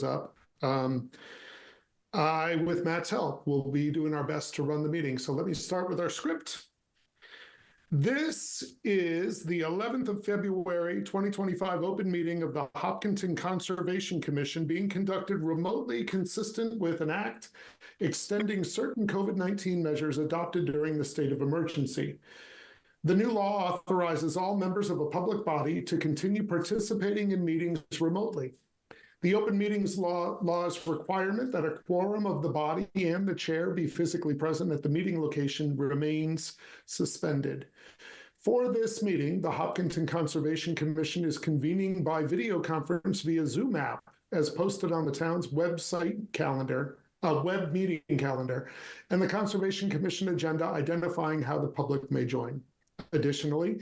up. With Matt's help, will be doing our best to run the meeting. So let me start with our script. This is the 11th of February, 2025 open meeting of the Hopkinton Conservation Commission being conducted remotely, consistent with an act extending certain COVID-19 measures adopted during the state of emergency. The new law authorizes all members of a public body to continue participating in meetings remotely. The open meetings law's requirement that a quorum of the body and the chair be physically present at the meeting location remains suspended. For this meeting, the Hopkinton Conservation Commission is convening by video conference via Zoom app, as posted on the town's website calendar, web meeting calendar, and the Conservation Commission agenda identifying how the public may join. Additionally,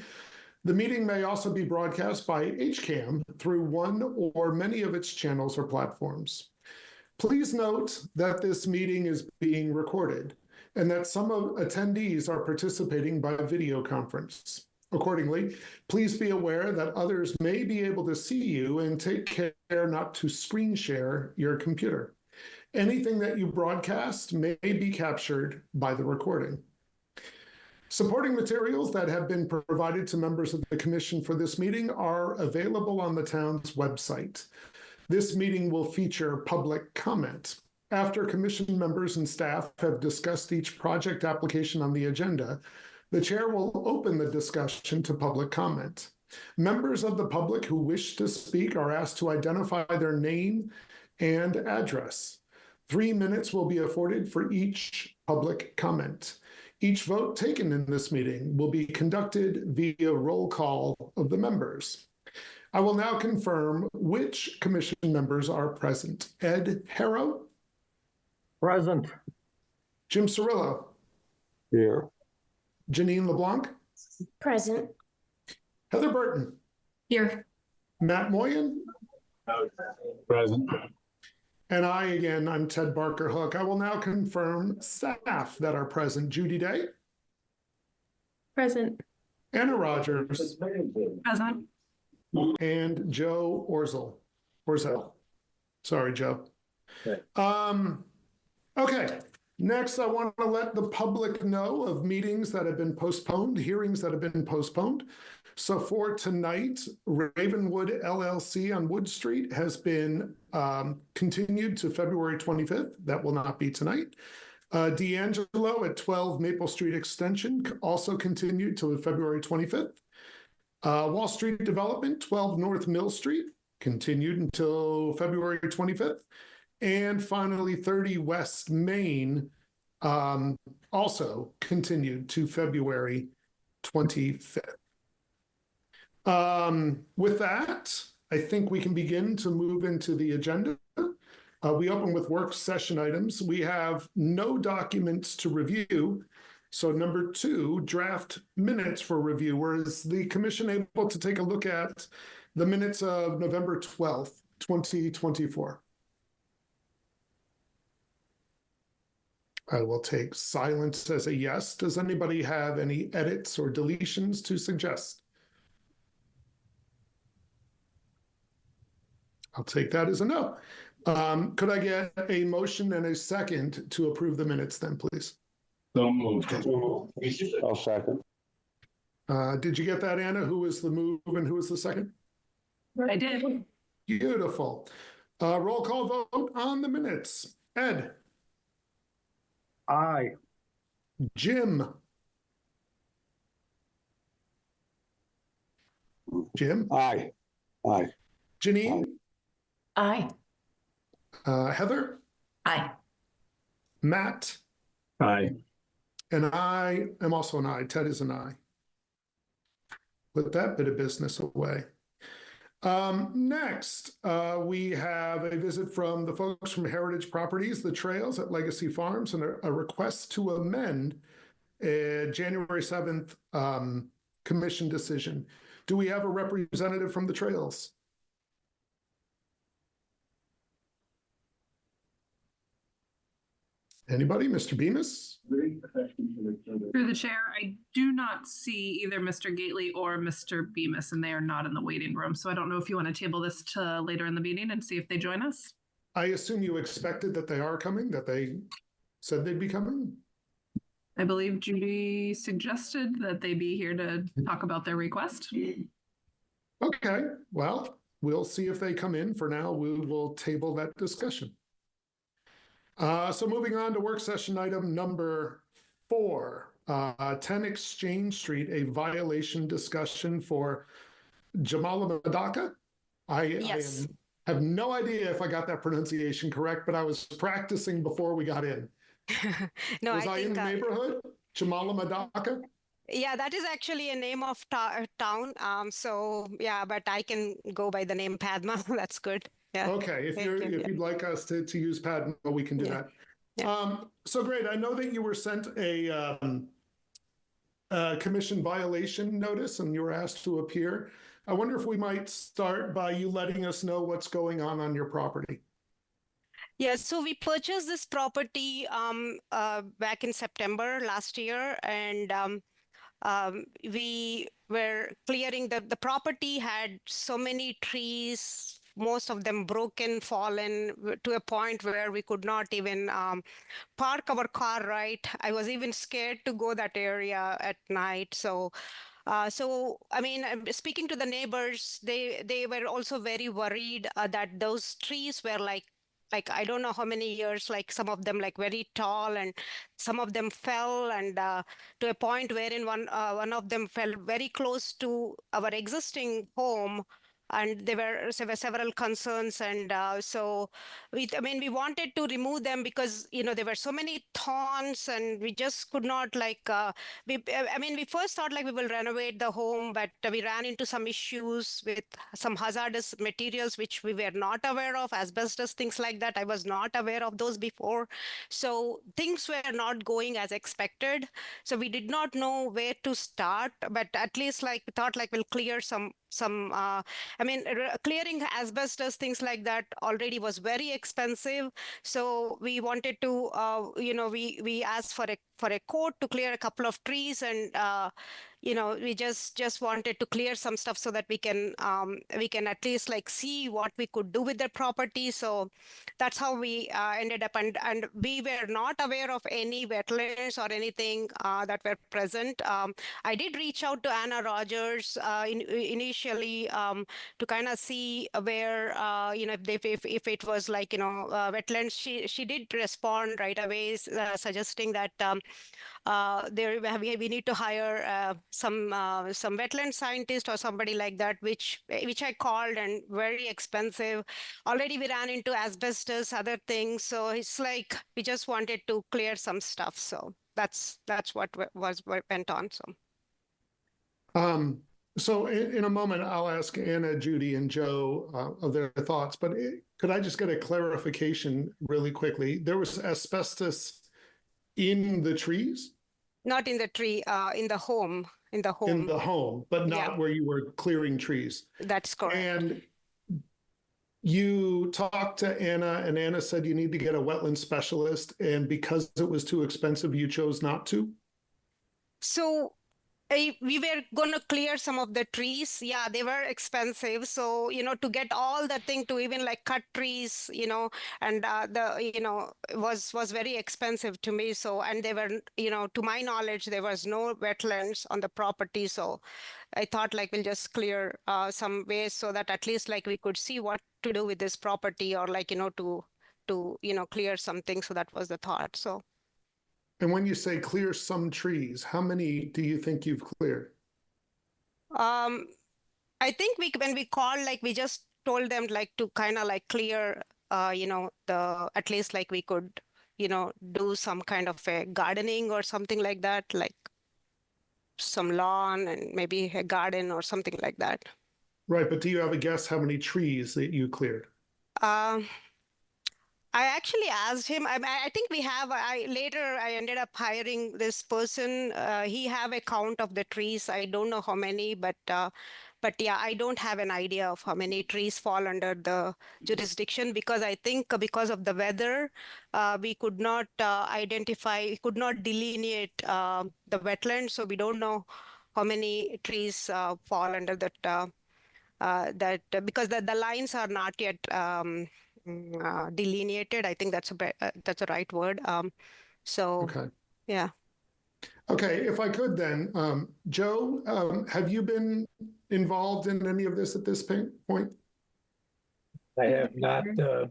the meeting may also be broadcast by HCAM through one or many of its channels or platforms. Please note that this meeting is being recorded and that some attendees are participating by video conference. Accordingly, please be aware that others may be able to see you and take care not to screen share your computer. Anything that you broadcast may be captured by the recording. Supporting materials that have been provided to members of the commission for this meeting are available on the town's website. This meeting will feature public comment. After commission members and staff have discussed each project application on the agenda, the chair will open the discussion to public comment. Members of the public who wish to speak are asked to identify their name and address. 3 minutes will be afforded for each public comment. Each vote taken in this meeting will be conducted via roll call of the members. I will now confirm which commission members are present. Ed Harrow? Present. Jim Cirillo? Here. Janine LeBlanc? Present. Heather Burton? Here. Matt Moyen? Present. And I'm Ted Barker Hook. I will now confirm staff that are present. Judy Day? Present. Anna Rogers? Present. And Joe Orzel. Sorry, Joe. Okay. Okay. Next, I want to let the public know of meetings that have been postponed, hearings that have been postponed. So for tonight, Ravenwood LLC on Wood Street has been continued to February 25th. That will not be tonight. D'Angelo at 12 Maple Street Extension also continued to February 25th. Wall Street Development, 12 North Mill Street, continued until February 25th. And finally, 30 West Main also continued to February 25th. With that, I think we can begin to move into the agenda. We open with work session items. We have no documents to review. So number 2, draft minutes for review. Whereas the commission able to take a look at the minutes of November 12th, 2024. I will take silence as a yes. Does anybody have any edits or deletions to suggest? I'll take that as a no. Could I get a motion and a second to approve the minutes then, please? So moved. I'll second. Did you get that, Anna? Who was the move and who was the second? I did. Beautiful. Roll call vote on the minutes. Ed? Aye. Jim? Jim? Aye. Aye. Janine? Aye. Heather? Aye. Matt? Aye. And I am also an aye. Ted is an aye. Put that bit of business away. Next, we have a visit from the folks from Heritage Properties, the Trails at Legacy Farms, and a request to amend a January 7th commission decision. Do we have a representative from the Trails? Anybody? Mr. Bemis? Through the chair, I do not see either Mr. Gately or Mr. Bemis, and they are not in the waiting room. So I don't know if you want to table this to later in the meeting and see if they join us. I assume you expected that they are coming, that they said they'd be coming? I believe Judy suggested that they be here to talk about their request. Okay, well, we'll see if they come in. For now, we will table that discussion. So moving on to work session item number 4, 10 Exchange Street, a violation discussion for Jamala Madaka. Yes. I have no idea if I got that pronunciation correct, but I was practicing before we got in. No, Was I in the neighborhood? Jamala Madaka? yeah, that is actually a name of town. So yeah, but I can go by the name Padma. That's good. Yeah. Okay, if you'd like us to use Padma, we can do Yeah. that. Yeah. So great. I know that you were sent a commission violation notice and you were asked to appear. I wonder if we might start by you letting us know what's going on your property. Yeah, so we purchased this property back in September last year, and we were clearing the property had so many trees, most of them broken, fallen to a point where we could not even park our car right. I was even scared to go that area at night. So I mean, speaking to the neighbors, they were also very worried that those trees were like I don't know how many years, like some of them like very tall, and some of them fell, and to a point wherein one of them fell very close to our existing home. And there were several concerns, and so I mean, we wanted to remove them because there were so many thorns, and we just could not I mean, we first thought like we will renovate the home, but we ran into some issues with some hazardous materials which we were not aware of, asbestos, things like that. I was not aware of those before, so things were not going as expected. So we did not know where to start, but at least like we thought like we'll clear some I mean, clearing asbestos, things like that already was very expensive. So we wanted to, we asked for a quote to clear a couple of trees, and we just wanted to clear some stuff so that we can at least like see what we could do with the property. So that's how we ended up, and we were not aware of any wetlands or anything that were present. I did reach out to Anna Rogers initially to kind of see where if it was like wetlands. She did respond right away, suggesting that we need to hire some wetland scientist or somebody like that, which I called, and very expensive. Already we ran into asbestos, other things, so it's like we just wanted to clear some stuff. So that's what went on. So in a moment, I'll ask Anna, Judy, and Joe of their thoughts, but could I just get a clarification really quickly? There was asbestos in the trees? Not in the tree, in the home. In the home, but not where you were clearing trees. That's correct. And you talked to Anna, and Anna said you need to get a wetland specialist, and because it was too expensive, you chose not to? So we were going to clear some of the trees. Yeah, they were expensive. So, to get all the thing to even like cut trees, and was very expensive to me. So, and they were, to my knowledge, there was no wetlands on the property. So I thought like we'll just clear some ways so that at least like we could see what to do with this property, or like, to clear something. So that was the thought. So. And when you say clear some trees, how many do you think you've cleared? I think when we called, like we just told them like to kind of like clear, at least like we could, do some kind of a gardening or something like that, like some lawn and maybe a garden or something like that. Right, but do you have a guess how many trees that you cleared? I actually asked him. I think we have. Later I ended up hiring this person. He have a count of the trees. I don't know how many, but yeah, I don't have an idea of how many trees fall under the jurisdiction, because I think because of the weather, we could not identify, could not delineate the wetland, so we don't know how many trees fall under that. Because the lines are not yet delineated. I think that's a right word. So Okay. yeah. Okay, if I could then, Joe, have you been involved in any of this at this point? I have not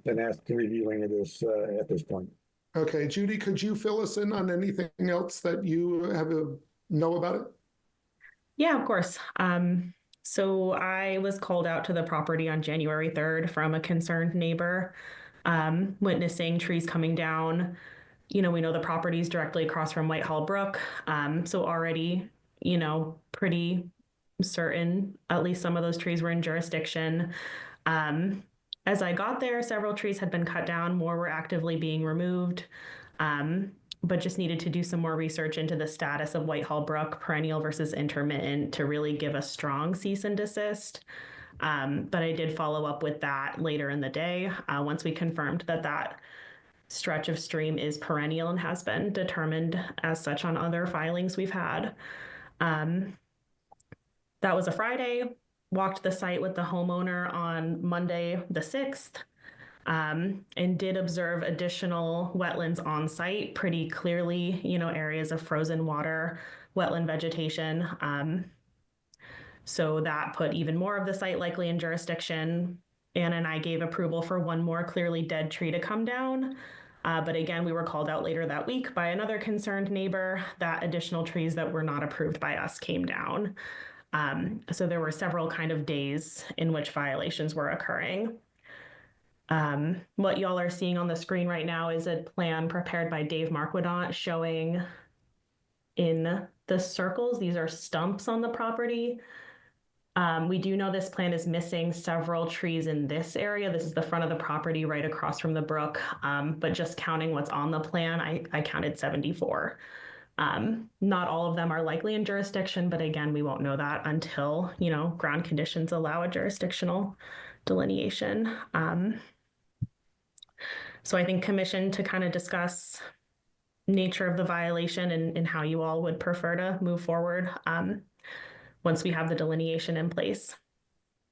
been asked to review any of this at this point. Okay, Judy, could you fill us in on anything else that you know about it? Yeah, of course. So I was called out to the property on January 3rd from a concerned neighbor, witnessing trees coming down. You know, we know the property is directly across from Whitehall Brook. So already, you know, pretty certain at least some of those trees were in jurisdiction. As I got there, several trees had been cut down, more were actively being removed, but just needed to do some more research into the status of Whitehall Brook, perennial versus intermittent, to really give a strong cease and desist. But I did follow up with that later in the day once we confirmed that that stretch of stream is perennial and has been determined as such on other filings we've had. That was a Friday. Walked the site with the homeowner on Monday the 6th, and did observe additional wetlands on site pretty clearly, you know, areas of frozen water, wetland vegetation. So that put even more of the site likely in jurisdiction. Anna and I gave approval for one more clearly dead tree to come down. But again, we were called out later that week by another concerned neighbor that additional trees that were not approved by us came down. So there were several kind of days in which violations were occurring. What y'all are seeing on the screen right now is a plan prepared by Dave Marquidant showing in the circles, these are stumps on the property. We do know this plan is missing several trees in this area. This is the front of the property right across from the brook. But just counting what's on the plan, I counted 74. Not all of them are likely in jurisdiction, but again, we won't know that until, you know, ground conditions allow a jurisdictional delineation. So I think commission to kind of discuss nature of the violation and how you all would prefer to move forward once we have the delineation in place.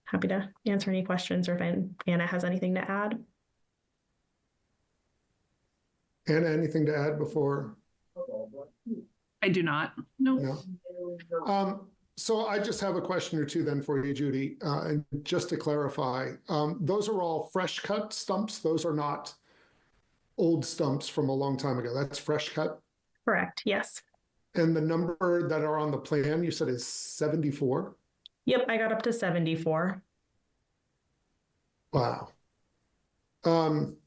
Happy to answer any questions or if Anna has anything to add. Anna, anything to add before? I do not. No. No. So I just have a question or two then for you, Judy. And just to clarify, those are all fresh cut stumps. Those are not old stumps from a long time ago. That's fresh cut. Correct. Yes. And the number that are on the plan, you said is 74? Yep, I got up to 74. Wow. And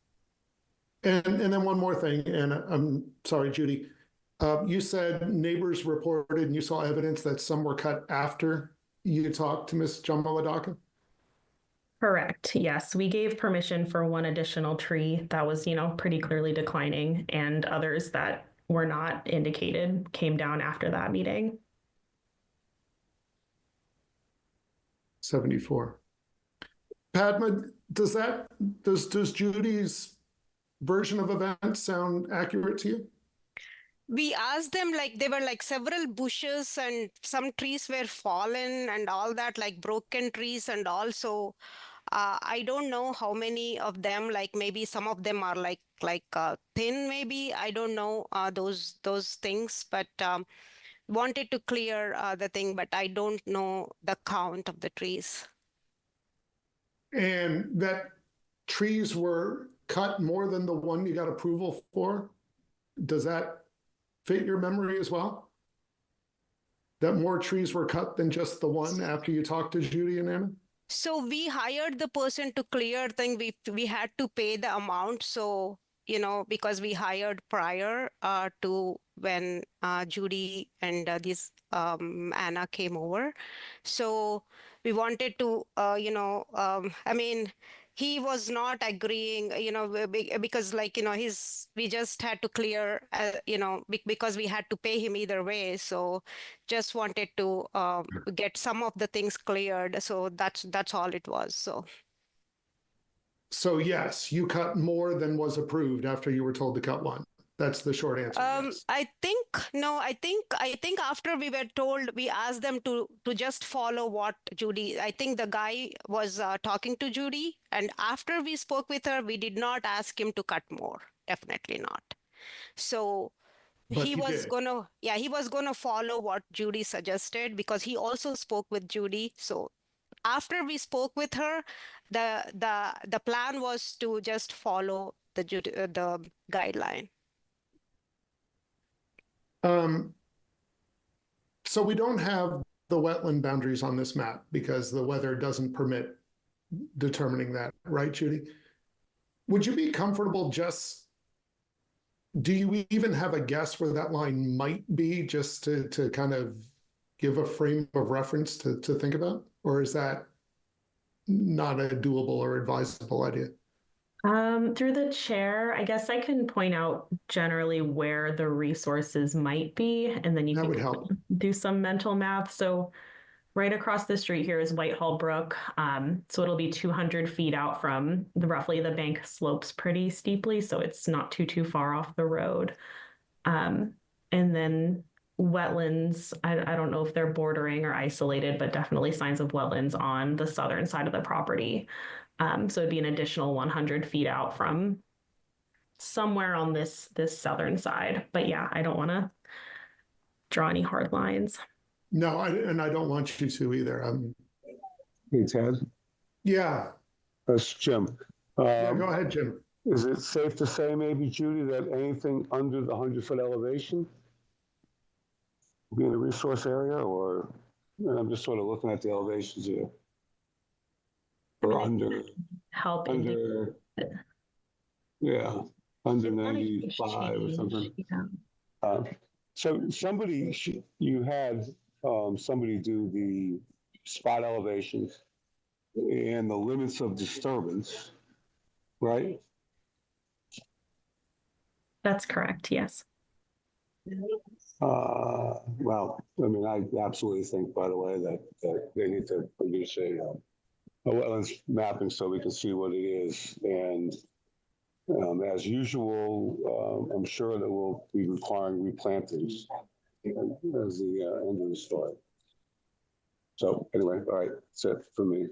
then one more thing, and I'm sorry, Judy. You said neighbors reported and you saw evidence that some were cut after you talked to Ms. Jamaladaka? Correct. Yes, we gave permission for one additional tree that was, you know, pretty clearly declining, and others that were not indicated came down after that meeting. 74. Padma, does Judy's version of events sound accurate to you? We asked them, like, there were like several bushes and some trees were fallen and all that, like broken trees, and also I don't know how many of them, like maybe some of them are like thin, maybe, I don't know those things, but wanted to clear the thing, but I don't know the count of the trees. And that trees were cut more than the one you got approval for? Does that fit your memory as well? That more trees were cut than just the one after you talked to Judy and Anna? So we hired the person to clear thing. We had to pay the amount. So, you know, because we hired prior to when Judy and Anna came over. So we wanted to, you know, I mean, he was not agreeing, you know, because like, you know, we just had to clear, you know, because we had to pay him either way. So just wanted to get some of the things cleared. So that's all it was. So yes, you cut more than was approved after you were told to cut one. That's the short answer. Yes. I think no. I think after we were told, we asked them to just follow what Judy. I think the guy was talking to Judy, and after we spoke with her, we did not ask him to cut more. Definitely not. So But he he was did. he was gonna follow what Judy suggested because he also spoke with Judy. So after we spoke with her, the plan was to just follow the guideline. So we don't have the wetland boundaries on this map because the weather doesn't permit determining that, right, Judy? Would you be comfortable do you even have a guess where that line might be just to kind of give a frame of reference to think about? Or is that not a doable or advisable idea? Through the chair, I guess I can point out generally where the resources might be, and then you That can would help. do some mental math. So right across the street here is Whitehall Brook. So it'll be 200 feet out from roughly the bank slopes pretty steeply, so it's not too far off the road. And then wetlands, I don't know if they're bordering or isolated, but definitely signs of wetlands on the southern side of the property. So it'd be an additional 100 feet out from somewhere on this southern side. But yeah, I don't want to draw any hard lines. No, and I don't want you to either. Hey, Ted, Yeah, that's Jim. yeah, go ahead, Jim. Is it safe to say maybe, Judy, that anything under the 100-foot elevation will be in the resource area, or I'm just sort of looking at the elevations here. Or under, Help under 95 or something. Yeah. So you had somebody do the spot elevations and the limits of disturbance, right? That's correct. Yes. Well, I mean, I absolutely think, by the way, that they need to produce a wetlands mapping so we can see what it is. And as usual, I'm sure that we'll be requiring replantings as the end of the story. So anyway, all right, that's it for me.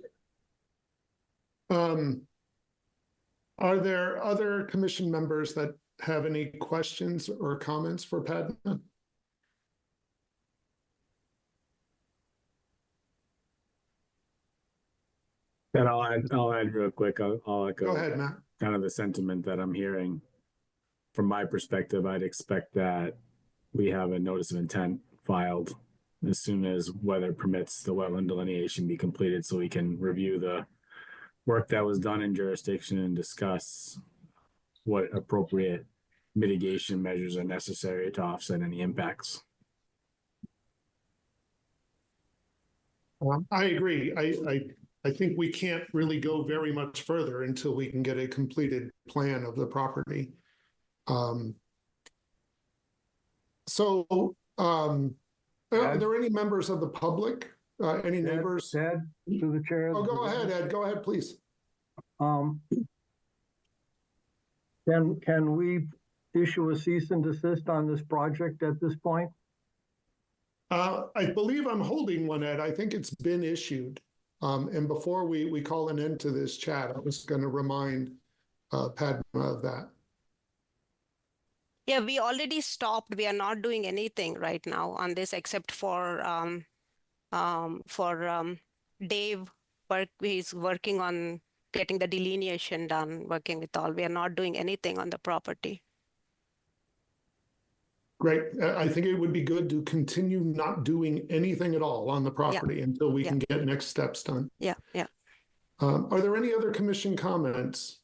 Are there other commission members that have any questions or comments for Padma? And I'll add real quick. I'll echo Go ahead, Matt. kind of the sentiment that I'm hearing. From my perspective, I'd expect that we have a notice of intent filed as soon as weather permits the wetland delineation be completed, so we can review the work that was done in jurisdiction and discuss what appropriate mitigation measures are necessary to offset any impacts. I agree. I think we can't really go very much further until we can get a completed plan of the property. Are there any members of the public? Any neighbors? Ed, through the chair. Oh, go ahead, Ed. Go ahead, please. Can we issue a cease and desist on this project at this point? I believe I'm holding one, Ed. I think it's been issued. And before we call an end to this chat, I was going to remind Padma of that. Yeah, we already stopped. We are not doing anything right now on this except for Dave. He's working on getting the delineation done, working with all. We are not doing anything on the property. Great. I think it would be good to continue not doing anything at all on the property until we can get next steps done. Yeah, yeah. Are there any other commission comments?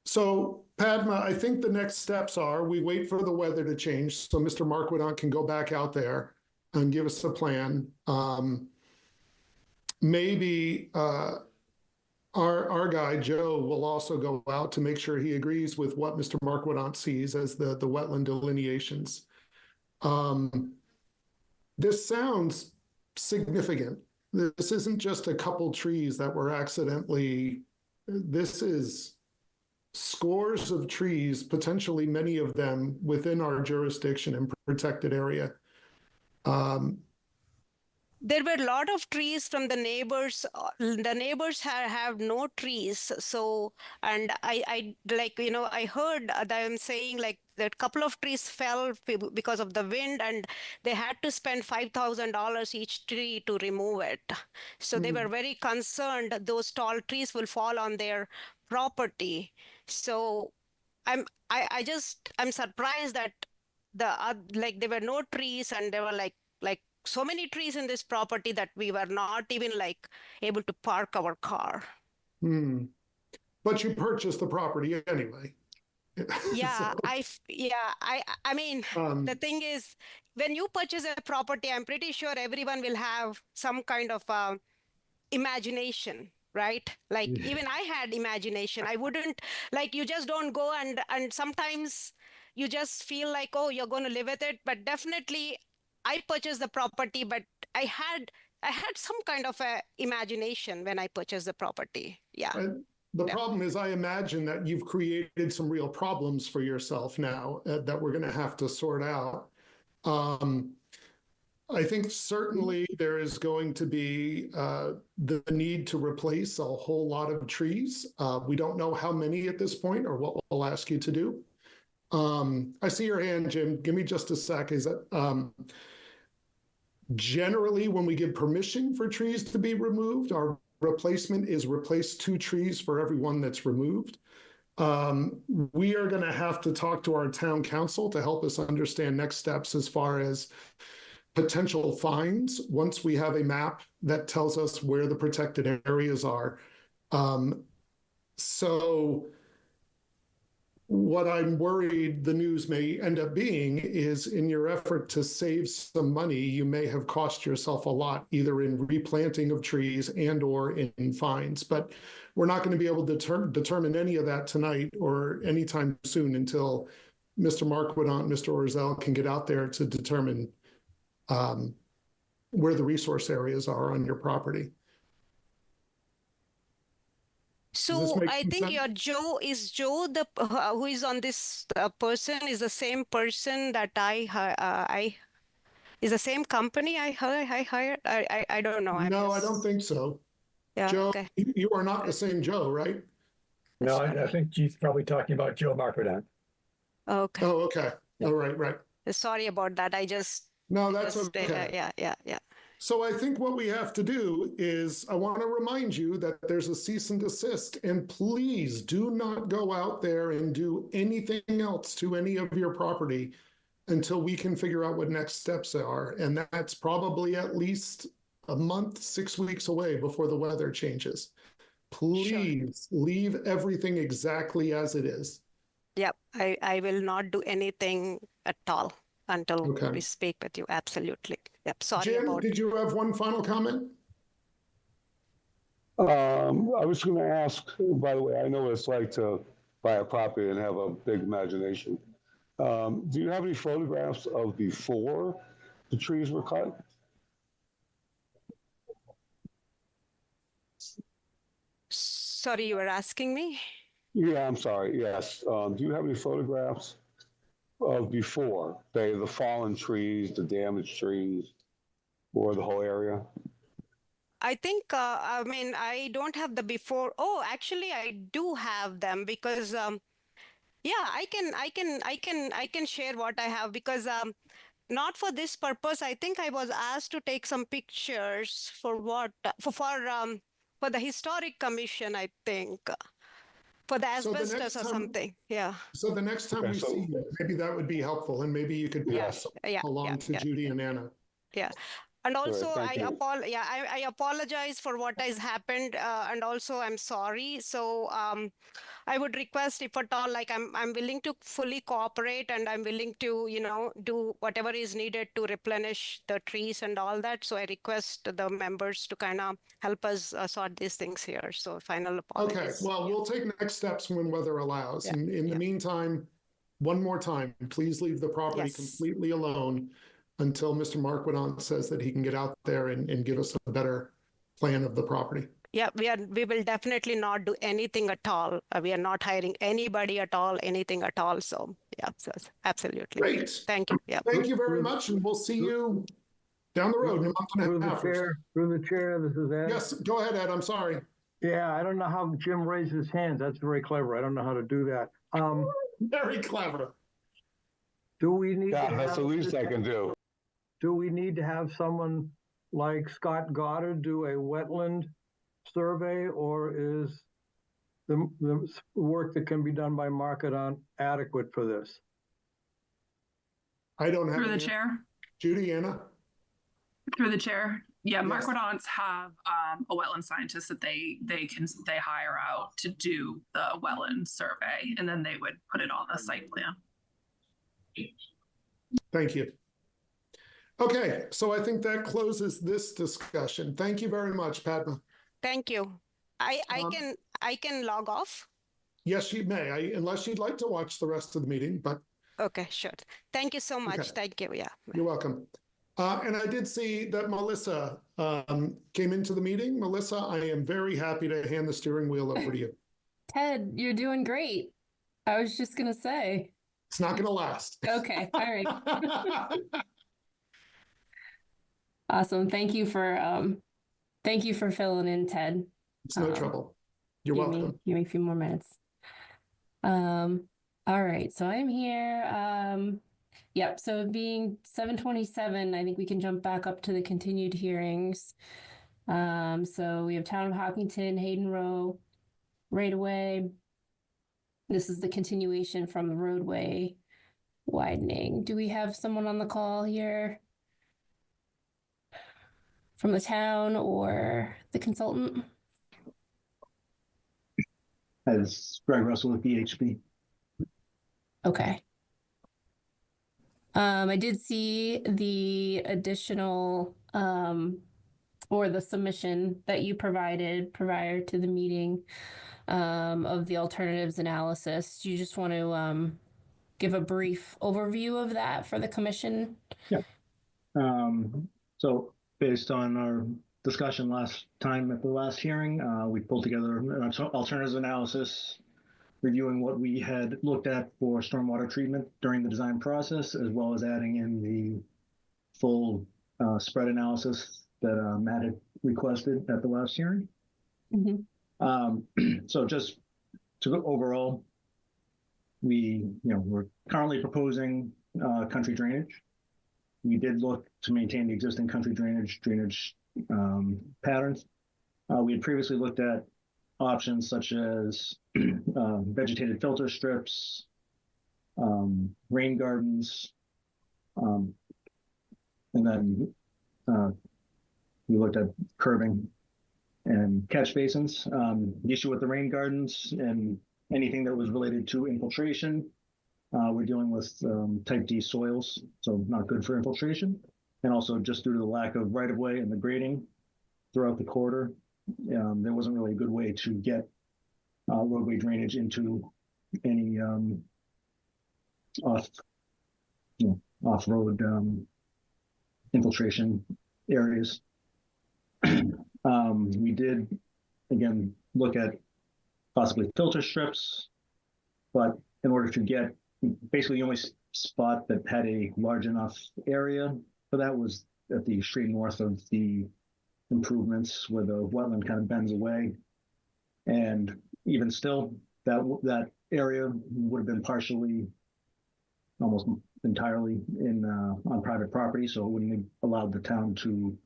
So, Padma, I think the next steps are we wait for the weather to change so Mr. Marquardt can go back out there and give us a plan. Maybe our guy, Joe, will also go out to make sure he agrees with what Mr. Marquardt sees as the wetland delineations. This sounds significant. This isn't just a couple trees that were accidentally, this is scores of trees, potentially many of them within our jurisdiction and protected area. There were a lot of trees from the neighbors. The neighbors have no trees. So, and I like, you know, I heard them saying like that a couple of trees fell because of the wind and they had to spend $5,000 each tree to remove it. So they were very concerned that those tall trees will fall on their property. So I'm surprised that like there were no trees and there were like so many trees in this property that we were not even like able to park our car. But you purchased the property anyway. Yeah, So, I mean, the thing is, when you purchase a property, I'm pretty sure everyone will have some kind of imagination, right? Like even I had imagination. I wouldn't like you just don't go and sometimes you just feel like, oh, you're going to live with it. But definitely I purchased the property, but I had some kind of a imagination when I purchased the property. Yeah. the problem is, I imagine that you've created some real problems for yourself now that we're going to have to sort out. I think certainly there is going to be the need to replace a whole lot of trees. We don't know how many at this point or what we'll ask you to do. I see your hand, Jim. Give me just a sec. Is that generally when we give permission for trees to be removed, our replacement is replace 2 trees for every one that's removed. We are going to have to talk to our town council to help us understand next steps as far as potential fines once we have a map that tells us where the protected areas are. So what I'm worried the news may end up being is in your effort to save some money, you may have cost yourself a lot, either in replanting of trees and or in fines. But we're not going to be able to determine any of that tonight or anytime soon until Mr. Marquardt, Mr. Orzel can get out there to determine where the resource areas are on your property. So I think your Joe the who is on this person is the same person that I is the same company I hired. I don't know. No, I don't think so. Yeah. Joe, Okay. you are not the same Joe, right? No, I think she's probably talking about Joe Marquardt. Okay. Oh, okay. All right, right. Sorry about that. No, that's just, okay. Yeah. So I think what we have to do is I want to remind you that there's a cease and desist, and please do not go out there and do anything else to any of your property until we can figure out what next steps are. And that's probably at least a month, 6 weeks away before the weather changes. Please leave everything exactly as it is. Yep. I will not do anything at all until Okay. we speak with you. Absolutely. Yep. Sorry Jim, about did you have one final comment? I was going to ask, by the way, I know what it's like to buy a property and have a big imagination. Do you have any photographs of before the trees were cut? Sorry, you were asking me? Yeah, I'm sorry. Yes. Do you have any photographs of before, the fallen trees, the damaged trees, or the whole area? I think, I mean, I don't have the before. Oh, actually, I do have them because, yeah, I can share what I have because, not for this purpose. I think I was asked to take some pictures for what, for the historic commission, I think, for the So the asbestos next or time- something. Yeah. So the next time Okay, we so- see you, maybe that would be helpful, and maybe you could pass Yeah. along to Yeah. Judy and Anna. Yeah. And also, thank you. I apologize for what has happened, and also I'm sorry. So I would request, if at all, like I'm willing to fully cooperate, and I'm willing to, do whatever is needed to replenish the trees and all that. So I request the members to kind of help us sort these things here. So final apologies. Okay, well, we'll take next steps when weather allows. Yeah, And in the meantime, one more time, please leave the property Yes. completely alone until Mr. Marquardt says that he can get out there and give us a better plan of the property. Yeah, we will definitely not do anything at all. We are not hiring anybody at all, anything at all. So yeah, so absolutely. Great. Thank you. Yeah. Thank you very much, and we'll see you down the road in a month and Through a the half. Or so. through the chair, this is Ed. Yes, go ahead, Ed. I'm sorry. Yeah, I don't know how Jim raised his hands. That's very clever. I don't know how to do that. Very clever. Do we need to Yeah, that's the have, least I can do. do we need to have someone like Scott Goddard do a wetland survey, or is the work that can be done by Market adequate for this? I don't have Through the an chair. Judy, Anna. Through the chair. Yeah, Yes. Marquardons have a wetland scientist that they hire out to do the wetland survey, and then they would put it on the site plan. Thank you. Okay, so I think that closes this discussion. Thank you very much, Padma. Thank you. I can log off. Yes, you may, unless you'd like to watch the rest of the meeting, but Okay, sure. Thank you so much. Okay. Thank you. Yeah. you're welcome. And I did see that Melissa came into the meeting. Melissa, I am very happy to hand the steering wheel over to you. Ted, you're doing great. I was just gonna say. It's not going to last. Okay, all right. Awesome. Thank you for filling in, Ted. It's no trouble. You're welcome. Give me a few more minutes. All right, so I'm here. Yep, so it being 7:27, I think we can jump back up to the continued hearings. So we have Town of Hopkinton, Hayden Row, right away. This is the continuation from the roadway widening. Do we have someone on the call here from the town or the consultant? As Greg Russell with BHP. Okay. I did see the additional or the submission that you provided prior to the meeting of the alternatives analysis. Do you just want to give a brief overview of that for the commission? Yeah. So based on our discussion last time at the last hearing, we pulled together an alternatives analysis reviewing what we had looked at for stormwater treatment during the design process, as well as adding in the full spread analysis that Matt had requested at the last hearing. Mm-hmm. So just to go overall, we're currently proposing country drainage. We did look to maintain the existing country drainage patterns. We had previously looked at options such as vegetated filter strips, rain gardens, and then we looked at curbing and catch basins. The issue with the rain gardens and anything that was related to infiltration, we're dealing with type D soils, so not good for infiltration. And also just due to the lack of right-of-way and the grading throughout the corridor, there wasn't really a good way to get roadway drainage into any off-road infiltration areas. We did, again, look at possibly filter strips, but in order to get, basically the only spot that had a large enough area for that was at the extreme north of the improvements where the wetland kind of bends away. And even still, that area would have been partially, almost entirely on private property, so it wouldn't have allowed the town to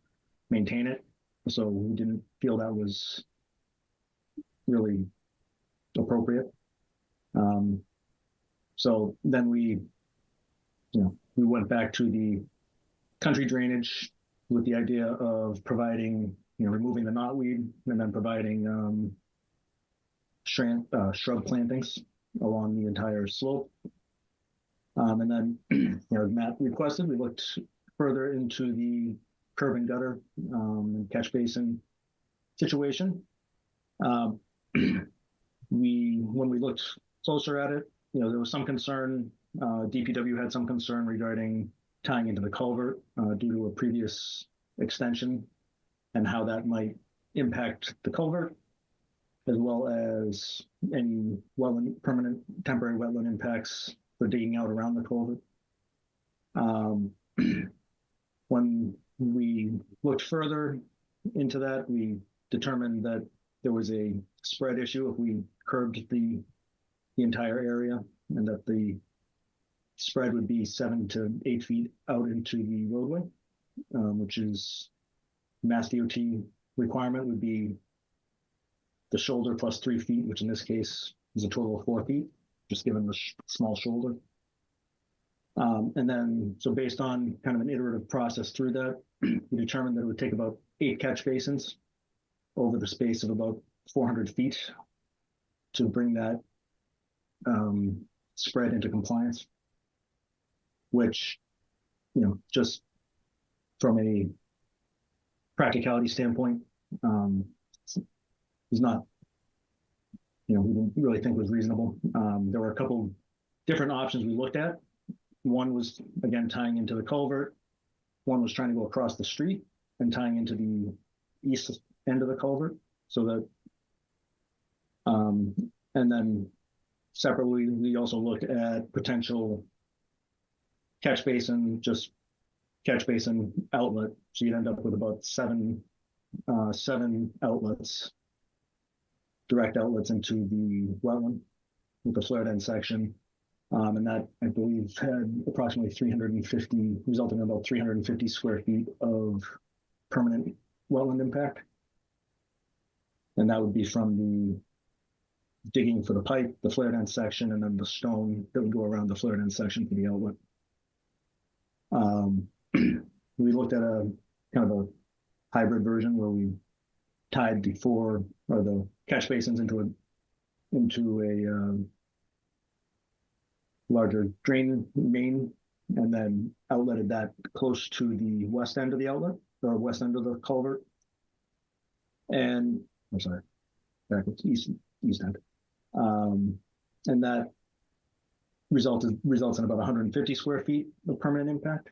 maintain it. So we didn't feel that was really appropriate. So then we went back to the country drainage with the idea of providing, removing the knotweed and then providing shrub plantings along the entire slope. And then, as Matt requested, we looked further into the curb and gutter and catch basin situation. When we looked closer at it, there was some concern. DPW had some concern regarding tying into the culvert due to a previous extension and how that might impact the culvert, as well as any wetland, permanent temporary wetland impacts for digging out around the culvert. When we looked further into that, we determined that there was a spread issue if we curbed the entire area, and that the spread would be 7 to 8 feet out into the roadway, which is Mass DOT requirement would be the shoulder plus 3 feet, which in this case is a total of 4 feet, just given the small shoulder. And then, so based on kind of an iterative process through that, we determined that it would take about 8 catch basins over the space of about 400 feet to bring that spread into compliance, which, you know, just from a practicality standpoint, is not, you know, we didn't really think was reasonable. There were a couple different options we looked at. One was, again, tying into the culvert. One was trying to go across the street and tying into the east end of the culvert, so that, and then separately, we also looked at potential catch basin, just catch basin outlet. So you'd end up with about seven outlets, direct outlets into the wetland with the flared end section. And that, I believe, had approximately 350, resulting in about 350 square feet of permanent wetland impact. And that would be from the digging for the pipe, the flared end section, and then the stone that would go around the flared end section for the outlet. We looked at a kind of a hybrid version where we tied the catch basins into a larger drain main, and then outletted that close to the west end of the outlet, or west end of the culvert. And I'm sorry, backwards, east end. And that results in about 150 square feet of permanent impact.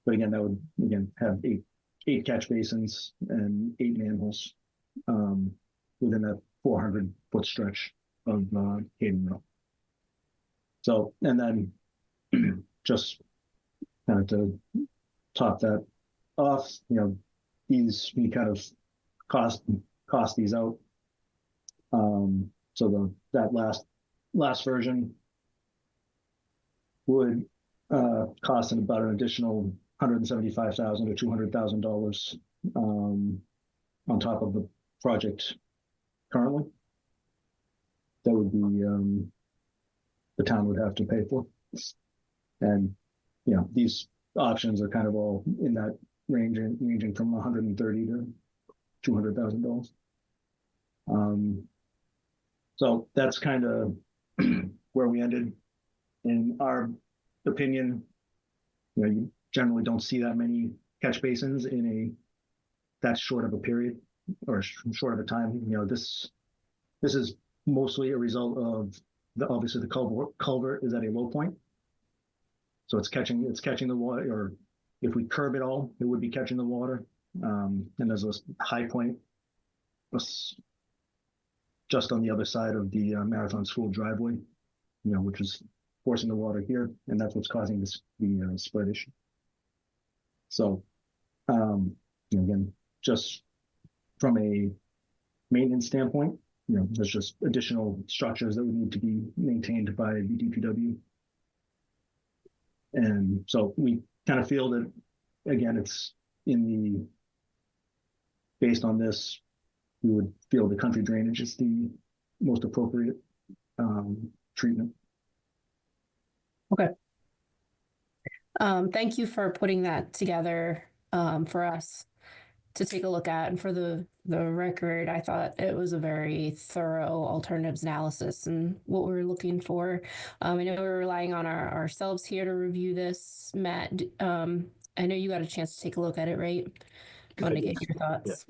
But again, that would have eight catch basins and 8 manholes within that 400-foot stretch of Hayden Row. So, and then just kind of to top that off, you know, we kind of cost these out. So that last version would cost about an additional $175,000 to $200,000 on top of the project currently. That would be the town would have to pay for. And, you know, these options are kind of all in that range, ranging from $130,000 to $200,000. So that's kind of where we ended. In our opinion, you know, you generally don't see that many catch basins in that short of a period or short of a time. You know, this is mostly a result of obviously the culvert is at a low point, so it's catching the water. Or if we curb it all, it would be catching the water. And there's a high point just on the other side of the Marathon School driveway, you know, which is forcing the water here, and that's what's causing the spread issue. So, you know, again, just from a maintenance standpoint, you know, there's just additional structures that would need to be maintained by the DPW. And so we kind of feel that, again, it's based on this, we would feel the country drainage is the most appropriate treatment. Okay. Thank you for putting that together for us to take a look at. And for the record, I thought it was a very thorough alternatives analysis and what we were looking for. I know we're relying on ourselves here to review this. Matt, I know you got a chance to take a look at it, right? I want to get your thoughts.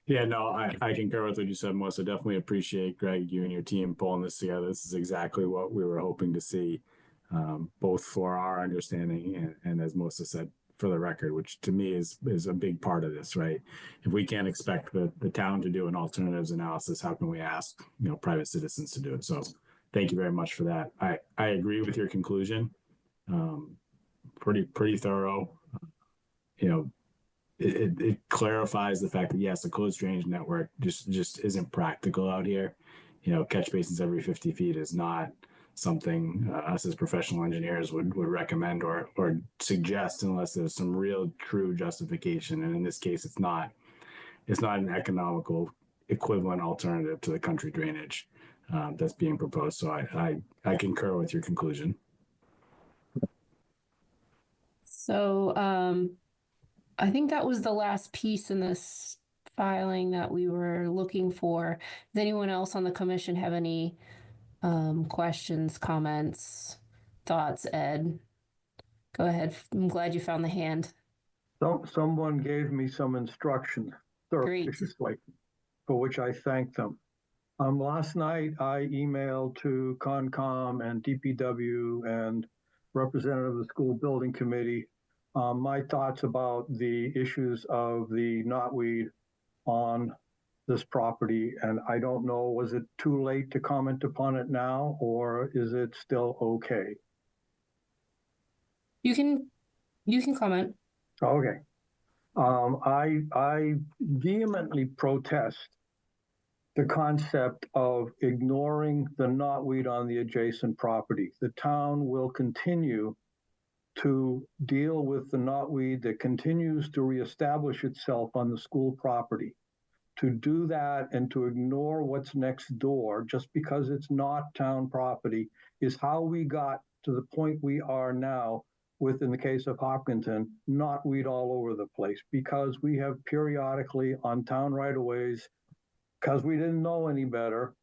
Yeah, no, I concur with what you said, Melissa. Definitely appreciate, Greg, you and your team pulling this together. This is exactly what we were hoping to see, both for our understanding and as Melissa said, for the record, which to me is a big part of this, right? If we can't expect the town to do an alternatives analysis, how can we ask, private citizens to do it? So thank you very much for that. I agree with your conclusion. Pretty thorough. It clarifies the fact that yes, the closed drainage network just isn't practical out here. Catch basins every 50 feet is not something us as professional engineers would recommend or suggest unless there's some real true justification. And in this case, it's not an economical equivalent alternative to the country drainage that's being proposed. So I concur with your conclusion. So I think that was the last piece in this filing that we were looking for. Does anyone else on the commission have any questions, comments, thoughts? Ed, go ahead. I'm glad you found the hand. Someone gave me some instructions surreptitiously, for which I thank them. Last night, I emailed to Concom and DPW and representative of the school building committee my thoughts about the issues of the knotweed on this property. And I don't know, was it too late to comment upon it now, or is it still okay? You can comment. Okay. I vehemently protest the concept of ignoring the knotweed on the adjacent property. The town will continue to deal with the knotweed that continues to reestablish itself on the school property. To do that and to ignore what's next door just because it's not town property is how we got to the point we are now with, in the case of Hopkinton, knotweed all over the place, because we have periodically on town right-of-ways, because we didn't know any better,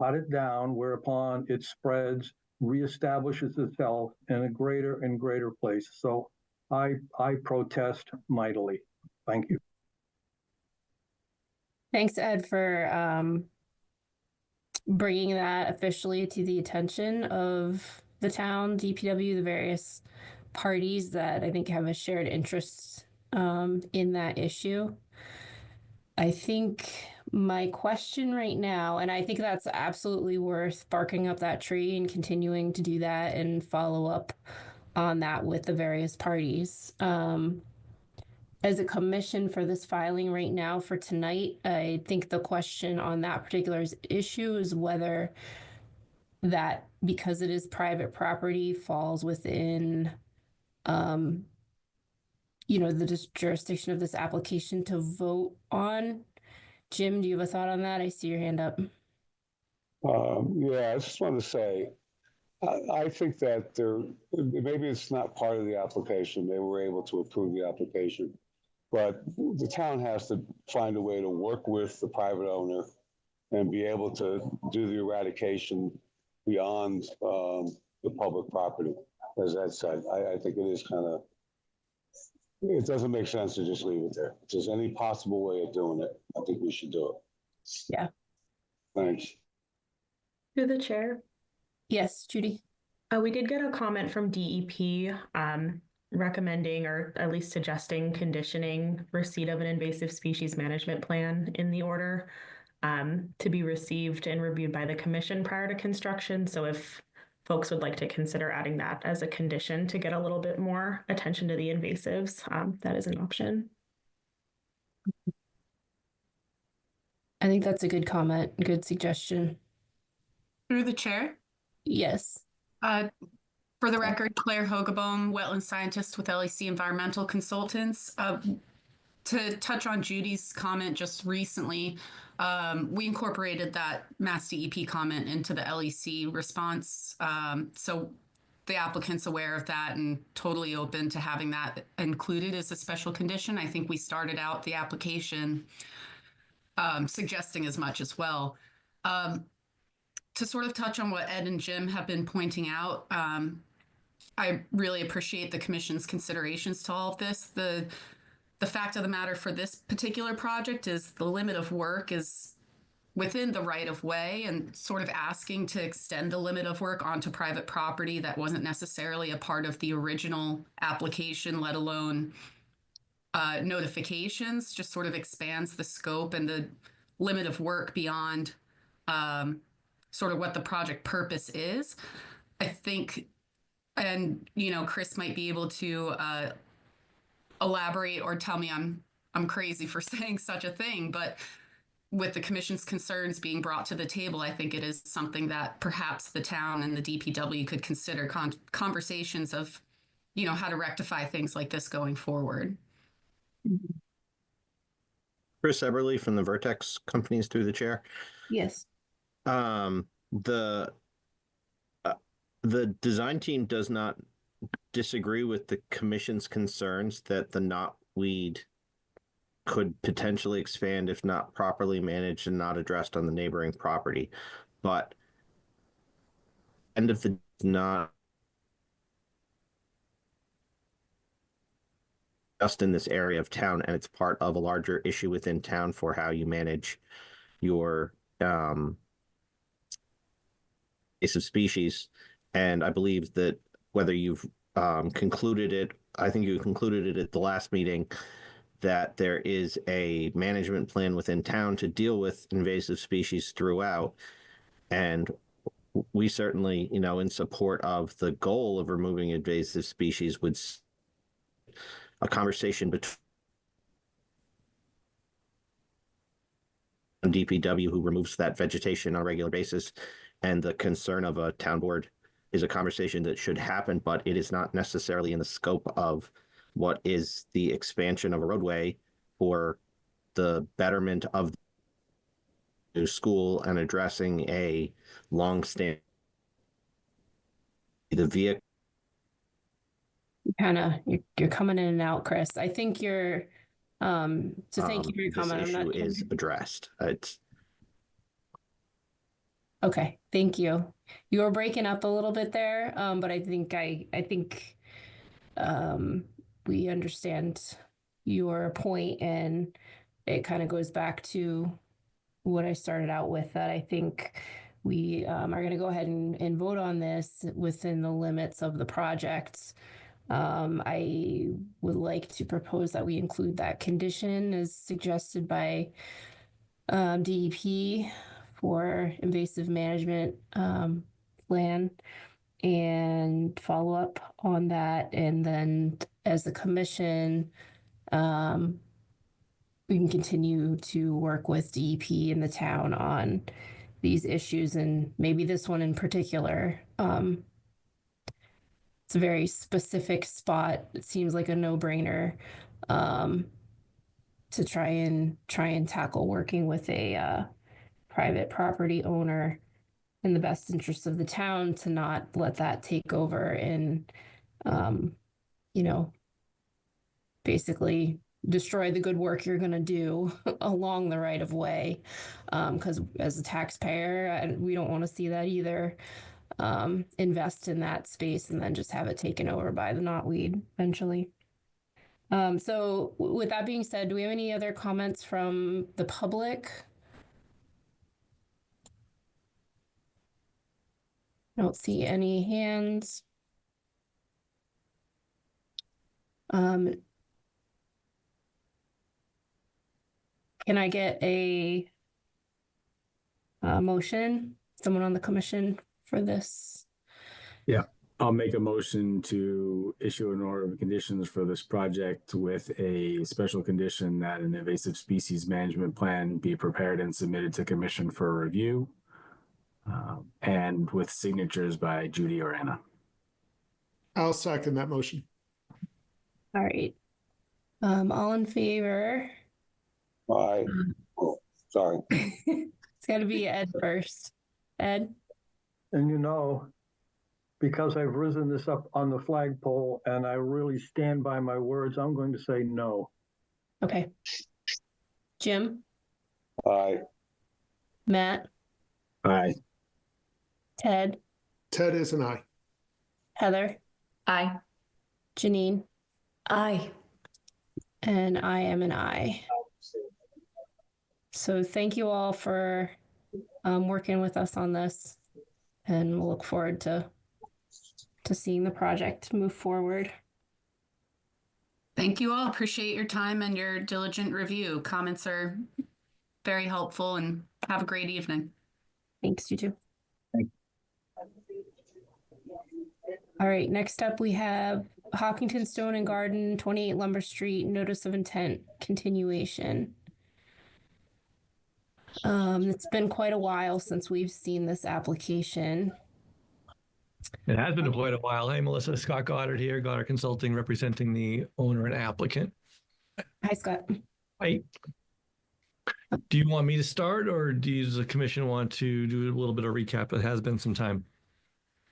cut it down, whereupon it spreads, reestablishes itself in a greater and greater place. So I protest mightily. Thank you. Thanks, Ed, for bringing that officially to the attention of the town, DPW, the various parties that I think have a shared interest in that issue. I think my question right now, and I think that's absolutely worth barking up that tree and continuing to do that and follow up on that with the various parties. As a commission for this filing right now for tonight, I think the question on that particular issue is whether that, because it is private property, falls within the jurisdiction of this application to vote on. Jim, do you have a thought on that? I see your hand up. Yeah, I just want to say, I think that maybe it's not part of the application. They were able to approve the application, but the town has to find a way to work with the private owner and be able to do the eradication beyond the public property. As Ed said, I think it is it doesn't make sense to just leave it there. If there's any possible way of doing it, I think we should do it. Yeah. Thanks. Through the chair. Yes, Judy. We did get a comment from DEP recommending, or at least suggesting, conditioning receipt of an invasive species management plan in the order to be received and reviewed by the commission prior to construction. So if folks would like to consider adding that as a condition to get a little bit more attention to the invasives, that is an option. I think that's a good comment, good suggestion. Through the chair? Yes. For the record, Claire Hogeboom, wetland scientist with LEC Environmental Consultants. To touch on Judy's comment just recently, we incorporated that Mass DEP comment into the LEC response. So the applicant's aware of that and totally open to having that included as a special condition. I think we started out the application suggesting as much as well. To sort of touch on what Ed and Jim have been pointing out, I really appreciate the commission's considerations to all of this. The fact of the matter for this particular project is the limit of work is within the right of way and sort of asking to extend the limit of work onto private property that wasn't necessarily a part of the original application, let alone notifications, just sort of expands the scope and the limit of work beyond sort of what the project purpose is. I think, and Chris might be able to elaborate or tell me I'm crazy for saying such a thing, but with the commission's concerns being brought to the table, I think it is something that perhaps the town and the DPW could consider conversations of, how to rectify things like this going forward. Chris Eberly from the Vertex Companies through the chair. Yes. The design team does not disagree with the commission's concerns that the knotweed could potentially expand if not properly managed and not addressed on the neighboring property. But end of the not just in this area of town, and it's part of a larger issue within town for how you manage your invasive species. And I believe that whether you've concluded it, I think you concluded it at the last meeting, that there is a management plan within town to deal with invasive species throughout. And we certainly, in support of the goal of removing invasive species, would a conversation between DPW, who removes that vegetation on a regular basis, and the concern of a town board is a conversation that should happen, but it is not necessarily in the scope of what is the expansion of a roadway for the betterment of the school and addressing a long-standing vehicle. You're coming in and out, Chris. I think you're so thank you for your comment. This issue is addressed. Okay, thank you. You were breaking up a little bit there, but I think we understand your point, and it kind of goes back to what I started out with, that I think we are going to go ahead and vote on this within the limits of the project. I would like to propose that we include that condition as suggested by DEP for invasive management plan, and follow up on that. And then as a commission, we can continue to work with DEP and the town on these issues, and maybe this one in particular. It's a very specific spot. It seems like a no-brainer to try and tackle, working with a private property owner in the best interest of the town, to not let that take over and basically destroy the good work you're going to do along the right of way, because as a taxpayer, we don't want to see that either. Invest in that space and then just have it taken over by the knotweed eventually. So with that being said, do we have any other comments from the public? I don't see any hands. Can I get a motion? Someone on the commission for this? Yeah, I'll make a motion to issue an order of conditions for this project with a special condition that an invasive species management plan be prepared and submitted to commission for review, and with signatures by Judy or Anna. I'll second that motion. All right. All in favor? Aye. Oh, sorry. It's got to be Ed first. Ed? And because I've risen this up on the flagpole and I really stand by my words, I'm going to say no. Okay. Jim? Aye. Matt? Aye. Ted? Ted is an aye. Heather? Aye. Janine? Aye. And I am an aye. So thank you all for working with us on this, and we'll look forward to seeing the project move forward. Thank you all. Appreciate your time and your diligent review. Comments are very helpful, and have a great evening. Thanks, you too. Thank All right, next up we have Hopkinton Stone and Garden, 28 Lumber Street, notice of intent continuation. It's been quite a while since we've seen this application. It has been quite a while. Hey, Melissa, Scott Goddard here, Goddard Consulting, representing the owner and applicant. Hi, Scott. Hi. Do you want me to start, or does the commission want to do a little bit of recap? It has been some time.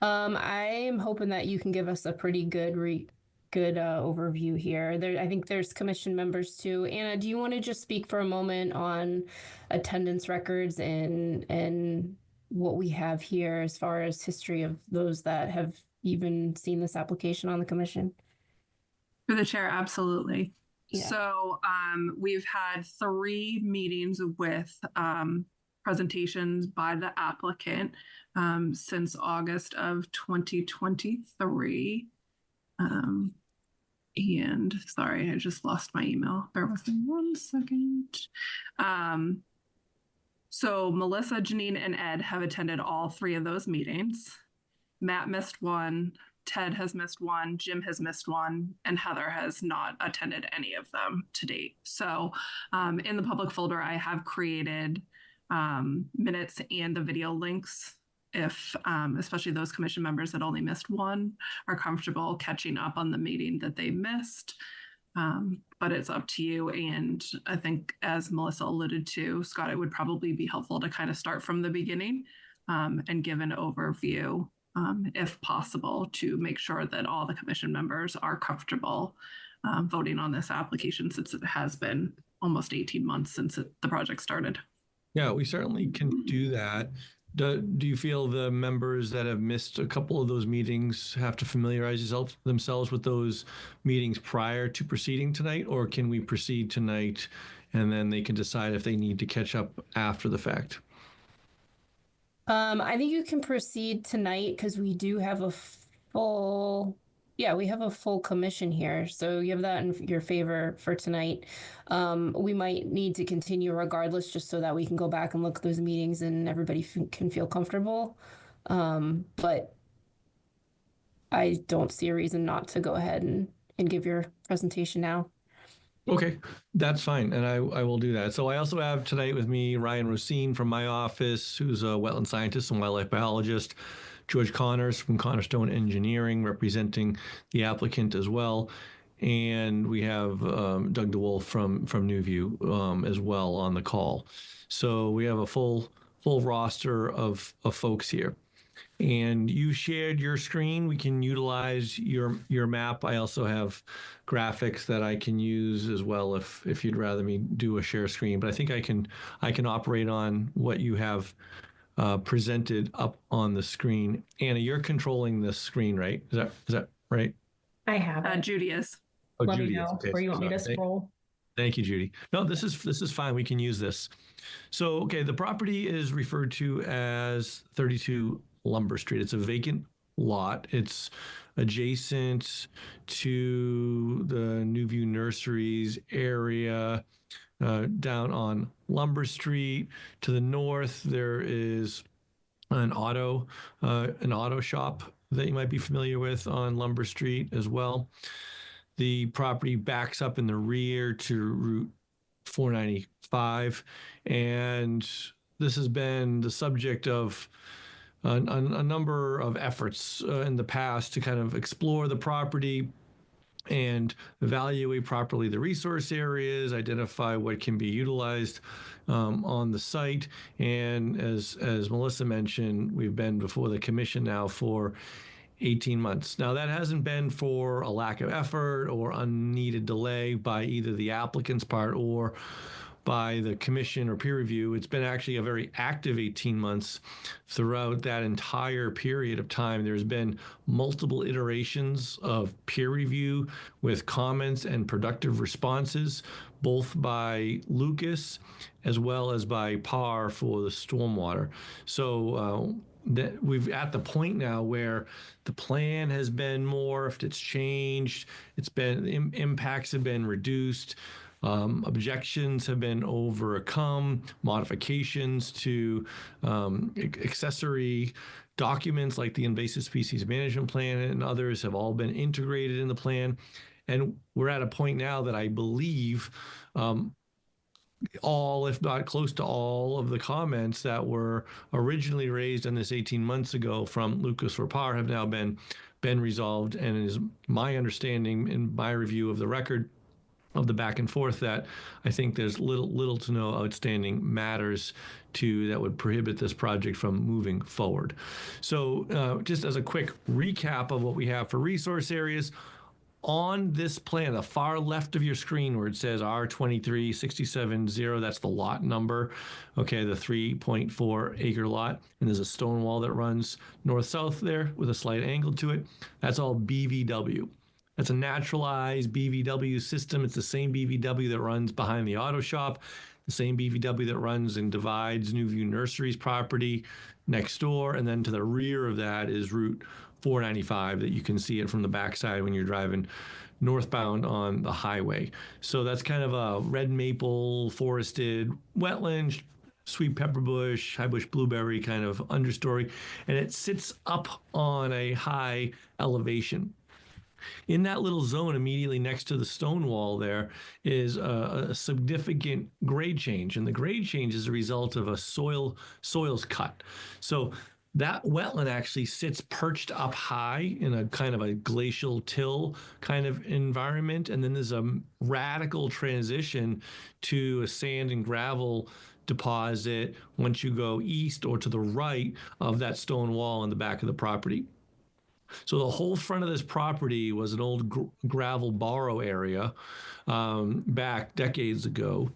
I am hoping that you can give us a pretty good overview here. I think there's commission members too. Anna, do you want to just speak for a moment on attendance records and what we have here as far as history of those that have even seen this application on the commission? For the chair, absolutely. Yeah. So we've had 3 meetings with presentations by the applicant since August of 2023. And sorry, I just lost my email. Bear with me 1 second. So Melissa, Janine, and Ed have attended all 3 of those meetings. Matt missed 1. Ted has missed 1, Jim has missed 1, and Heather has not attended any of them to date. So in the public folder, I have created minutes and the video links if especially those commission members that only missed 1 are comfortable catching up on the meeting that they missed. But it's up to you. And I think, as Melissa alluded to, Scott, it would probably be helpful to kind of start from the beginning and give an overview, if possible, to make sure that all the commission members are comfortable voting on this application, since it has been almost 18 months since the project started. Yeah, we certainly can do that. Do you feel the members that have missed a couple of those meetings have to familiarize themselves with those meetings prior to proceeding tonight, or can we proceed tonight and then they can decide if they need to catch up after the fact? I think you can proceed tonight because we do have a full commission here. So you have that in your favor for tonight. We might need to continue regardless, just so that we can go back and look at those meetings and everybody can feel comfortable. But I don't see a reason not to go ahead and give your presentation now. Okay, that's fine. And I will do that. So I also have tonight with me Ryan Rosine from my office, who's a wetland scientist and wildlife biologist. George Connors from Cornerstone Engineering, representing the applicant as well. And we have Doug DeWolf from Newview as well on the call. So we have a full roster of folks here. And you shared your screen. We can utilize your map. I also have graphics that I can use as well if you'd rather me do a share screen. But I think I can operate on what you have presented up on the screen. Anna, you're controlling this screen, right? Is that right? I have it. Judy is. Oh, Let Judy me know is. Okay, where you want me to sorry. scroll. Thank you, Judy. No, this is fine. We can use this. So, okay, the property is referred to as 32 Lumber Street. It's a vacant lot. It's adjacent to the Newview Nurseries area, down on Lumber Street. To the north, there is an auto shop that you might be familiar with on Lumber Street as well. The property backs up in the rear to Route 495, and this has been the subject of a number of efforts in the past to kind of explore the property and evaluate properly the resource areas, identify what can be utilized on the site. And as Melissa mentioned, we've been before the commission now for 18 months. Now, that hasn't been for a lack of effort or unneeded delay by either the applicant's part or by the commission or peer review. It's been actually a very active 18 months. Throughout that entire period of time, there's been multiple iterations of peer review with comments and productive responses both by Lucas as well as by PAR for the stormwater. So that we've at the point now where the plan has been morphed, it's changed, it's been impacts have been reduced. Objections have been overcome, modifications to accessory documents like the invasive species management plan and others have all been integrated in the plan. And we're at a point now that I believe all, if not close to all, of the comments that were originally raised on this 18 months ago from Lucas or PAR have now been resolved. And it is my understanding in my review of the record of the back and forth that I think there's little to no outstanding matters that would prohibit this project from moving forward. So just as a quick recap of what we have for resource areas, on this plan, the far left of your screen where it says R23670, that's the lot number, okay, the 3.4 acre lot, and there's a stone wall that runs north-south there with a slight angle to it. That's all BVW. That's a naturalized BVW system. It's the same BVW that runs behind the auto shop, the same BVW that runs and divides New View Nurseries property next door. And then to the rear of that is Route 495 that you can see it from the backside when you're driving northbound on the highway. So that's kind of a red maple forested wetland, sweet pepper bush, high bush blueberry kind of understory. And it sits up on a high elevation. In that little zone immediately next to the stone wall there is a significant grade change. And the grade change is a result of a soils cut. So that wetland actually sits perched up high in a kind of a glacial till kind of environment. And then there's a radical transition to a sand and gravel deposit once you go east or to the right of that stone wall in the back of the property. So the whole front of this property was an old gravel borrow area back decades ago.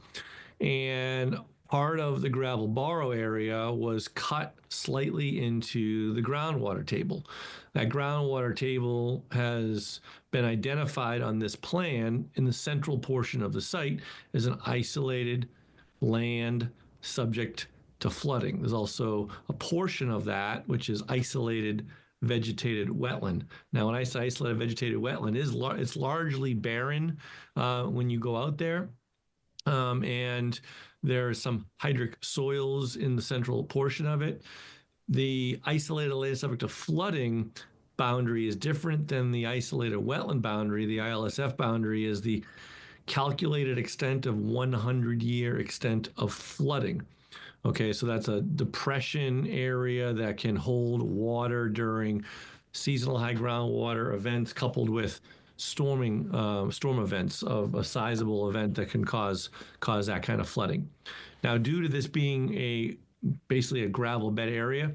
And part of the gravel borrow area was cut slightly into the groundwater table. That groundwater table has been identified on this plan in the central portion of the site as an isolated land subject to flooding. There's also a portion of that which is isolated vegetated wetland. Now, when I say isolated vegetated wetland, it's largely barren when you go out there. And there are some hydric soils in the central portion of it. The isolated land subject to flooding boundary is different than the isolated wetland boundary. The ILSF boundary is the calculated extent of 100-year extent of flooding. Okay, so that's a depression area that can hold water during seasonal high groundwater events coupled with storm events of a sizable event that can cause that kind of flooding. Now, due to this being basically a gravel bed area,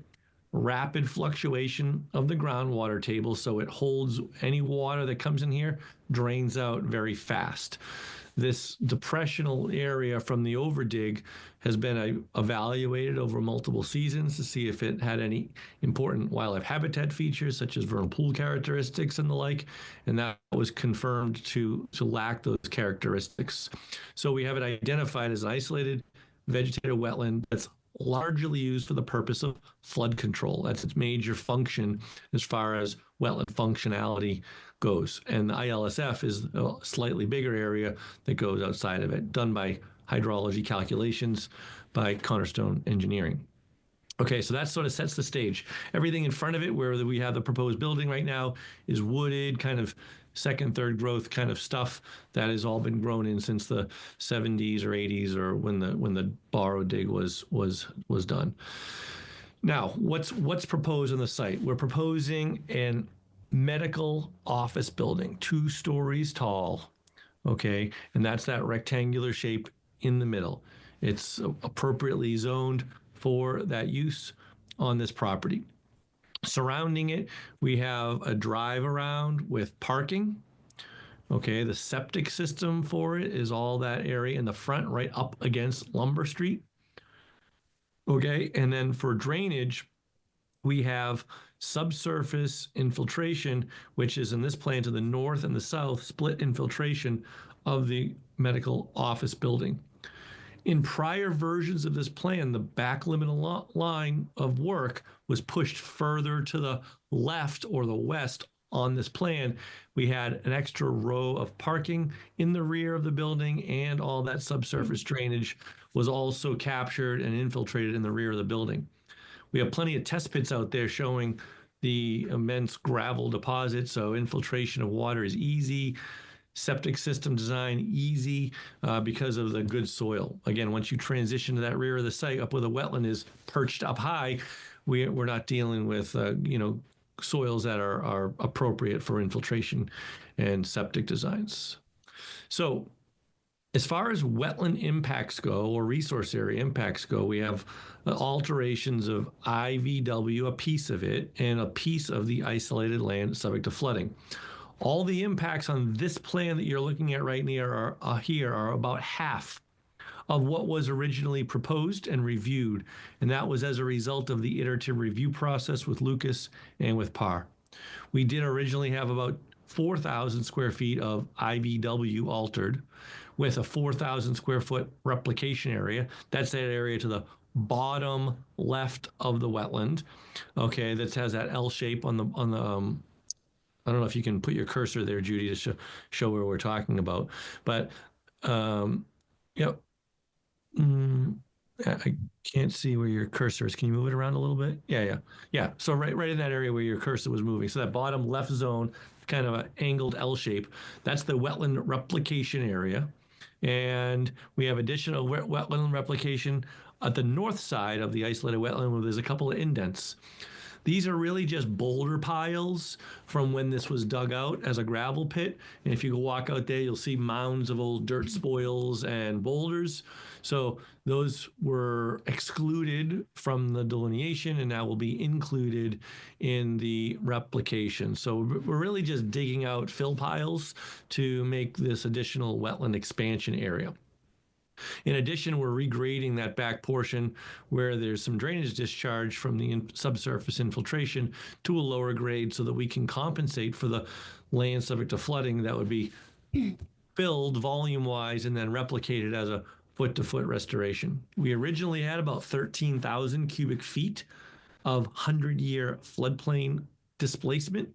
rapid fluctuation of the groundwater table, so it holds any water that comes in here, drains out very fast. This depressional area from the overdig has been evaluated over multiple seasons to see if it had any important wildlife habitat features such as vernal pool characteristics and the like, and that was confirmed to lack those characteristics. So we have it identified as an isolated vegetated wetland that's largely used for the purpose of flood control. That's its major function as far as wetland functionality goes. And the ILSF is a slightly bigger area that goes outside of it, done by hydrology calculations by Cornerstone Engineering. Okay, so that sort of sets the stage. Everything in front of it, where we have the proposed building right now, is wooded, kind of second, third growth kind of stuff that has all been grown in since the 70s or 80s or when the borrow dig was done. Now, what's proposed on the site? We're proposing an medical office building, 2 stories tall, okay? And that's that rectangular shape in the middle. It's appropriately zoned for that use on this property. Surrounding it, we have a drive around with parking. Okay, the septic system for it is all that area in the front right up against Lumber Street. Okay, and then for drainage, we have subsurface infiltration, which is in this plan to the north and the south, split infiltration of the medical office building. In prior versions of this plan, the back limit line of work was pushed further to the left or the west on this plan. We had an extra row of parking in the rear of the building, and all that subsurface drainage was also captured and infiltrated in the rear of the building. We have plenty of test pits out there showing the immense gravel deposit, so infiltration of water is easy. Septic system design easy because of the good soil. Again, once you transition to that rear of the site up where the wetland is perched up high, we're not dealing with soils that are appropriate for infiltration and septic designs. So as far as wetland impacts go, or resource area impacts go, we have alterations of IVW, a piece of it, and a piece of the isolated land subject to flooding. All the impacts on this plan that you're looking at right here are about half of what was originally proposed and reviewed. And that was as a result of the iterative review process with Lucas and with PAR. We did originally have about 4,000 square feet of IVW altered with a 4,000 square foot replication area. That's that area to the bottom left of the wetland. Okay, that has that L shape on the I don't know if you can put your cursor there, Judy, to show where we're talking about. But, yep. I can't see where your cursor is. Can you move it around a little bit? Yeah. So right in that area where your cursor was moving. So that bottom left zone, kind of an angled L shape, that's the wetland replication area. And we have additional wetland replication at the north side of the isolated wetland where there's a couple of indents. These are really just boulder piles from when this was dug out as a gravel pit. And if you go walk out there, you'll see mounds of old dirt spoils and boulders. So those were excluded from the delineation and now will be included in the replication. So we're really just digging out fill piles to make this additional wetland expansion area. In addition, we're regrading that back portion where there's some drainage discharge from the subsurface infiltration to a lower grade so that we can compensate for the land subject to flooding that would be filled volume-wise and then replicated as a foot-to-foot restoration. We originally had about 13,000 cubic feet of 100-year floodplain displacement.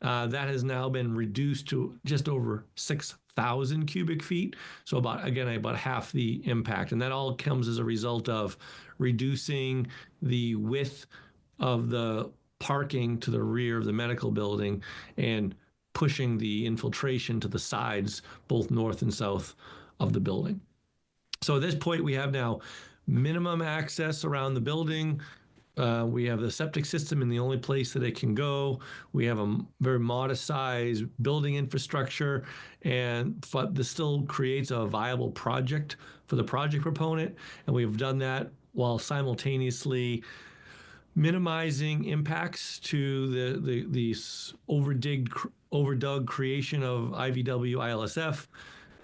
That has now been reduced to just over 6,000 cubic feet. So about half the impact. And that all comes as a result of reducing the width of the parking to the rear of the medical building and pushing the infiltration to the sides, both north and south of the building. So at this point, we have now minimum access around the building. We have the septic system in the only place that it can go. We have a very modest size building infrastructure, but this still creates a viable project for the project proponent. And we've done that while simultaneously minimizing impacts to the overdug creation of IVW ILSF,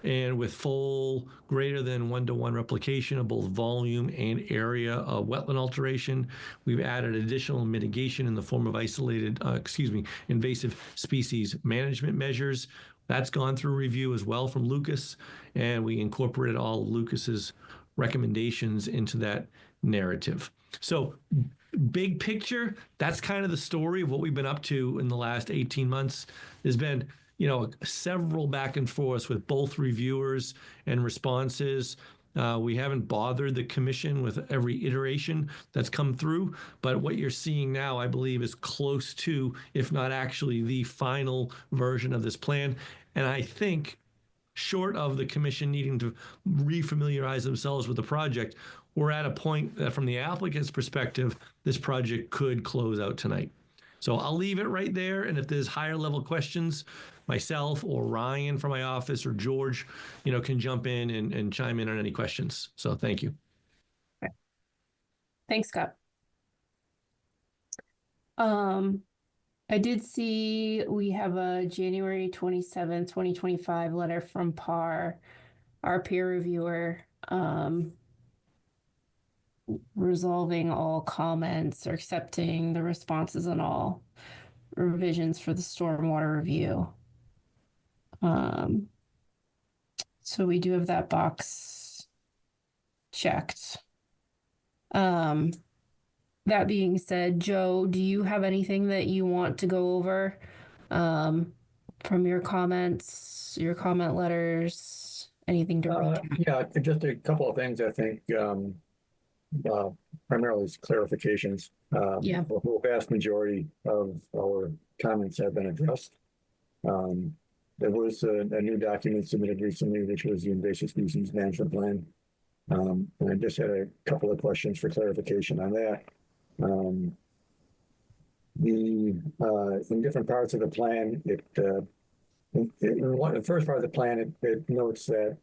and with full greater than 1-to-1 replication of both volume and area of wetland alteration. We've added additional mitigation in the form of invasive species management measures. That's gone through review as well from Lucas, and we incorporated all of Lucas's recommendations into that narrative. So big picture, that's kind of the story of what we've been up to in the last 18 months. There's been several back and forths with both reviewers and responses. We haven't bothered the commission with every iteration that's come through, but what you're seeing now, I believe, is close to, if not actually the final version of this plan. And I think, short of the commission needing to refamiliarize themselves with the project, we're at a point that from the applicant's perspective, this project could close out tonight. So I'll leave it right there. And if there's higher level questions, myself or Ryan from my office or George, can jump in and chime in on any questions. So thank you. Okay. Thanks, Scott. I did see we have a January 27th, 2025 letter from PAR, our peer reviewer, resolving all comments or accepting the responses on all revisions for the stormwater review. So we do have that box checked. That being said, Joe, do you have anything that you want to go over from your comments, your comment letters, anything to recap? Yeah, just a couple of things, I think, primarily clarifications. Yeah. The vast majority of our comments have been addressed. There was a new document submitted recently, which was the invasive species management plan. And I just had a couple of questions for clarification on that. In different parts of the plan, the first part of the plan, it notes that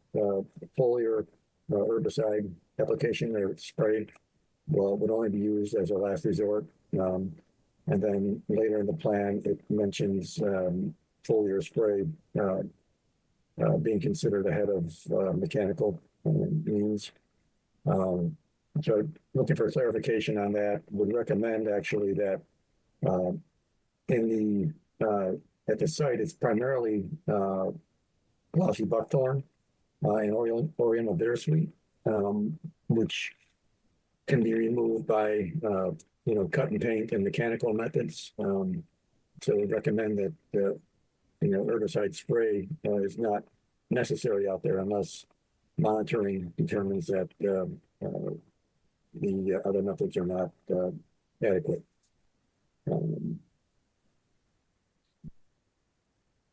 foliar herbicide application or spray would only be used as a last resort. And then later in the plan, it mentions foliar spray being considered ahead of mechanical means. So looking for clarification on that, would recommend actually that at the site, it's primarily glossy buckthorn and Oriental bittersweet, which can be removed by cut and paint and mechanical methods. So we recommend that herbicide spray is not necessary out there unless monitoring determines that the other methods are not adequate.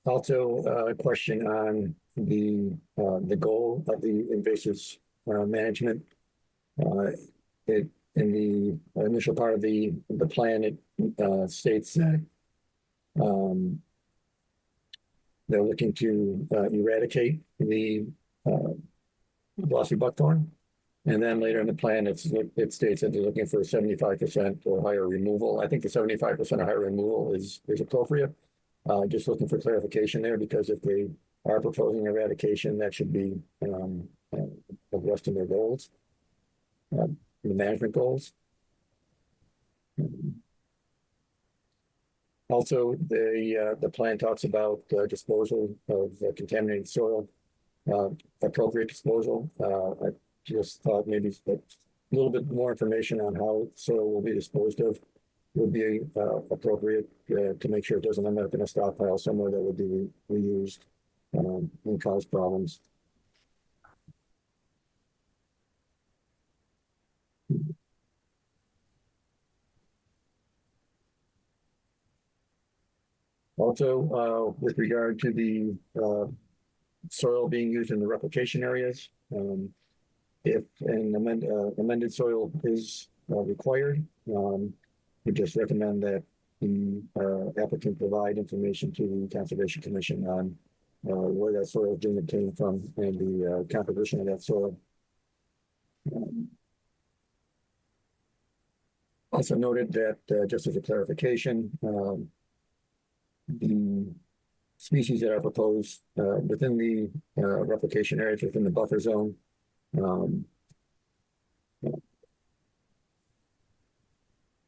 Also, a question on the goal of the invasive management. In the initial part of the plan, it states that they're looking to eradicate the glossy buckthorn. And then later in the plan, it states that they're looking for 75% or higher removal. I think the 75% or higher removal is appropriate. Just looking for clarification there, because if they are proposing eradication, that should be addressed in their goals, the management goals. Also, the plan talks about disposal of contaminated soil, appropriate disposal. I just thought maybe a little bit more information on how soil will be disposed of would be appropriate to make sure it doesn't end up in a stockpile somewhere that would be reused and cause problems. Also, with regard to the soil being used in the replication areas, if an amended soil is required, we just recommend that the applicant provide information to the Conservation Commission on where that soil is being obtained from and the composition of that soil. Also noted that, just as a clarification, the species that are proposed within the replication areas, within the buffer zone,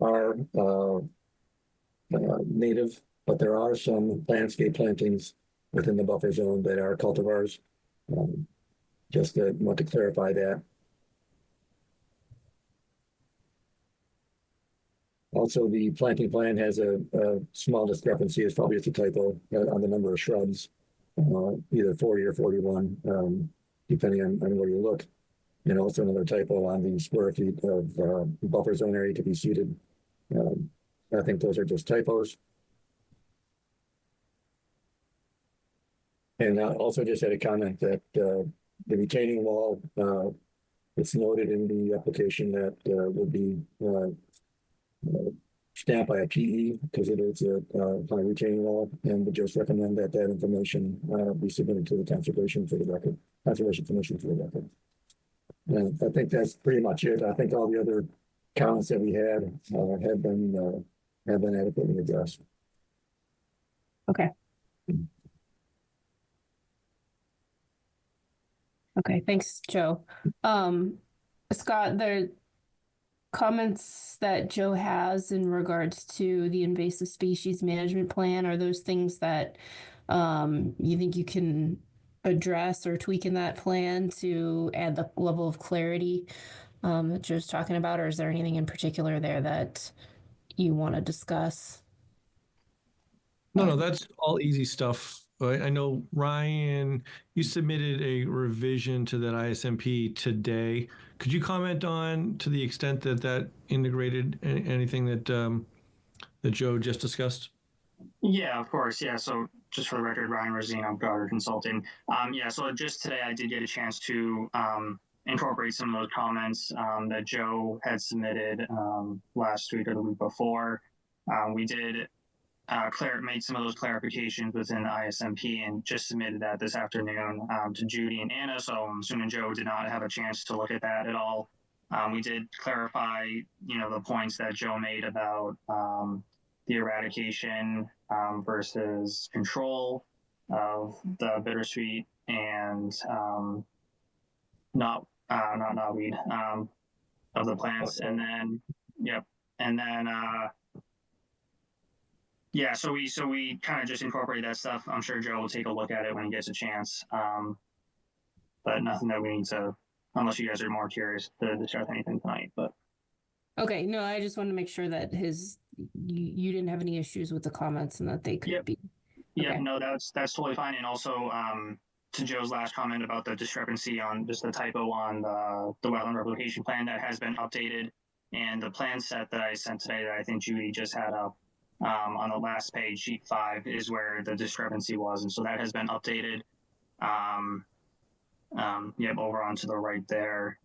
are native, but there are some landscape plantings within the buffer zone that are cultivars. Just want to clarify that. Also, the planting plan has a small discrepancy. It's probably just a typo on the number of shrubs, either 40 or 41, depending on where you look. And also another typo on the square feet of buffer zone area to be seeded. I think those are just typos. And I also just had a comment that the retaining wall, it's noted in the application that will be stamped by a PE because it is a retaining wall, and would just recommend that that information be submitted to the Conservation for the record, Conservation Commission for the record. And I think that's pretty much it. I think all the other comments that we had have been adequately addressed. Okay. Okay, thanks, Joe. Scott, the comments that Joe has in regards to the invasive species management plan, are those things that you think you can address or tweak in that plan to add the level of clarity that Joe's talking about, or is there anything in particular there that you want to discuss? No, that's all easy stuff. I know, Ryan, you submitted a revision to that ISMP today. Could you comment on, to the extent that that integrated anything that that Joe just discussed? Yeah, of course. Yeah. So just for the record, Ryan Rosino, Goddard Consulting. Yeah. So just today, I did get a chance to incorporate some of those comments that Joe had submitted last week or the week before. We did made some of those clarifications within the ISMP and just submitted that this afternoon to Judy and Anna. So I'm assuming Joe did not have a chance to look at that at all. We did clarify, the points that Joe made about the eradication versus control of the bittersweet and knotweed of the plants. And then, yep. And then, yeah, so we kind of just incorporate that stuff. I'm sure Joe will take a look at it when he gets a chance. But nothing that we need to, unless you guys are more curious to discuss anything tonight. But okay, no, I just wanted to make sure that you didn't have any issues with the comments and that they could be. Yeah, no, that's totally fine. And also to Joe's last comment about the discrepancy on just the typo on the wetland replication plan, that has been updated, and the plan set that I sent today that I think Judy just had up on the last page, sheet 5, is where the discrepancy was, and so that has been updated. Yep, over onto the right there.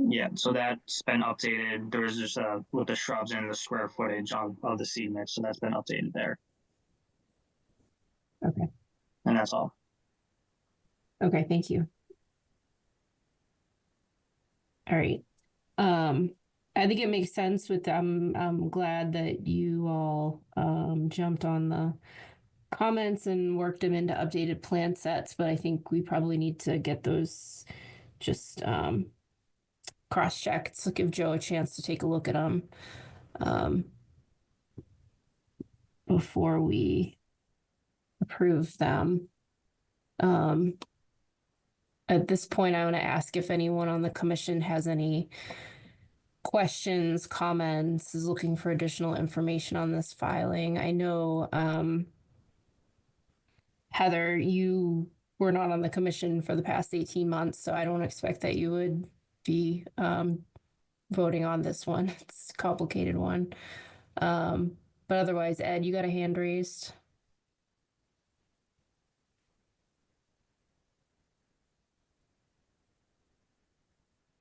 Yeah, so that's been updated. There was just with the shrubs and the square footage of the seed mix, so that's been updated there. Okay. And that's all. Okay, thank you. All right. I think it makes sense with I'm glad that you all jumped on the comments and worked them into updated plan sets, but I think we probably need to get those just cross-checked. So give Joe a chance to take a look at them before we approve them. At this point, I want to ask if anyone on the commission has any questions, comments, is looking for additional information on this filing. I know, Heather, you were not on the commission for the past 18 months, so I don't expect that you would be voting on this one. It's a complicated one. But otherwise, Ed, you got a hand raised.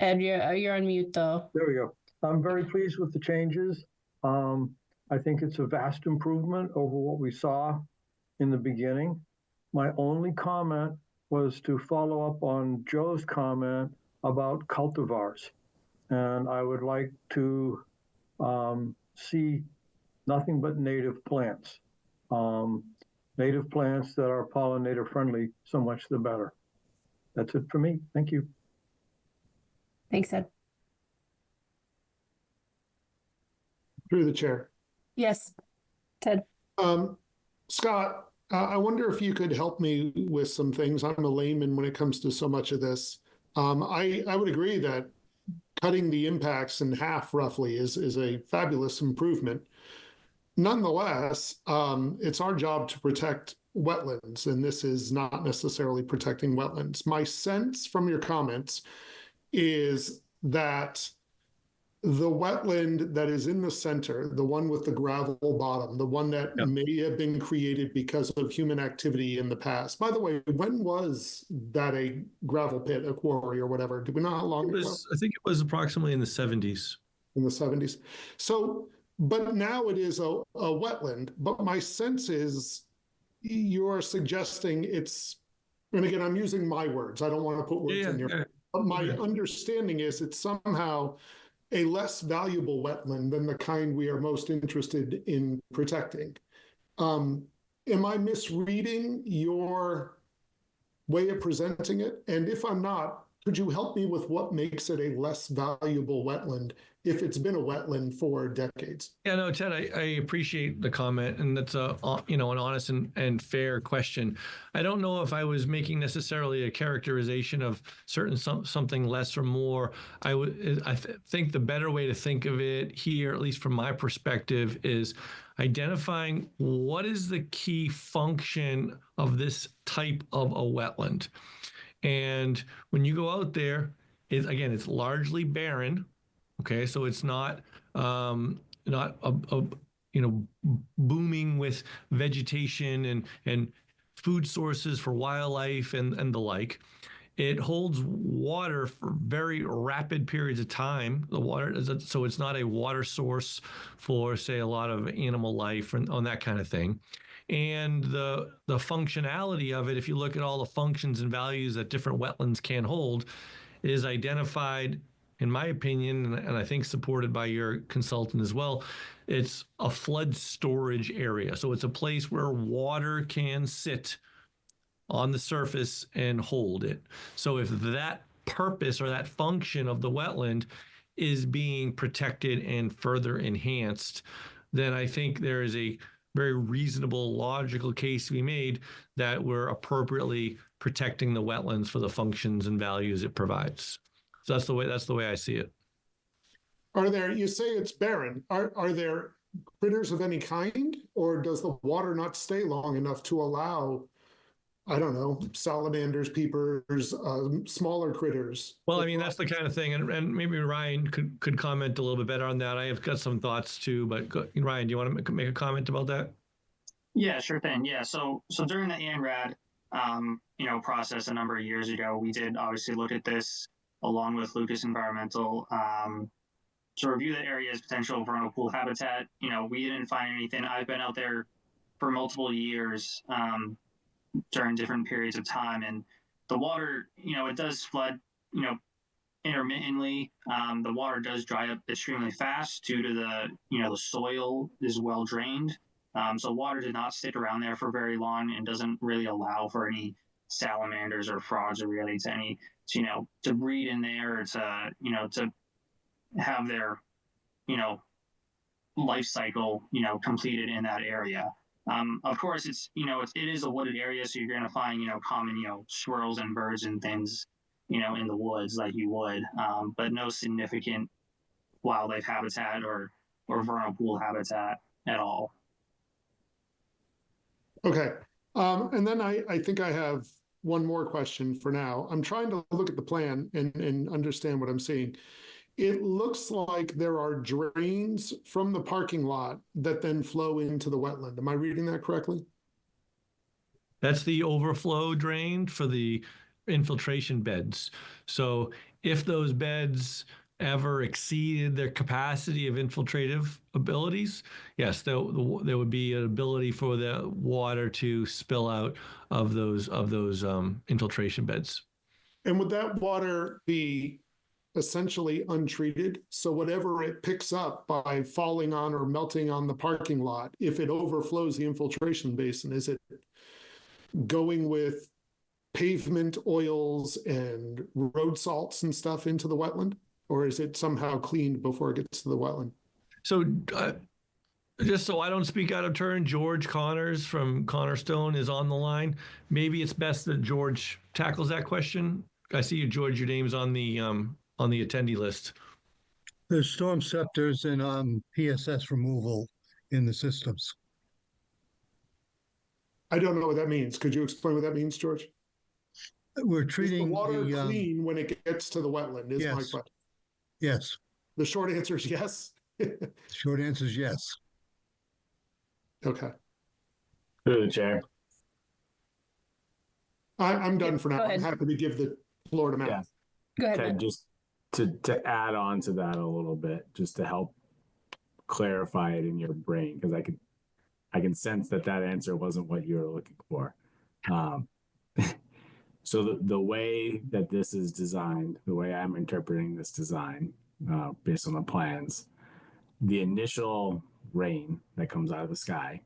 Ed, you're on mute though. There we go. I'm very pleased with the changes. I think it's a vast improvement over what we saw in the beginning. My only comment was to follow up on Joe's comment about cultivars. And I would like to see nothing but native plants. Native plants that are pollinator friendly, so much the better. That's it for me. Thank you. Thanks, Ed. Through the chair. Yes, Ted. Scott, I wonder if you could help me with some things. I'm a layman when it comes to so much of this. I would agree that cutting the impacts in half roughly is a fabulous improvement. Nonetheless, it's our job to protect wetlands, and this is not necessarily protecting wetlands. My sense from your comments is that the wetland that is in the center, the one with the gravel bottom, the one that may have been created because of human activity in the past. By the way, when was that a gravel pit, a quarry or whatever? Do we know how long it was? I think it was approximately in the 70s. In the 70s. So, but now it is a wetland. But my sense is you're suggesting it's, and again, I'm using my words. I don't want to put words in your mouth. But my understanding is it's somehow a less valuable wetland than the kind we are most interested in protecting. Am I misreading your way of presenting it? And if I'm not, could you help me with what makes it a less valuable wetland if it's been a wetland for decades? Yeah, no, Ted, I appreciate the comment, and that's an honest and fair question. I don't know if I was making necessarily a characterization of something less or more. I think the better way to think of it here, at least from my perspective, is identifying what is the key function of this type of a wetland. And when you go out there, it's largely barren. Okay, so it's not booming with vegetation and food sources for wildlife and the like. It holds water for very rapid periods of time. So it's not a water source for, say, a lot of animal life and on that kind of thing. And the functionality of it, if you look at all the functions and values that different wetlands can hold, is identified, in my opinion, and I think supported by your consultant as well. It's a flood storage area. So it's a place where water can sit on the surface and hold it. So if that purpose or that function of the wetland is being protected and further enhanced, then I think there is a very reasonable, logical case to be made that we're appropriately protecting the wetlands for the functions and values it provides. So that's the way I see it. You say it's barren. Are there critters of any kind, or does the water not stay long enough to allow, I don't know, salamanders, peepers, smaller critters? Well, I mean, that's the kind of thing, and maybe Ryan could comment a little bit better on that. I have got some thoughts too, but Ryan, do you want to make a comment about that? Yeah, sure thing. Yeah, so during the ANRAD, process a number of years ago, we did obviously look at this along with Lucas Environmental to review the area's potential vernal pool habitat. We didn't find anything. I've been out there for multiple years during different periods of time, and the water, it does flood, intermittently. The water does dry up extremely fast due to the soil is well drained. So water did not stick around there for very long and doesn't really allow for any salamanders or frogs or really to breed in there, to have their, life cycle, completed in that area. Of course, it is a wooded area, so you're going to find, common, squirrels and birds and things, in the woods like you would, but no significant wildlife habitat or vernal pool habitat at all. Okay. And then I think I have one more question for now. I'm trying to look at the plan and understand what I'm seeing. It looks like there are drains from the parking lot that then flow into the wetland. Am I reading that correctly? That's the overflow drain for the infiltration beds. So if those beds ever exceeded their capacity of infiltrative abilities, yes, there would be an ability for the water to spill out of those infiltration beds. And would that water be essentially untreated? So whatever it picks up by falling on or melting on the parking lot, if it overflows the infiltration basin, is it going with pavement oils and road salts and stuff into the wetland? Or is it somehow cleaned before it gets to the wetland? So just so I don't speak out of turn, George Connors from Cornerstone is on the line. Maybe it's best that George tackles that question. I see you, George. Your name's on the attendee list. There's storm scepters and PSS removal in the systems. I don't know what that means. Could you explain what that means, George? We're treating the water clean when it gets to the wetland, is my question. Yes. The short answer is yes. Short answer is yes. Okay. Through the chair. I'm done for now. I'm happy to give the floor to Matt. Yeah. Go ahead. Ted, just to add on to that a little bit, just to help clarify it in your brain, because I can sense that answer wasn't what you were looking for. So the way that this is designed, the way I'm interpreting this design, based on the plans, the initial rain that comes out of the sky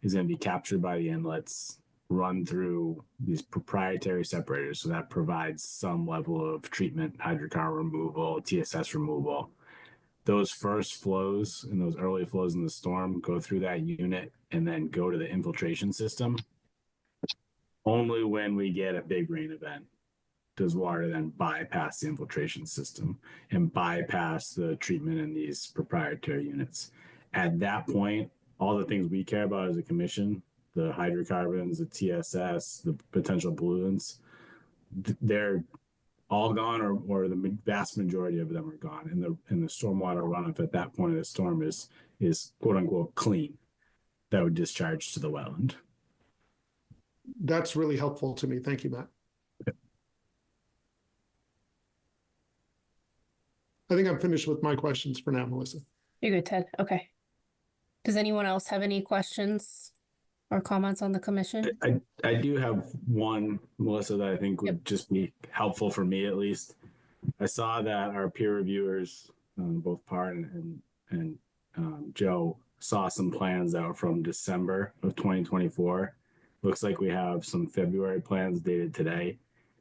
is going to be captured by the inlets, run through these proprietary separators. So that provides some level of treatment, hydrocarbon removal, TSS removal. Those first flows and those early flows in the storm go through that unit and then go to the infiltration system. Only when we get a big rain event does water then bypass the infiltration system and bypass the treatment in these proprietary units. At that point, all the things we care about as a commission, the hydrocarbons, the TSS, the potential pollutants, they're all gone, or the vast majority of them are gone. And the stormwater runoff at that point of the storm is quote unquote clean. That would discharge to the wetland. That's really helpful to me. Thank you, Matt. I think I'm finished with my questions for now, Melissa. You're good, Ted. Okay. Does anyone else have any questions or comments on the commission? I do have one, Melissa, that I think would just be helpful for me at least. I saw that our peer reviewers, both Part and Joe, saw some plans out from December of 2024. Looks like we have some February plans dated today.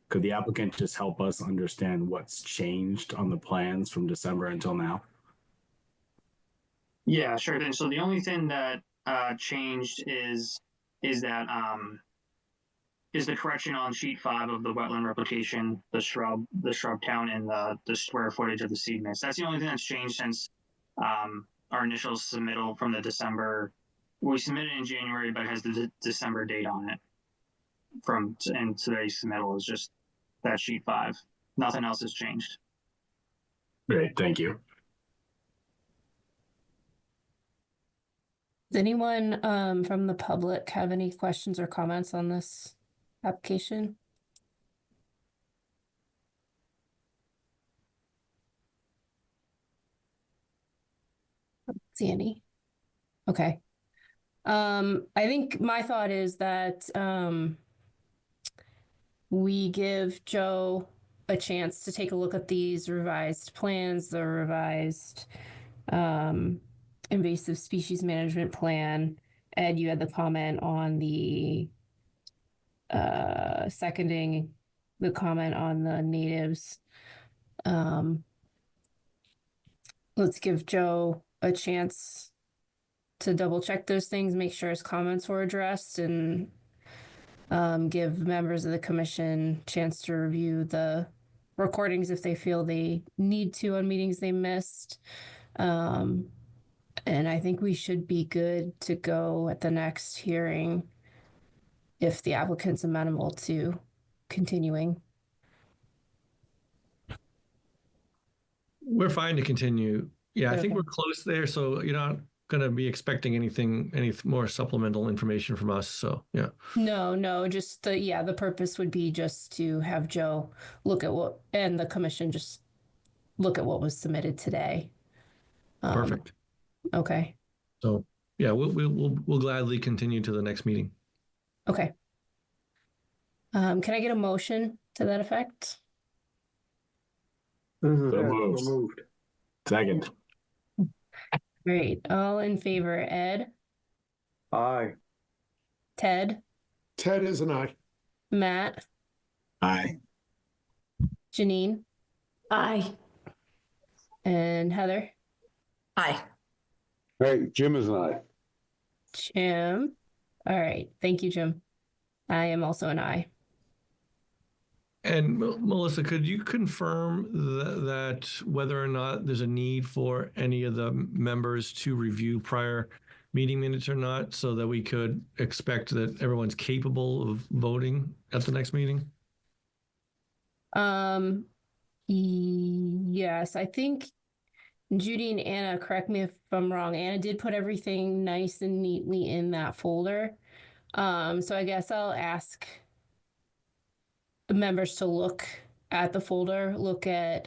Could the applicant just help us understand what's changed on the plans from December until now? Yeah, sure thing. So the only thing that changed is the correction on sheet 5 of the wetland replication, the shrub count, and the square footage of the seed mix. That's the only thing that's changed since our initial submittal from the December. We submitted in January, but it has the December date on it. And today's submittal is just that sheet 5. Nothing else has changed. Great, thank you. Does anyone from the public have any questions or comments on this application? I don't see any. Okay. I think my thought is that we give Joe a chance to take a look at these revised plans, the revised invasive species management plan. Ed, you had the comment on the seconding the comment on the natives. Let's give Joe a chance to double check those things, make sure his comments were addressed, and give members of the commission a chance to review the recordings if they feel they need to on meetings they missed. And I think we should be good to go at the next hearing if the applicant's amenable to continuing. We're fine to continue. Yeah, I think we're close there. So you're not going to be expecting any more supplemental information from us. So, yeah. No, just the purpose would be just to have Joe look at and the commission just look at what was submitted today. Perfect. Okay. So, yeah, we'll gladly continue to the next meeting. Okay. Can I get a motion to that effect? So moved. Second. Great. All in favor, Ed? Aye. Ted? Ted is an aye. Matt? Aye. Janine? Aye. And Heather? Aye. Hey, Jim is an aye. Jim? All right. Thank you, Jim. I am also an aye. And Melissa, could you confirm that whether or not there's a need for any of the members to review prior meeting minutes or not, so that we could expect that everyone's capable of voting at the next meeting? Yes, I think Judy and Anna, correct me if I'm wrong, Anna did put everything nice and neatly in that folder. So I guess I'll ask members to look at the folder, look at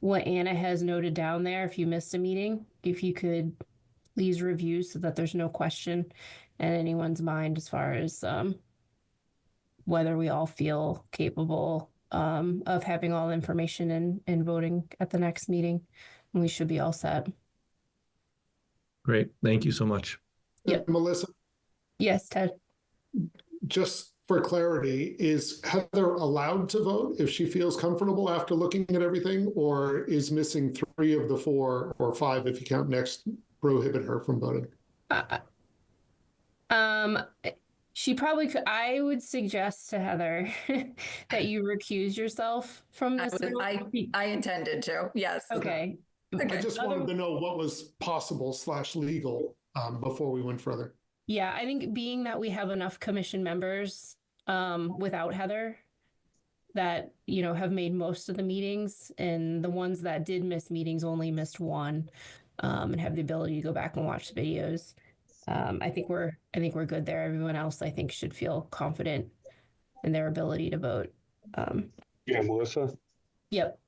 what Anna has noted down there. If you missed a meeting, if you could please review so that there's no question in anyone's mind as far as whether we all feel capable of having all the information and voting at the next meeting. And we should be all set. Great. Thank you so much. Yep. Melissa? Yes, Ted. just for clarity, is Heather allowed to vote if she feels comfortable after looking at everything, or is missing 3 of the 4 or 5, if you count next, prohibit her from voting? Um, she probably could. I would suggest to Heather that you recuse yourself from this. I intended to, yes. Okay. I just wanted to know what was possible / legal before we went further. Yeah, I think being that we have enough commission members without Heather that, you know, have made most of the meetings, and the ones that did miss meetings only missed 1 and have the ability to go back and watch the videos. I think we're good there. Everyone else, I think, should feel confident in their ability to vote. Yeah, Melissa? Yep.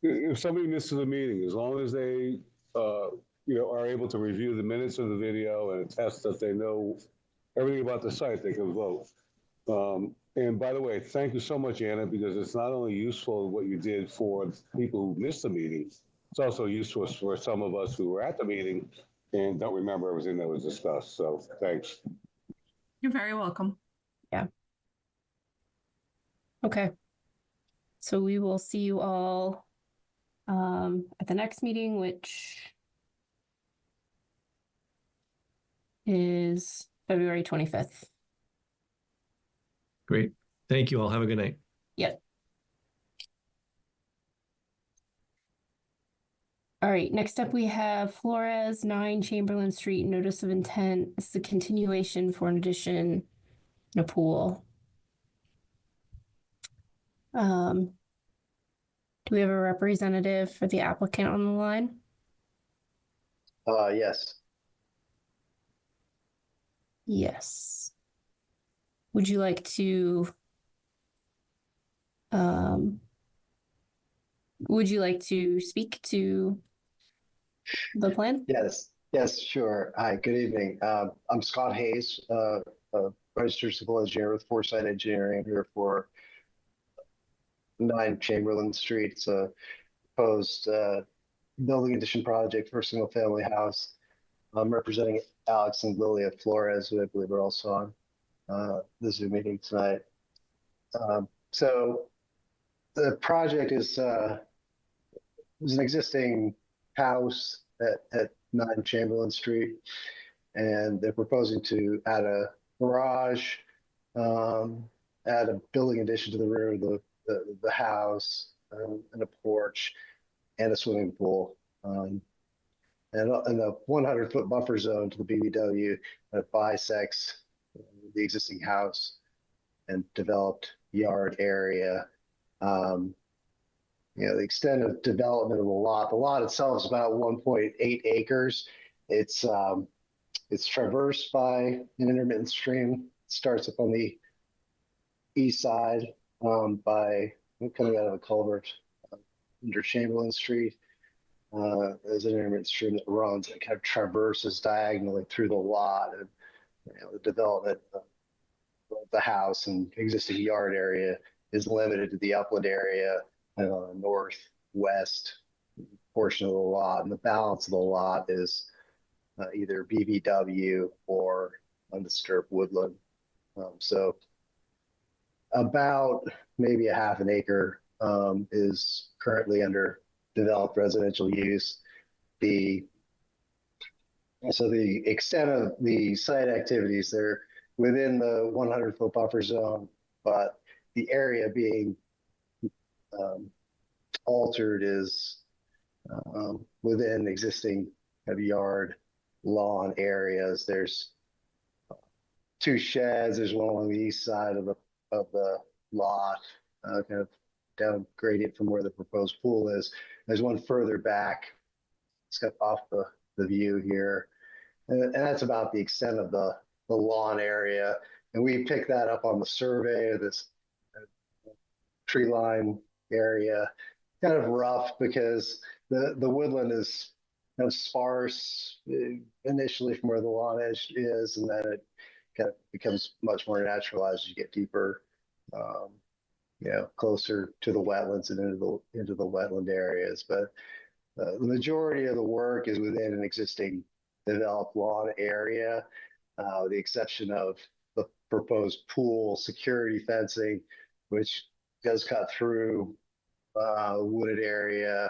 If somebody misses a meeting, as long as they are able to review the minutes of the video and attest that they know everything about the site, they can vote. And by the way, thank you so much, Anna, because it's not only useful what you did for people who missed the meeting, it's also useful for some of us who were at the meeting and don't remember everything that was discussed. So thanks. You're very welcome. Yeah. Okay. So we will see you all at the next meeting, which is February 25th. Great. Thank you all. Have a good night. Yep. All right, next up we have Flores, 9 Chamberlain Street, notice of intent. It's the continuation for an addition in a pool. Do we have a representative for the applicant on the line? Yes. Yes. Would you like to speak to the plan? Yes, sure. Hi, good evening. I'm Scott Hayes, a registered civil engineer with Foresight Engineering here for 9 Chamberlain Street. It's a proposed building addition project for a single family house. I'm representing Alex and Lilia Flores, who I believe are also on the Zoom meeting tonight. So the project is an existing house at 9 Chamberlain Street, and they're proposing to add a garage, add a building addition to the rear of the house, and a porch, and a swimming pool. And a 100-foot buffer zone to the BBW that bisects the existing house and developed yard area. The extent of development of the lot itself is about 1.8 acres. It's traversed by an intermittent stream. It starts up on the east side by coming out of a culvert under Chamberlain Street. There's an intermittent stream that runs and kind of traverses diagonally through the lot. And the development of the house and existing yard area is limited to the upland area and on the northwest portion of the lot. And the balance of the lot is either BBW or undisturbed woodland. So about maybe a half an acre is currently under developed residential use. So the extent of the site activities, they're within the 100-foot buffer zone, but the area being altered is within existing yard lawn areas. There's 2 sheds. There's one along the east side of the lot, kind of down gradient from where the proposed pool is. There's one further back. It's got off the view here. And that's about the extent of the lawn area. And we picked that up on the survey of this tree line area. Kind of rough because the woodland is kind of sparse initially from where the lawn edge is, and then it kind of becomes much more natural as you get deeper, closer to the wetlands and into the wetland areas. But the majority of the work is within an existing developed lawn area, with the exception of the proposed pool security fencing, which does cut through wooded area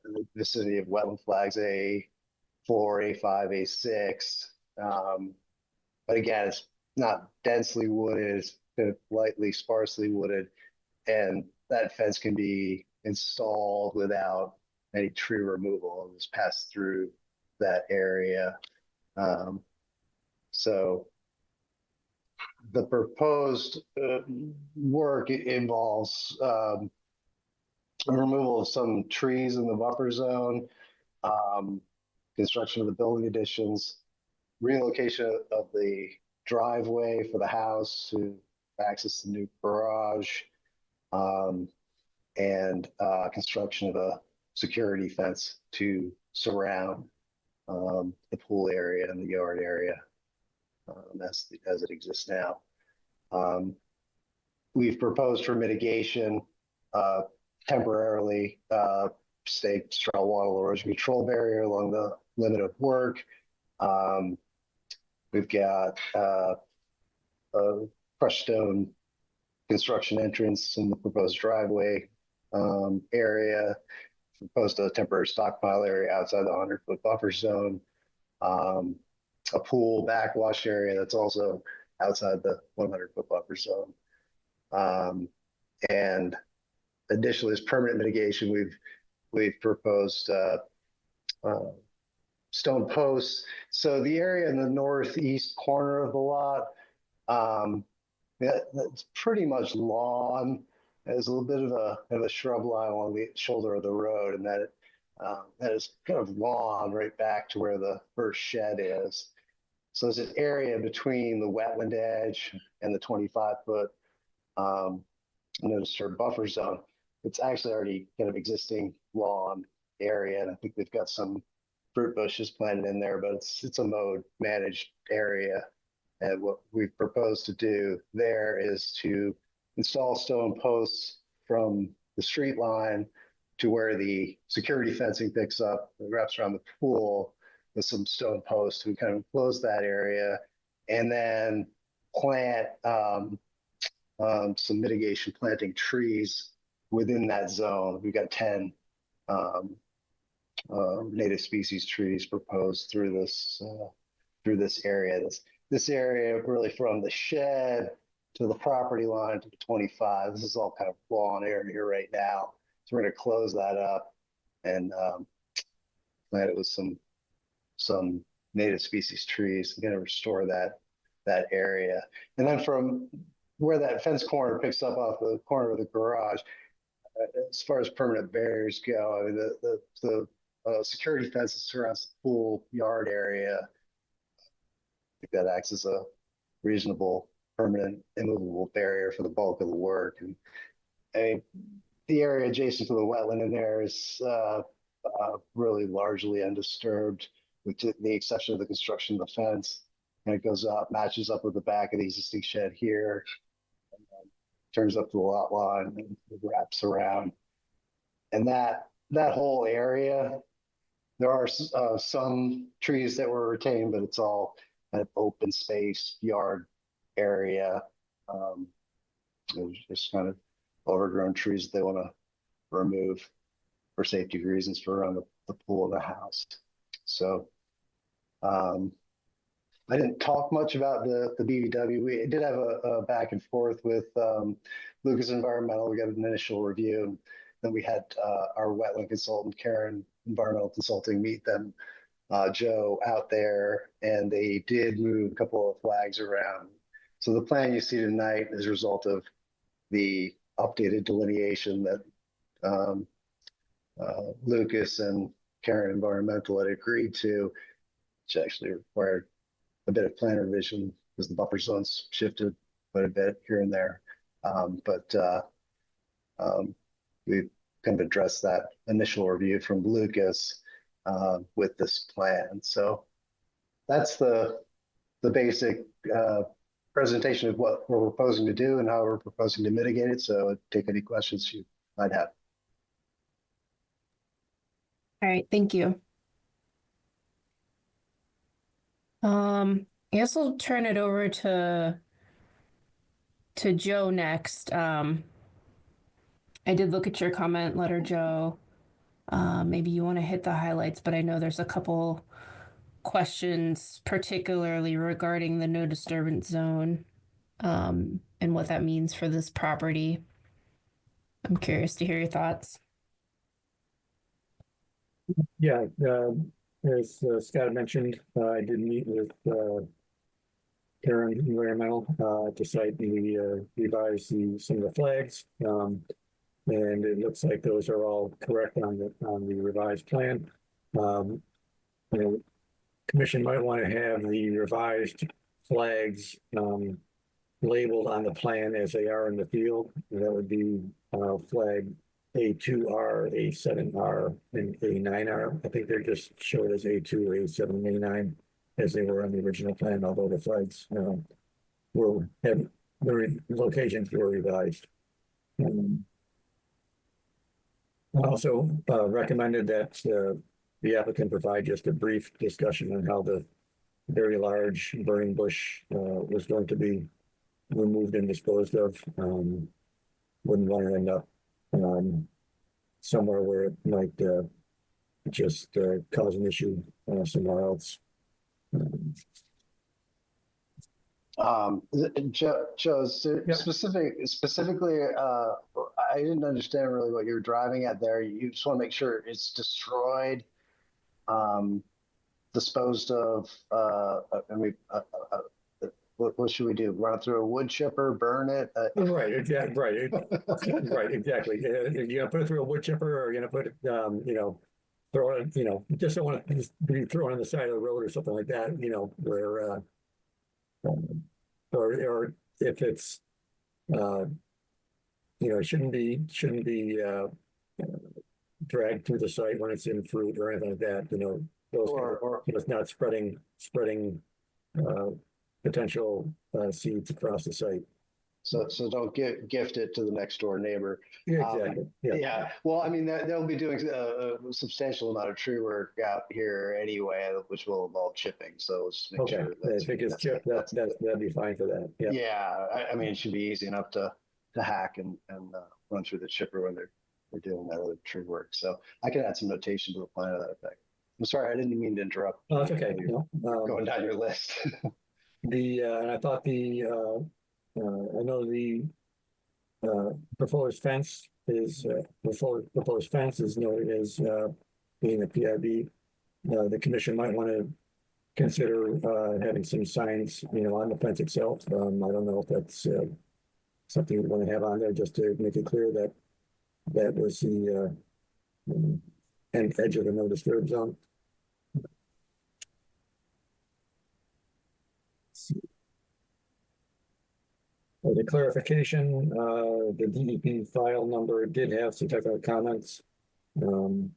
in the vicinity of wetland flags A4, A5, A6. But again, it's not densely wooded, it's kind of lightly, sparsely wooded, and that fence can be installed without any tree removal and just pass through that area. So the proposed work involves removal of some trees in the buffer zone, construction of the building additions, relocation of the driveway for the house to access the new garage, and construction of a security fence to surround the pool area and the yard area as it exists now. We've proposed for mitigation temporarily staked straw wattle erosion control barrier along the limit of work. We've got a crushed stone construction entrance in the proposed driveway area, proposed a temporary stockpile area outside the 100-foot buffer zone, a pool backwash area that's also outside the 100-foot buffer zone. And additionally, as permanent mitigation, we've proposed stone posts. So the area in the northeast corner of the lot, that's pretty much lawn. There's a little bit of a shrub line along the shoulder of the road, and that is kind of lawn right back to where the first shed is. So there's an area between the wetland edge and the 25-foot no disturb buffer zone. It's actually already kind of existing lawn area, and I think they've got some fruit bushes planted in there, but it's a mowed, managed area. And what we've proposed to do there is to install stone posts from the street line to where the security fencing picks up, it wraps around the pool with some stone posts to kind of enclose that area, and then plant some mitigation planting trees within that zone. We've got 10 native species trees proposed through this area. This area really from the shed to the property line to the 25. This is all kind of lawn area right now. So we're going to close that up and plant it with some native species trees. I'm going to restore that area. And then from where that fence corner picks up off the corner of the garage, as far as permanent barriers go, I mean, the security fence that surrounds the pool yard area, I think that acts as a reasonable, permanent, immovable barrier for the bulk of the work. And the area adjacent to the wetland in there is really largely undisturbed, with the exception of the construction of the fence. And it goes up, matches up with the back of the existing shed here, and turns up to the lot line and wraps around. And that whole area, there are some trees that were retained, but it's all kind of open space, yard area. Just kind of overgrown trees that they want to remove for safety reasons for around the pool of the house. So I didn't talk much about the BVW. We did have a back and forth with Lucas Environmental. We got an initial review. Then we had our wetland consultant, Karen Environmental Consulting, meet them, Joe, out there, and they did move a couple of flags around. So the plan you see tonight is a result of the updated delineation that Lucas and Karen Environmental had agreed to, which actually required a bit of plan revision because the buffer zones shifted quite a bit here and there. But we've kind of addressed that initial review from Lucas with this plan. So that's the basic presentation of what we're proposing to do and how we're proposing to mitigate it. So take any questions you might have. All right, thank you. I guess I'll turn it over to to Joe next. I did look at your comment letter, Joe. Maybe you want to hit the highlights, but I know there's a couple questions, particularly regarding the no disturbance zone, and what that means for this property. I'm curious to hear your thoughts. Yeah, as Scott mentioned, I did meet with Karen Environmental at the site. We revised some of the flags, and it looks like those are all correct on the revised plan. The commission might want to have the revised flags labeled on the plan as they are in the field. And that would be flag A2R, A7R, and A9R. I think they're just showed as A2, A7, and A9 as they were on the original plan, although the flags the locations were revised. Also recommended that the applicant provide just a brief discussion on how the very large burning bush was going to be removed and disposed of. Wouldn't want to end up somewhere where it might just cause an issue somewhere else. Joe, specifically, I didn't understand really what you were driving at there. You just want to make sure it's destroyed, disposed of. What should we do? Run it through a wood chipper, burn it? Right, exactly. Right, right, exactly. You're gonna put it through a wood chipper, or you're gonna put it, throw it, just don't want to be thrown on the side of the road or something like that, where, or if it's, it shouldn't be dragged through the site when it's in fruit or anything like that. Those it's not spreading potential seeds across the site. So don't gift it to the next door neighbor. Yeah, exactly. Yeah. Well, I mean, they'll be doing a substantial amount of tree work out here anyway, which will involve chipping. So let's make sure if it gets chipped, that'd be fine for that. Yeah. Yeah. I mean, it should be easy enough to hack and run through the chipper when they're doing that other tree work. So I can add some notation to the plan to that effect. I'm sorry, I didn't mean to interrupt. Oh, that's okay. Going down your list. And I thought I know the proposed fence is noted as being a PIB. The commission might want to consider having some signs, on the fence itself. I don't know if that's something we want to have on there, just to make it clear that that was the end edge of the no disturb zone. The clarification, the DEP file number did have some technical comments. I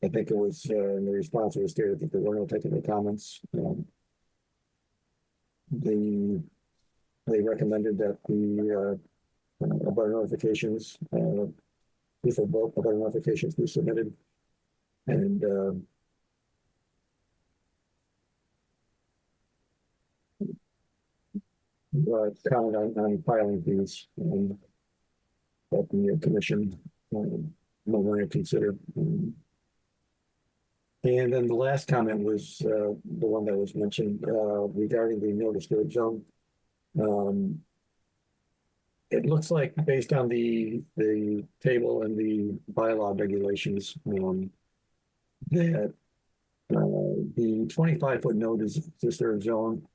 think it was in the response it was stated that there were no technical comments. They recommended that the abutter notifications, proof of both abutter notifications be submitted, and comment on filing fees that the commission might want to consider. And then the last comment was the one that was mentioned regarding the no disturb zone. It looks like, based on the table and the bylaw regulations, that the 25-foot no disturb zone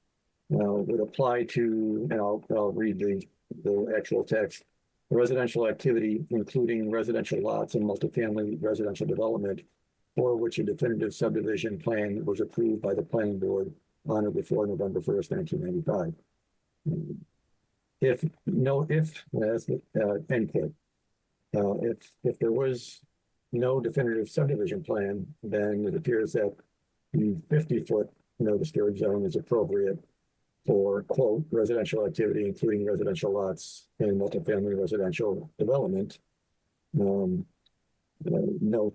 would apply to, and I'll read the actual text, residential activity, including residential lots and multifamily residential development, for which a definitive subdivision plan was approved by the planning board on or before November 1st, 1995. If there was no definitive subdivision plan, then it appears that the 50-foot no disturb zone is appropriate for, quote, residential activity, including residential lots and multifamily residential development. Note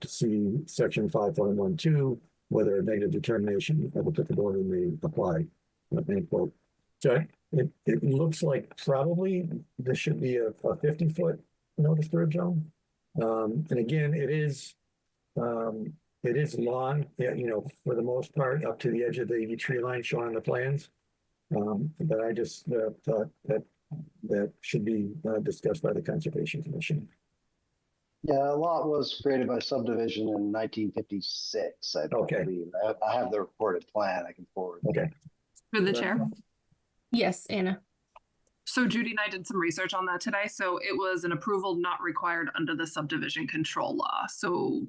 to see section 5.12, whether a negative determination of applicability may apply, end quote. So it looks like probably this should be a 50-foot no disturb zone. And again, it is lawn, for the most part, up to the edge of the tree line shown on the plans. But I just thought that should be discussed by the Conservation Commission. Yeah, a lot was created by subdivision in 1956, I believe. I have the recorded plan I can forward. Okay. For the chair. Yes, Anna. So Judy and I did some research on that today. So it was an approval not required under the subdivision control law. So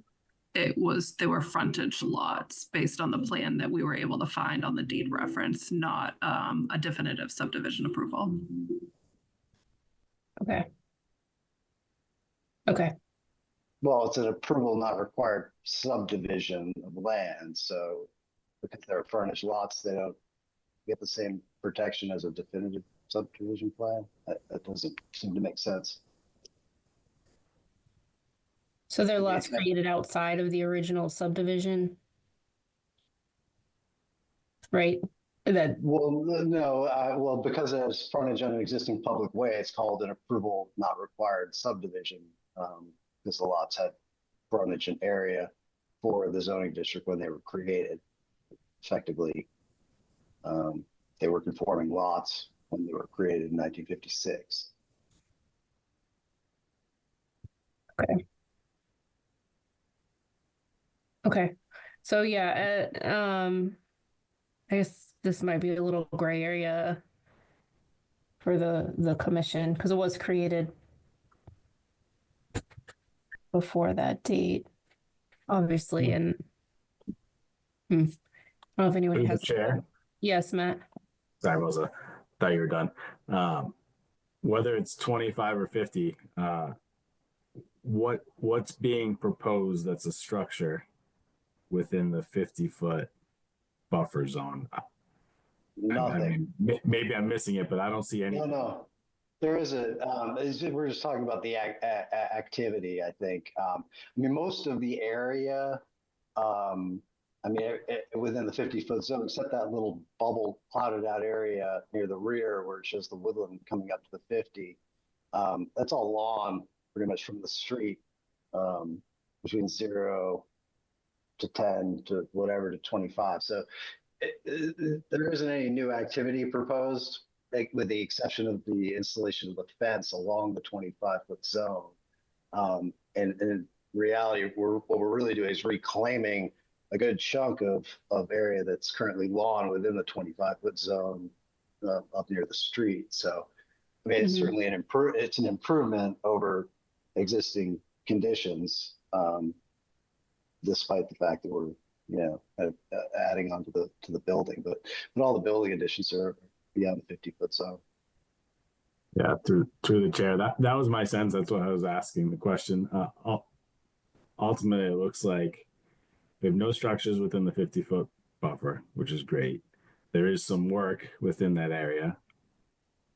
they were frontage lots based on the plan that we were able to find on the deed reference, not a definitive subdivision approval. Okay. Okay. Well, it's an approval not required subdivision of land. So because they're furnished lots, they don't get the same protection as a definitive subdivision plan. That doesn't seem to make sense. So they're lots created outside of the original subdivision, right? Well, no, well, because it has frontage on an existing public way, it's called an approval not required subdivision. Because the lots had frontage and area for the zoning district when they were created. Effectively, they were conforming lots when they were created in 1956. Okay. Okay. So yeah, I guess this might be a little gray area for the commission because it was created before that date, obviously, and I don't know if anyone has. Chair. Yes, Matt. Sorry, Rosa. Thought you were done. Whether it's 25 or 50, what's being proposed that's a structure within the 50-foot buffer zone? Nothing. I mean, maybe I'm missing it, but I don't see any. No. There is we're just talking about the activity, I think. I mean, most of the area, within the 50-foot zone, except that little bubble clouded out area near the rear where it shows the woodland coming up to the 50. That's all lawn pretty much from the street, between 0 to 10 to whatever to 25. So there isn't any new activity proposed, with the exception of the installation of the fence along the 25-foot zone. And in reality, what we're really doing is reclaiming a good chunk of area that's currently lawn within the 25-foot zone up near the street. So, I mean, it's certainly it's an improvement over existing conditions, despite the fact that we're adding on to the building, but all the building additions are beyond the 50-foot zone. Yeah, through the chair. That was my sense. That's what I was asking the question. Ultimately, it looks like we have no structures within the 50-foot buffer, which is great. There is some work within that area.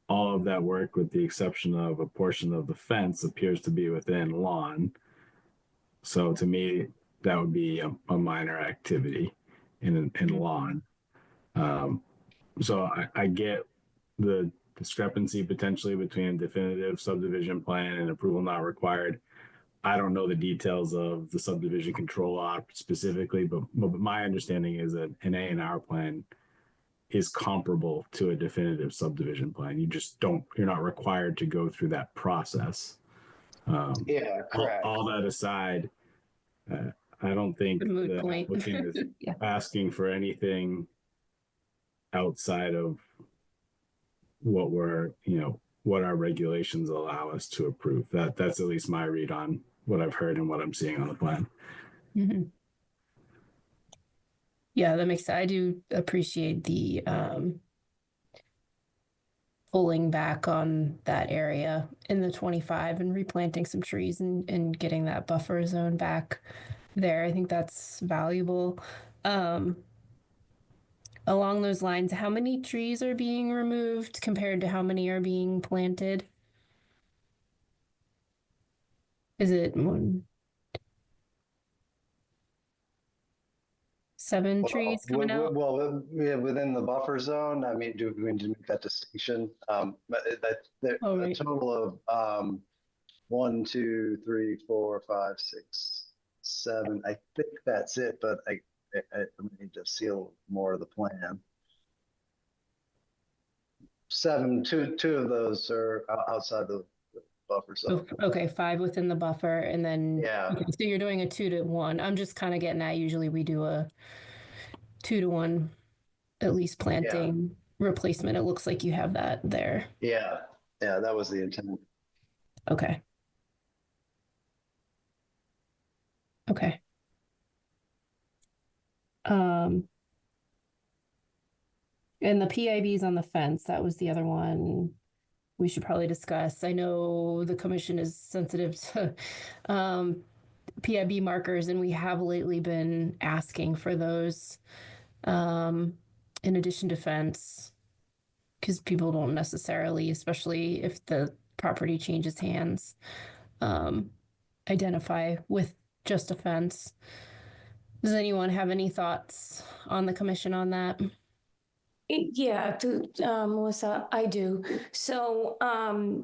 All of that work, with the exception of a portion of the fence, appears to be within lawn. So to me, that would be a minor activity in lawn. So I get the discrepancy potentially between a definitive subdivision plan and approval not required. I don't know the details of the subdivision control law specifically, but my understanding is that an A&R plan is comparable to a definitive subdivision plan. You're not required to go through that process. Yeah, correct. All that aside, I don't think the applicant is asking for anything outside of what what our regulations allow us to approve. That's at least my read on what I've heard and what I'm seeing on the plan. Mm-hmm. Yeah, that makes sense. I do appreciate the pulling back on that area in the 25 and replanting some trees and getting that buffer zone back there. I think that's valuable. Along those lines, how many trees are being removed compared to how many are being planted? Is it 1, 7 trees coming out. Well, yeah, within the buffer zone, I mean, do we need to make that distinction? But a total of 1, 2, 3, 4, 5, 6, 7. I think that's it, but I need to seal more of the plan. 7, two of those are outside the buffer zone. Okay, 5 within the buffer, and then yeah. Okay, so you're doing a 2 to 1. I'm just kind of getting at, usually we do a 2 to 1, at least planting replacement. It looks like you have that there. Yeah, that was the intent. Okay. Okay. And the PIBs on the fence, that was the other one we should probably discuss. I know the commission is sensitive to PIB markers, and we have lately been asking for those in addition to fence, because people don't necessarily, especially if the property changes hands, identify with just a fence. Does anyone have any thoughts on the commission on that? Yeah, Melissa, I do. So right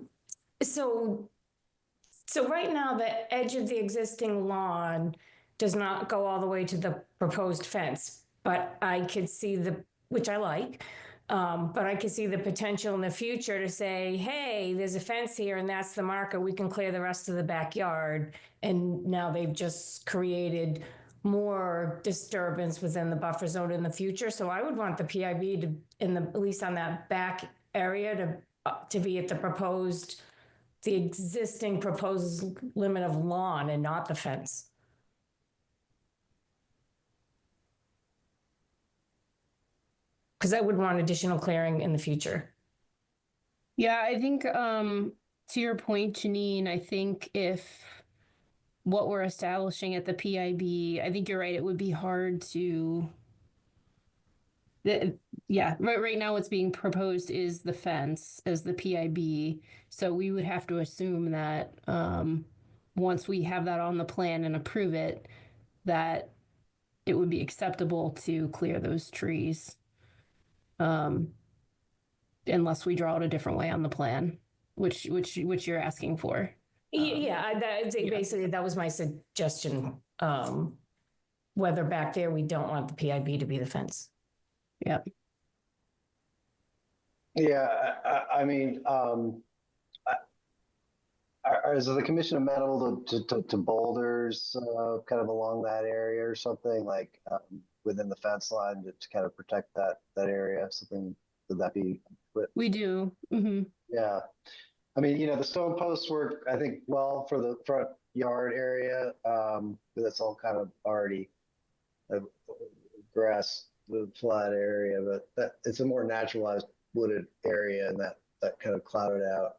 now, the edge of the existing lawn does not go all the way to the proposed fence, but I could see which I like, but I could see the potential in the future to say, hey, there's a fence here and that's the marker. We can clear the rest of the backyard. And now they've just created more disturbance within the buffer zone in the future. So I would want the PIB to, at least on that back area, to be at the existing proposed limit of lawn and not the fence. Because I would want additional clearing in the future. Yeah, I think to your point, Janine, I think if what we're establishing at the PIB, I think you're right, it would be hard to, right now what's being proposed is the fence as the PIB. So we would have to assume that once we have that on the plan and approve it, that it would be acceptable to clear those trees. Unless we draw it a different way on the plan, which you're asking for. Basically that was my suggestion. Whether back there we don't want the PIB to be the fence. Yep. Yeah, I mean, is the commission amenable to boulders kind of along that area or something, like within the fence line to kind of protect that area? Something, would that be? We do. Mm-hmm. Yeah. I mean, the stone posts work, I think, well for the front yard area. That's all kind of already a grass, flat area, but it's a more naturalized wooded area, and that kind of clouded out.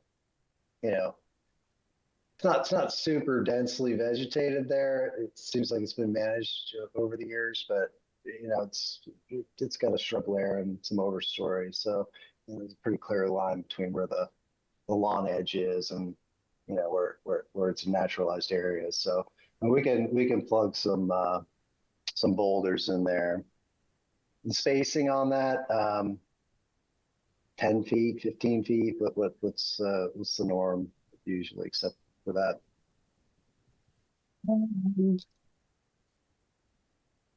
It's not super densely vegetated there. It seems like it's been managed over the years, but it's got a shrub layer and some overstory. So there's a pretty clear line between where the lawn edge is and where it's a naturalized area. So we can plug some boulders in there. The spacing on that, 10 feet, 15 feet. What's the norm usually, except for that?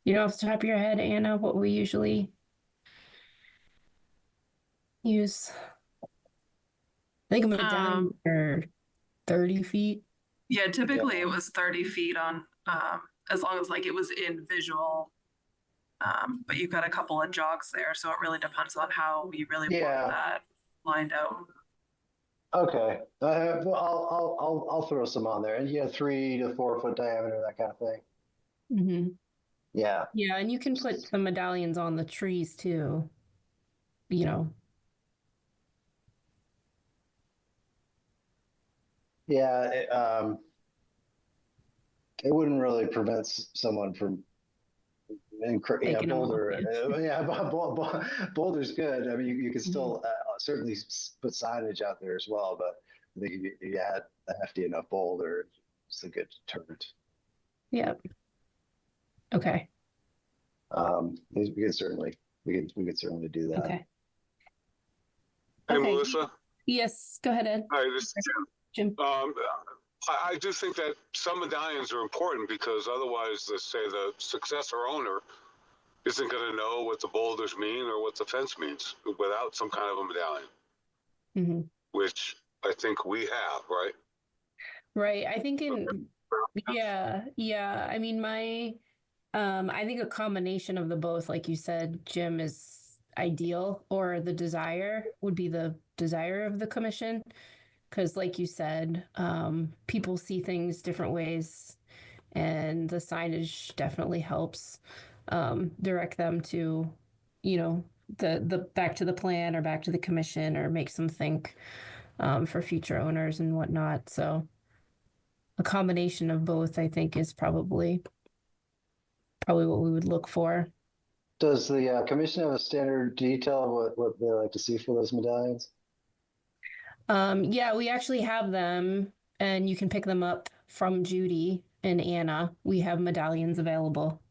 You know, off the top of your head, Anna, what we usually use? I think I'm down for 30 feet. Yeah, typically it was 30 feet on, as long as it was in visual. But you've got a couple of jogs there, so it really depends on how you really want that lined out. Okay, well, I'll throw some on there, and 3 to 4 foot diameter, that kind of thing. Mm-hmm. Yeah. Yeah, and you can put some medallions on the trees too. Yeah, it wouldn't really prevent someone from boulder. Boulder's good. I mean, you can still certainly put signage out there as well, but I think if you had a hefty enough boulder, it's a good deterrent. Yep. Okay. we could certainly do that. Okay. Hey, Okay. Melissa. Yes, go ahead, Ed. Hi, this is Jim. I do think that some medallions are important because otherwise, let's say the successor owner isn't going to know what the boulders mean or what the fence means without some kind of a medallion, Mm-hmm. which I think we have, right? Right. I think yeah. I mean, I think a combination of the both, like you said, Jim, is ideal, or the desire would be the desire of the commission. Because like you said, people see things different ways, and the signage definitely helps direct them to, the back to the plan or back to the commission, or makes them think for future owners and whatnot. So a combination of both, I think, is probably what we would look for. Does the commission have a standard detail of what they like to see for those medallions? Yeah, we actually have them, and you can pick them up from Judy and Anna. We have medallions available.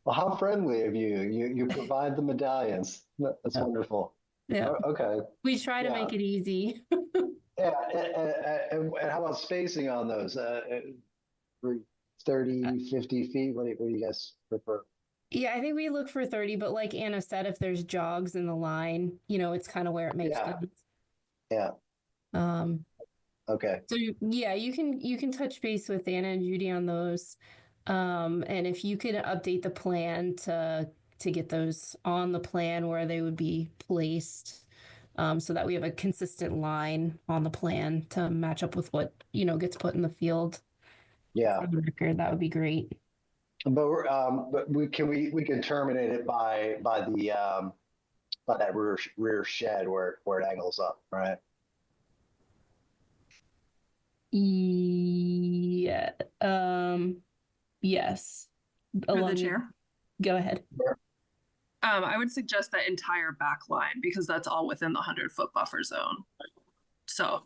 Well, how friendly of you. You provide the medallions. That's wonderful. Yeah. Okay. We try to make it easy. Yeah. And how about spacing on those? 30, 50 feet? What do you guys prefer? Yeah, I think we look for 30, but like Anna said, if there's jogs in the line, it's kind of where it makes sense. Yeah. Okay. So yeah, you can touch base with Anna and Judy on those. And if you could update the plan to get those on the plan where they would be placed, so that we have a consistent line on the plan to match up with what, gets put in the field. Yeah. For the record, that would be great. But we can terminate it by that rear shed where it angles up, right? Yeah. Yes. Through the chair. Go ahead. I would suggest that entire back line, because that's all within the 100-foot buffer zone. So,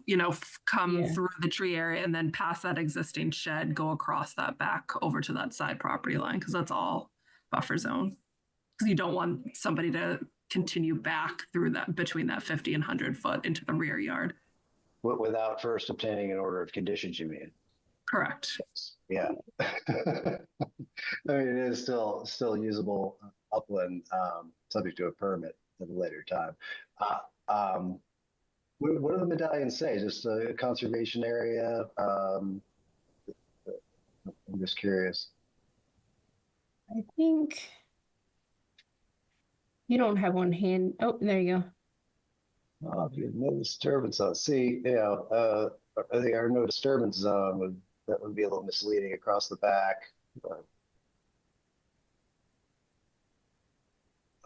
come through the tree area and then past that existing shed, go across that back over to that side property line, because that's all buffer zone. Because you don't want somebody to continue back through that, between that 50 and 100 foot into the rear yard. Without first obtaining an order of conditions, you mean? Correct. Yeah. I mean, it is still usable upland, subject to a permit at a later time. What do the medallions say? Just a conservation area? I'm just curious. I think you don't have one hand. Oh, there you go. Oh, no disturbance zone. See, I think our no disturbance zone would be a little misleading across the back. But,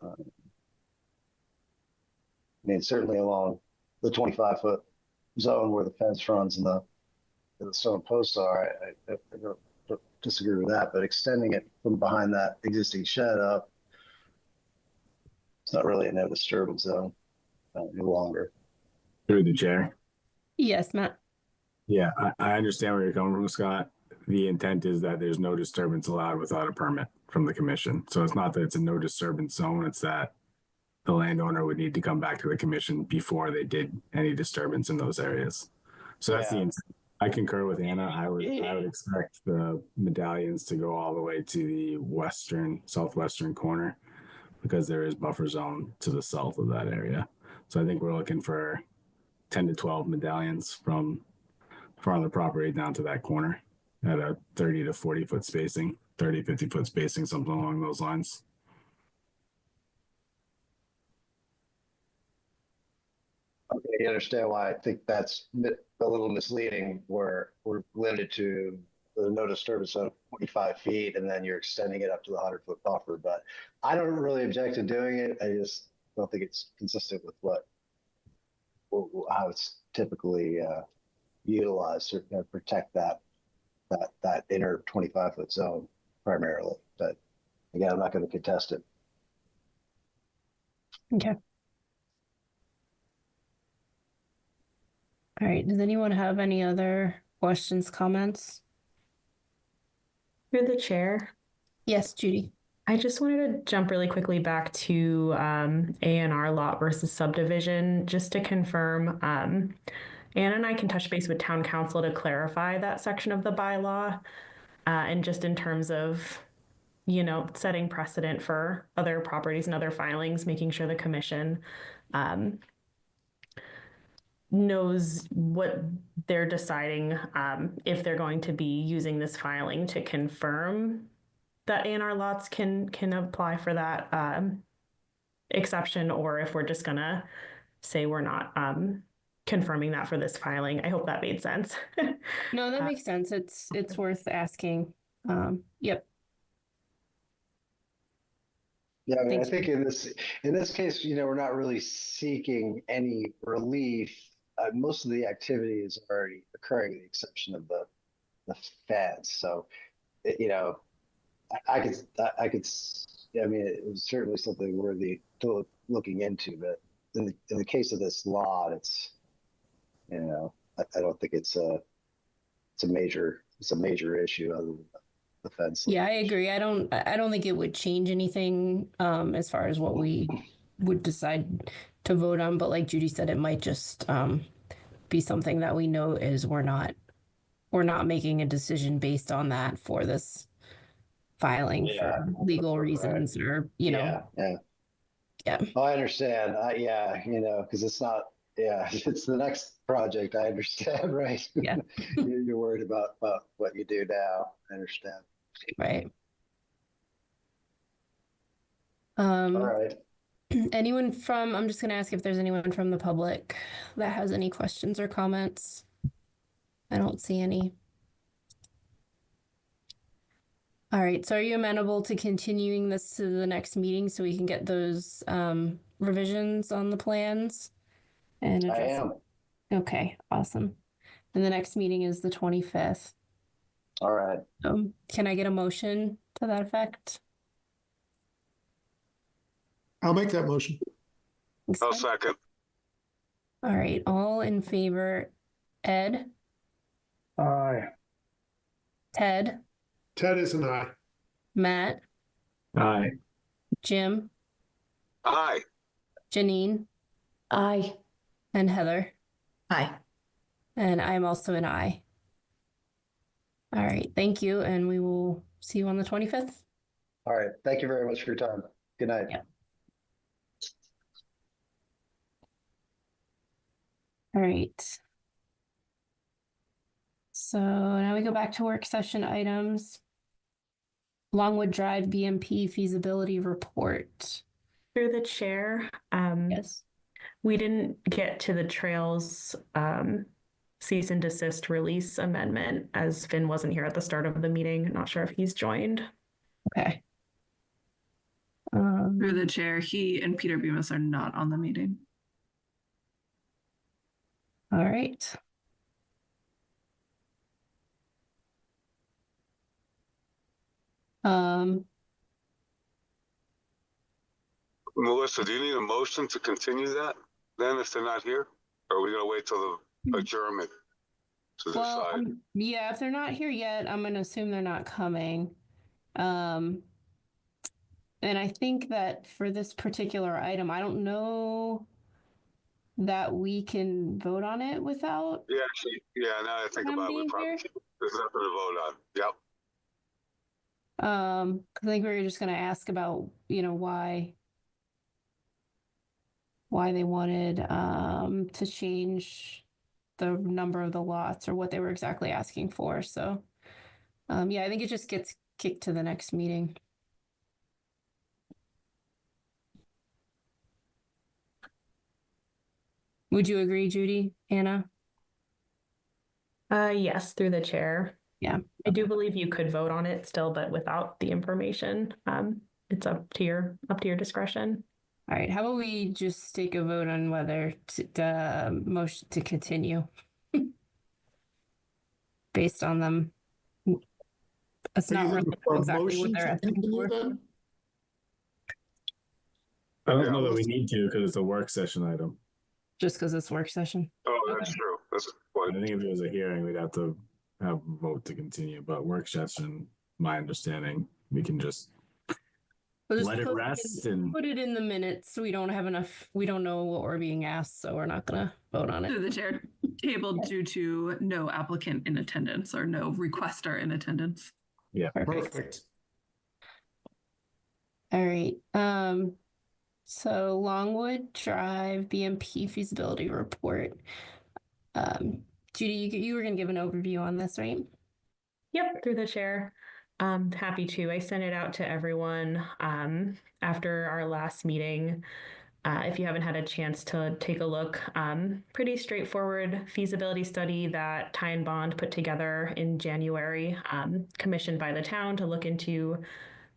I mean, certainly along the 25-foot zone where the fence runs and the stone posts are, I don't disagree with that. But extending it from behind that existing shed up, it's not really a no disturbance zone any longer. Through the chair. Yes, Matt. Yeah, I understand where you're coming from, Scott. The intent is that there's no disturbance allowed without a permit from the commission. So it's not that it's a no disturbance zone, it's that the landowner would need to come back to the commission before they did any disturbance in those areas. So that's the intent. I concur with Anna. I would expect the medallions to go all the way to the southwestern corner, because there is buffer zone to the south of that area. So I think we're looking for 10 to 12 medallions from the property down to that corner at a 30 to 40 foot spacing, 30, 50 foot spacing, something along those lines. Okay, you understand why I think that's a little misleading, where we're limited to the no disturbance zone of 25 feet, and then you're extending it up to the 100-foot buffer. But I don't really object to doing it. I just don't think it's consistent with how it's typically utilized to protect that inner 25-foot zone primarily. But again, I'm not going to contest it. Okay. All right. Does anyone have any other questions, comments? Through the chair. Yes, Judy. I just wanted to jump really quickly back to A&R lot versus subdivision, just to confirm. Anna and I can touch base with town council to clarify that section of the bylaw. And just in terms of, setting precedent for other properties and other filings, making sure the commission knows what they're deciding, if they're going to be using this filing to confirm that A&R lots can apply for that exception, or if we're just gonna say we're not confirming that for this filing. I hope that made sense. No, that makes sense. It's worth asking. Yep. Yeah, I mean, Thanks. I think in this case, we're not really seeking any relief. Most of the activity is already occurring, with the exception of the fence. So, I could, I mean, it was certainly something worthy to looking into. But in the case of this lot, it's, I don't think it's a major issue other than the fence. Yeah, I agree. I don't think it would change anything as far as what we would decide to vote on. But like Judy said, it might just be something that we know is we're not making a decision based on that for this filing for legal reasons, or Yeah. Oh, I understand. Because it's not. Yeah, it's the next project. I understand, right? Yeah. You're worried about what you do now. I understand. Right. All right. I'm just going to ask if there's anyone from the public that has any questions or comments. I don't see any. All right. So are you amenable to continuing this to the next meeting so we can get those revisions on the plans? And I am. Okay, awesome. And the next meeting is the 25th. All right. Can I get a motion to that effect? I'll make that motion. I'll second. All right, all in favor. Ed? Aye. Ted? Ted is an aye. Matt? Aye. Jim? Aye. Janine? Aye. And Heather? Aye. And I'm also an aye. All right, thank you, and we will see you on the 25th. All right. Thank you very much for your time. Good night. Yeah. All right. So now we go back to work session items. Longwood Drive BMP feasibility report. Through the chair, Yes. we didn't get to the trails cease and desist release amendment, as Finn wasn't here at the start of the meeting. Not sure if he's joined. Okay. Through the chair, he and Peter Bemis are not on the meeting. All right. Melissa, do you need a motion to continue that then if they're not here? Or are we going to wait till the adjournment to decide? Yeah, if they're not here yet, I'm going to assume they're not coming. And I think that for this particular item, I don't know that we can vote on it without. Yeah, actually, now that I think about it, we probably there's nothing to vote on. Yep. Because I think we were just going to ask about, why they wanted to change the number of the lots or what they were exactly asking for. So, I think it just gets kicked to the next meeting. Would you agree, Judy, Anna? Yes, through the chair. Yeah. I do believe you could vote on it still, but without the information. It's up to your discretion. All right. How about we just take a vote on whether to motion to continue based on them. That's not really exactly what they're asking for. I don't know that we need to because it's a work session item. Just because it's work session. Oh, that's true. That's I think if it was a hearing, we'd have to have a vote to continue. But work session, my understanding, we can just We'll just let it put rest in, and put it in the minutes. We don't have enough. We don't know what we're being asked, so we're not gonna vote on Through it. the chair, tabled due to no applicant in attendance or no requester in attendance. yeah. Perfect. All right. So Longwood Drive BMP feasibility report. Judy, you were gonna give an overview on this, right? Yep, through the chair. Happy to. I sent it out to everyone after our last meeting. If you haven't had a chance to take a look, pretty straightforward feasibility study that Ty and Bond put together in January, commissioned by the town to look into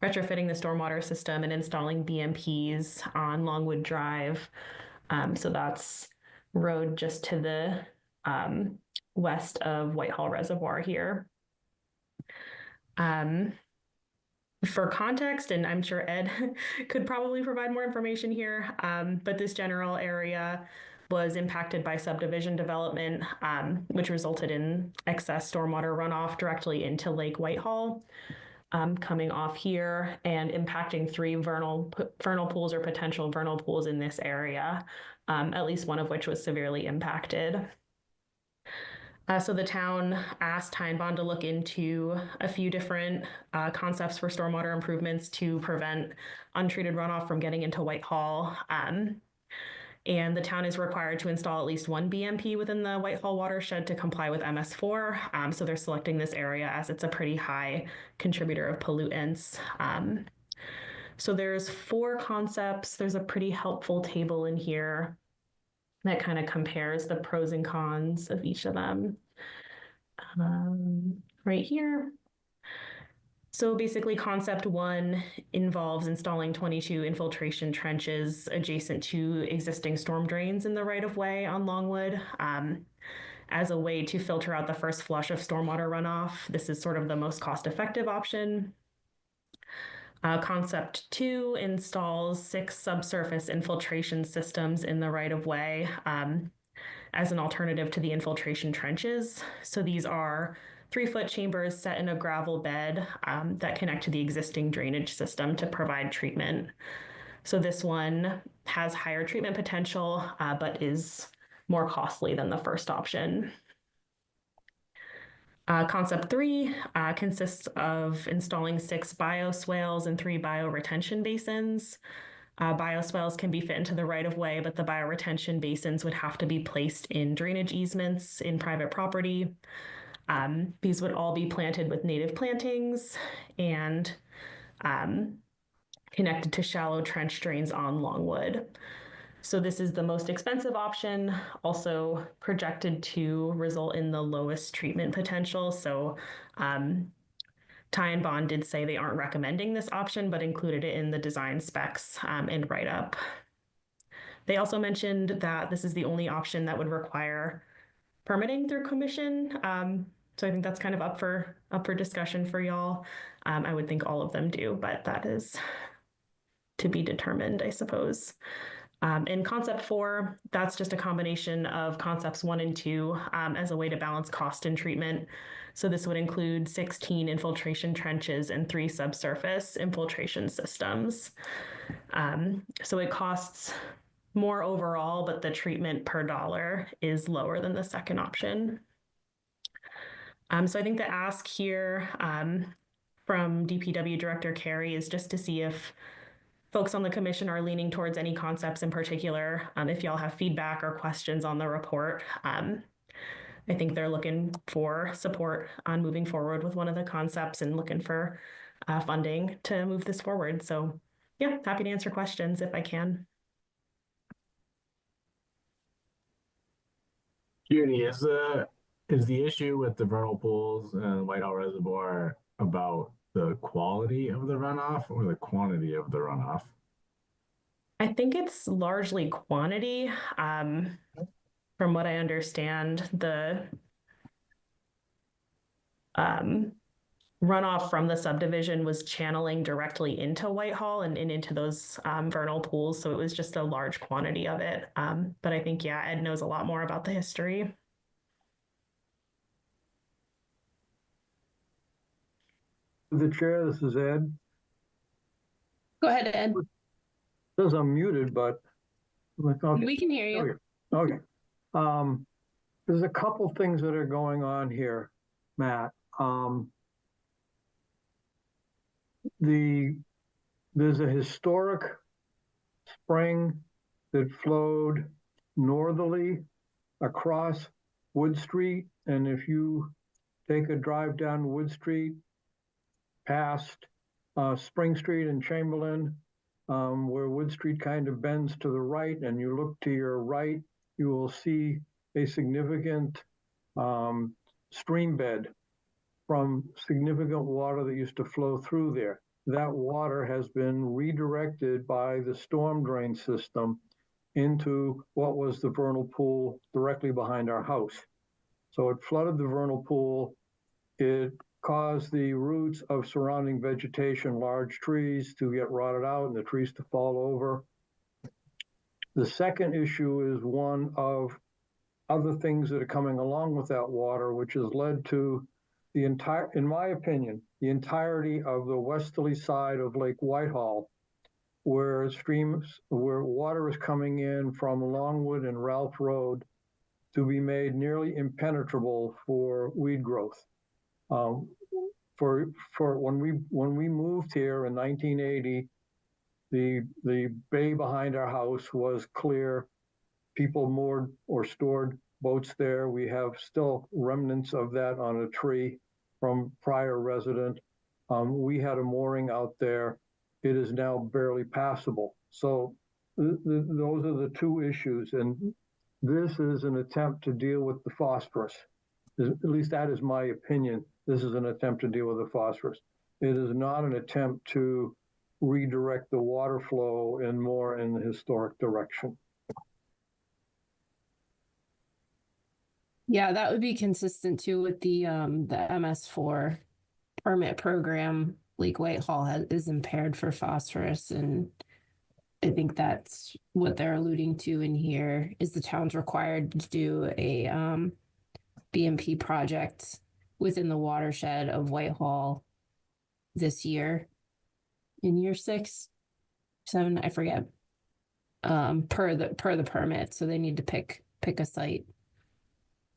retrofitting the stormwater system and installing BMPs on Longwood Drive. So that's road just to the west of Whitehall Reservoir here. For context, and I'm sure Ed could probably provide more information here, but this general area was impacted by subdivision development, which resulted in excess stormwater runoff directly into Lake Whitehall, coming off here and impacting 3 vernal pools or potential vernal pools in this area, at least one of which was severely impacted. So the town asked Ty and Bond to look into a few different concepts for stormwater improvements to prevent untreated runoff from getting into Whitehall. And the town is required to install at least 1 BMP within the Whitehall watershed to comply with MS4. So they're selecting this area as it's a pretty high contributor of pollutants. So there's 4 concepts. There's a pretty helpful table in here that kind of compares the pros and cons of each of them. Right here. So basically concept 1 involves installing 22 infiltration trenches adjacent to existing storm drains in the right-of-way on Longwood as a way to filter out the first flush of stormwater runoff. This is sort of the most cost-effective option. Concept 2 installs 6 subsurface infiltration systems in the right-of-way as an alternative to the infiltration trenches. So these are 3-foot chambers set in a gravel bed that connect to the existing drainage system to provide treatment. So this one has higher treatment potential, but is more costly than the first option. Concept 3 consists of installing 6 bioswales and 3 bioretention basins. Bioswales can be fit into the right-of-way, but the bioretention basins would have to be placed in drainage easements in private property. These would all be planted with native plantings and connected to shallow trench drains on Longwood. So this is the most expensive option, also projected to result in the lowest treatment potential. So Ty and Bond did say they aren't recommending this option, but included it in the design specs and write-up. They also mentioned that this is the only option that would require permitting through commission. So I think that's kind of up for discussion for y'all. I would think all of them do, but that is to be determined, I suppose. In concept 4, that's just a combination of concepts 1 and 2 as a way to balance cost and treatment. So this would include 16 infiltration trenches and 3 subsurface infiltration systems. So it costs more overall, but the treatment per dollar is lower than the second option. So I think the ask here from DPW Director Carey is just to see if folks on the commission are leaning towards any concepts in particular. If y'all have feedback or questions on the report, I think they're looking for support on moving forward with one of the concepts and looking for funding to move this forward. So yeah, happy to answer questions if I can. Judy, is the issue with the vernal pools and Whitehall Reservoir about the quality of the runoff or the quantity of the runoff? I think it's largely quantity. From what I understand, the runoff from the subdivision was channeling directly into Whitehall and into those vernal pools. So it was just a large quantity of it. But I think, yeah, Ed knows a lot more about the history. The chair, this is Ed. Go ahead, Ed. Says I'm muted, but okay. We can hear you. Okay. There's a couple things that are going on here, Matt. There's a historic spring that flowed northerly across Wood Street, and if you take a drive down Wood Street past Spring Street and Chamberlain, where Wood Street kind of bends to the right, and you look to your right, you will see a significant stream bed from significant water that used to flow through there. That water has been redirected by the storm drain system into what was the vernal pool directly behind our house. So it flooded the vernal pool. It caused the roots of surrounding vegetation, large trees, to get rotted out and the trees to fall over. The second issue is one of other things that are coming along with that water, which has led to the entire, in my opinion, the entirety of the westerly side of Lake Whitehall, where water is coming in from Longwood and Ralph Road, to be made nearly impenetrable for weed growth. For when we moved here in 1980, the bay behind our house was clear. People moored or stored boats there. We have still remnants of that on a tree from prior resident. We had a mooring out there. It is now barely passable. So those are the two issues. And this is an attempt to deal with the phosphorus. At least that is my opinion. This is an attempt to deal with the phosphorus. It is not an attempt to redirect the water flow more in the historic direction. Yeah, that would be consistent too with the MS4 permit program. Lake Whitehall is impaired for phosphorus, and I think that's what they're alluding to in here. Is the town's required to do a BMP project within the watershed of Whitehall this year, in year 6, 7, I forget. Per the permit, so they need to pick a site.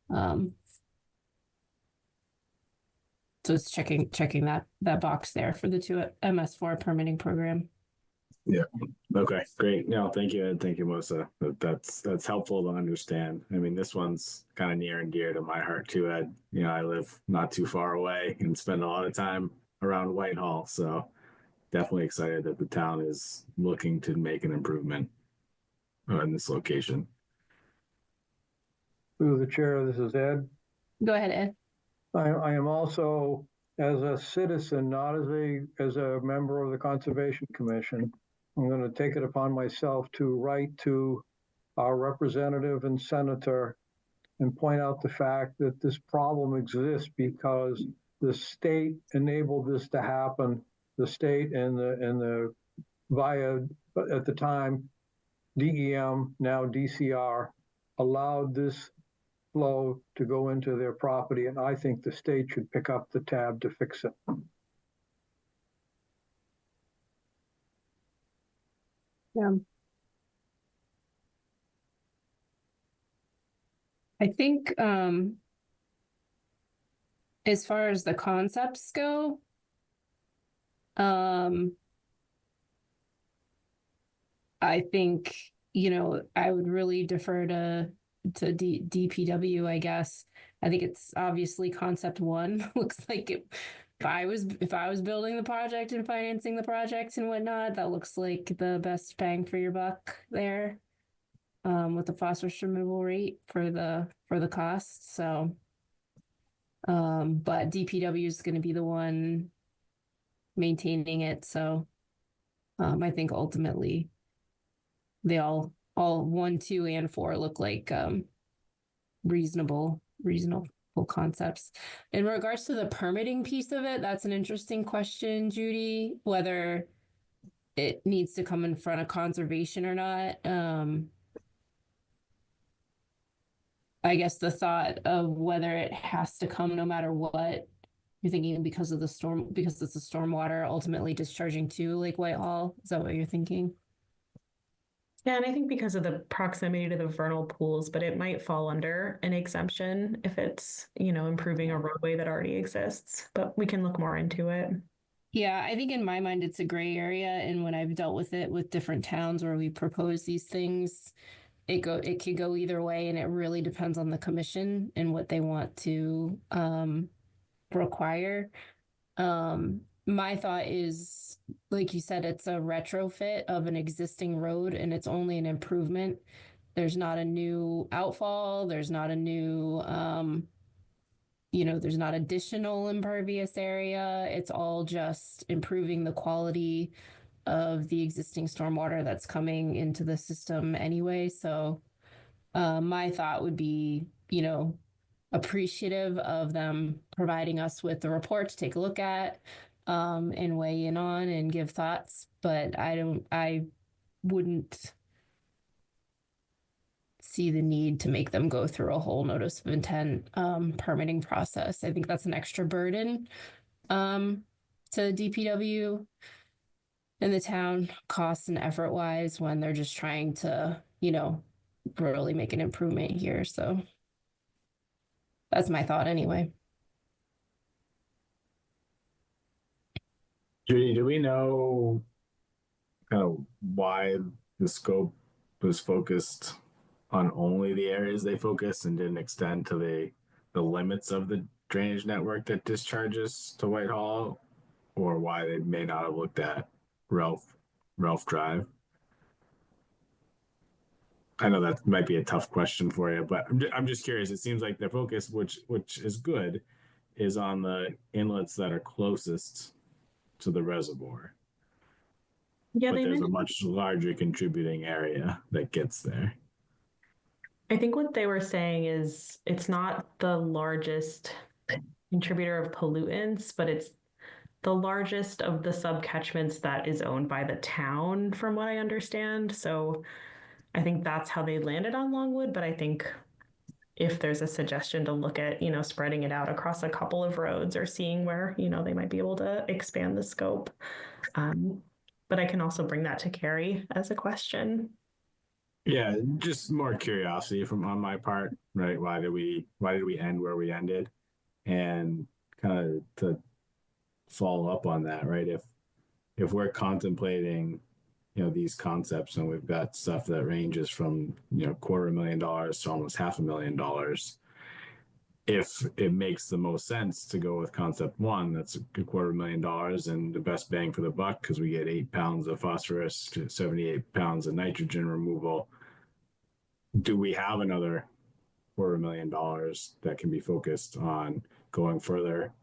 So it's checking that box there for the 2 MS4 permitting program. Yeah. Okay. Great. No, thank you, Ed. Thank you, Melissa. That's helpful to understand. I mean, this one's kind of near and dear to my heart too, Ed. You know, I live not too far away and spend a lot of time around Whitehall, so definitely excited that the town is looking to make an improvement in this location. Through the chair, this is Ed. Go ahead, Ed. I am also, as a citizen, not as a member of the Conservation Commission, I'm going to take it upon myself to write to our representative and senator and point out the fact that this problem exists because the state enabled this to happen. The state and the via, at the time, DEM, now DCR, allowed this flow to go into their property, and I think the state should pick up the tab to fix it. Yeah. I think as far as the concepts go, I think, you know, I would really defer to DPW, I guess. I think it's obviously concept 1. Looks like if I was building the project and financing the project and whatnot, that looks like the best bang for your buck there, with the phosphorus removal rate for the cost. So, but DPW is going to be the one maintaining it. So, I think ultimately they all 1, 2, and 4 look like reasonable concepts. In regards to the permitting piece of it, that's an interesting question, Judy, whether it needs to come in front of conservation or not. I guess the thought of whether it has to come no matter what You're thinking because of the storm, because it's the stormwater ultimately discharging to Lake Whitehall. Is that what you're thinking? Yeah, and I think because of the proximity to the vernal pools, but it might fall under an exemption if it's, improving a roadway that already exists. But we can look more into it. Yeah, I think in my mind it's a gray area, and when I've dealt with it with different towns where we propose these things, it could go either way, and it really depends on the commission and what they want to require. My thought is, like you said, it's a retrofit of an existing road and it's only an improvement. There's not a new outfall. There's not a new, there's not additional impervious area. It's all just improving the quality of the existing stormwater that's coming into the system anyway. So my thought would be, appreciative of them providing us with the report to take a look at and weigh in on and give thoughts, but I wouldn't see the need to make them go through a whole notice of intent permitting process. I think that's an extra burden to DPW and the town, cost and effort wise, when they're just trying to, really make an improvement here. So that's my thought anyway. Judy, do we know kind of why the scope was focused on only the areas they focused and didn't extend to the limits of the drainage network that discharges to Whitehall, or why they may not have looked at Ralph Drive? I know that might be a tough question for you, but I'm just curious. It seems like their focus, which is good, is on the inlets that are closest to the reservoir. Yeah, but there's a much larger contributing area that gets there. I think what they were saying is it's not the largest contributor of pollutants, but it's the largest of the subcatchments that is owned by the town, from what I understand. So I think that's how they landed on Longwood. But I think if there's a suggestion to look at, spreading it out across a couple of roads or seeing where, they might be able to expand the scope. But I can also bring that to Carrie as a question. Yeah, just more curiosity on my part, right? Why did we end where we ended? And kind of to follow up on that, right? If we're contemplating, these concepts, and we've got stuff that ranges from, $250,000 to almost $500,000, if it makes the most sense to go with concept one, that's a good $250,000 and the best bang for the buck, because we get 8 pounds of phosphorus to 78 pounds of nitrogen removal. Do we have another $250,000 that can be focused on going further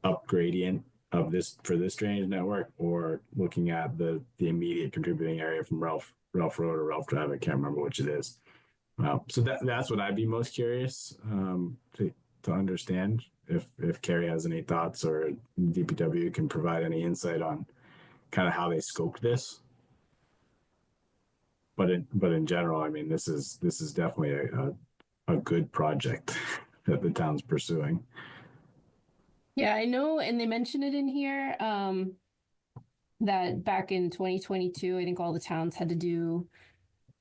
up gradient of this for this drainage network, or looking at the immediate contributing area from Ralph Road or Ralph Drive? I can't remember which it is. So that's what I'd be most curious to understand. If Carrie has any thoughts, or DPW can provide any insight on kind of how they scoped this. But in general, I mean, this is definitely a good project that the town's pursuing. Yeah, I know, and they mentioned it in here that back in 2022, I think all the towns had to do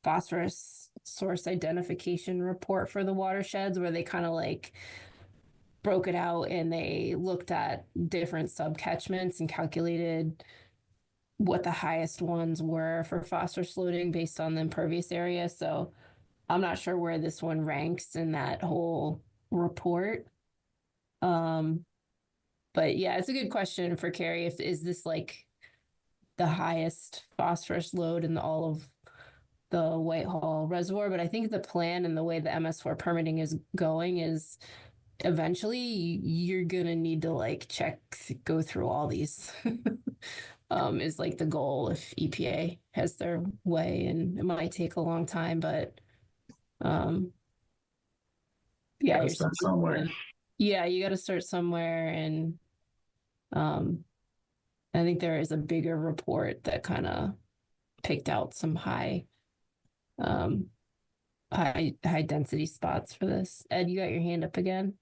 phosphorus source identification report for the watersheds, where they kind of like broke it out and they looked at different subcatchments and calculated what the highest ones were for phosphorus loading based on the impervious area. So I'm not sure where this one ranks in that whole report. But yeah, it's a good question for Carrie. Is this like the highest phosphorus load in all of the Whitehall Reservoir? But I think the plan and the way the MS4 permitting is going is eventually you're gonna need to like go through all these. Is like the goal if EPA has their way, and it might take a long time, but yeah, you're start somewhere. Yeah, you got to start somewhere, and I think there is a bigger report that kind of picked out some high density spots for this. Ed, you got your hand up again?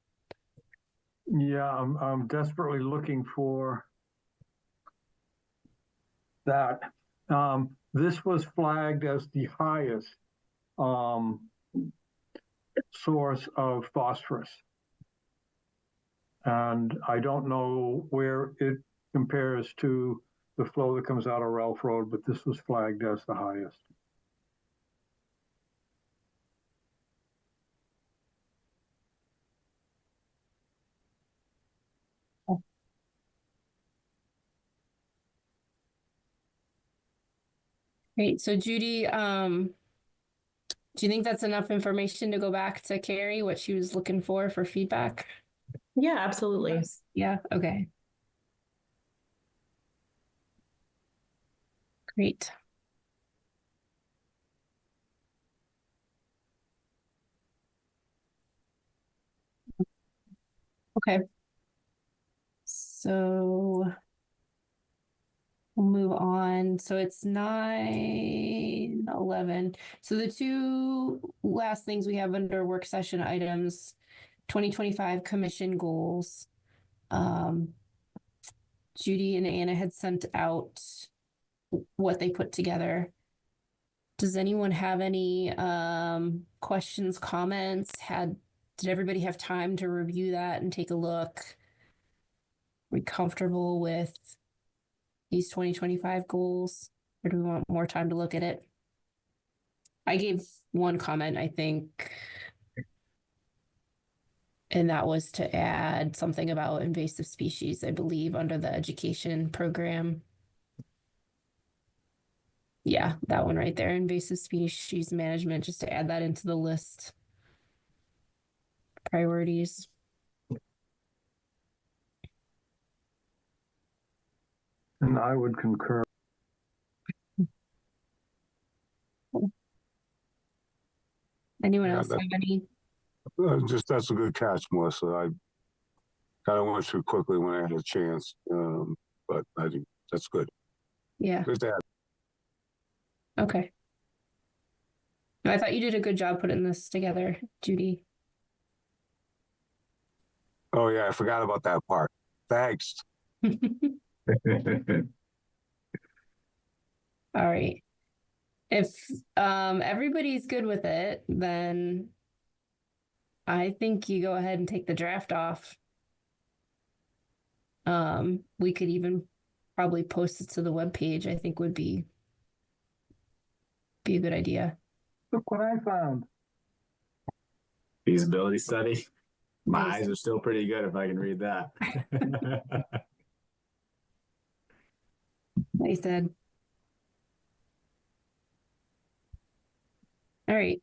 Yeah, I'm desperately looking for that. This was flagged as the highest source of phosphorus. And I don't know where it compares to the flow that comes out of Ralph Road, but this was flagged as the highest. Great. So Judy, do you think that's enough information to go back to Carrie, what she was looking for feedback? Yeah, absolutely. Yeah. Okay. Great. Okay. So we'll move on. So it's 9:11. So the two last things we have under work session items, 2025 commission goals. Judy and Anna had sent out what they put together. Does anyone have any questions, comments? Did everybody have time to review that and take a look? Are we comfortable with these 2025 goals, or do we want more time to look at it? I gave one comment, I think, and that was to add something about invasive species, I believe, under the education program. Yeah, that one right there, invasive species management, just to add that into the list. Priorities. And I would concur. Anyone else have any? That's a good catch, Melissa. I kind of went through quickly when I had a chance, but I think that's good. Yeah. Good to add. Okay. I thought you did a good job putting this together, Judy. Oh yeah, I forgot about that part. Thanks. All right. If everybody's good with it, then I think you go ahead and take the draft off. We could even probably post it to the webpage, I think would be a good idea. Look what I found. Feasibility study. My Nice. eyes are still pretty good if I can read that. Nice, Ed. All right.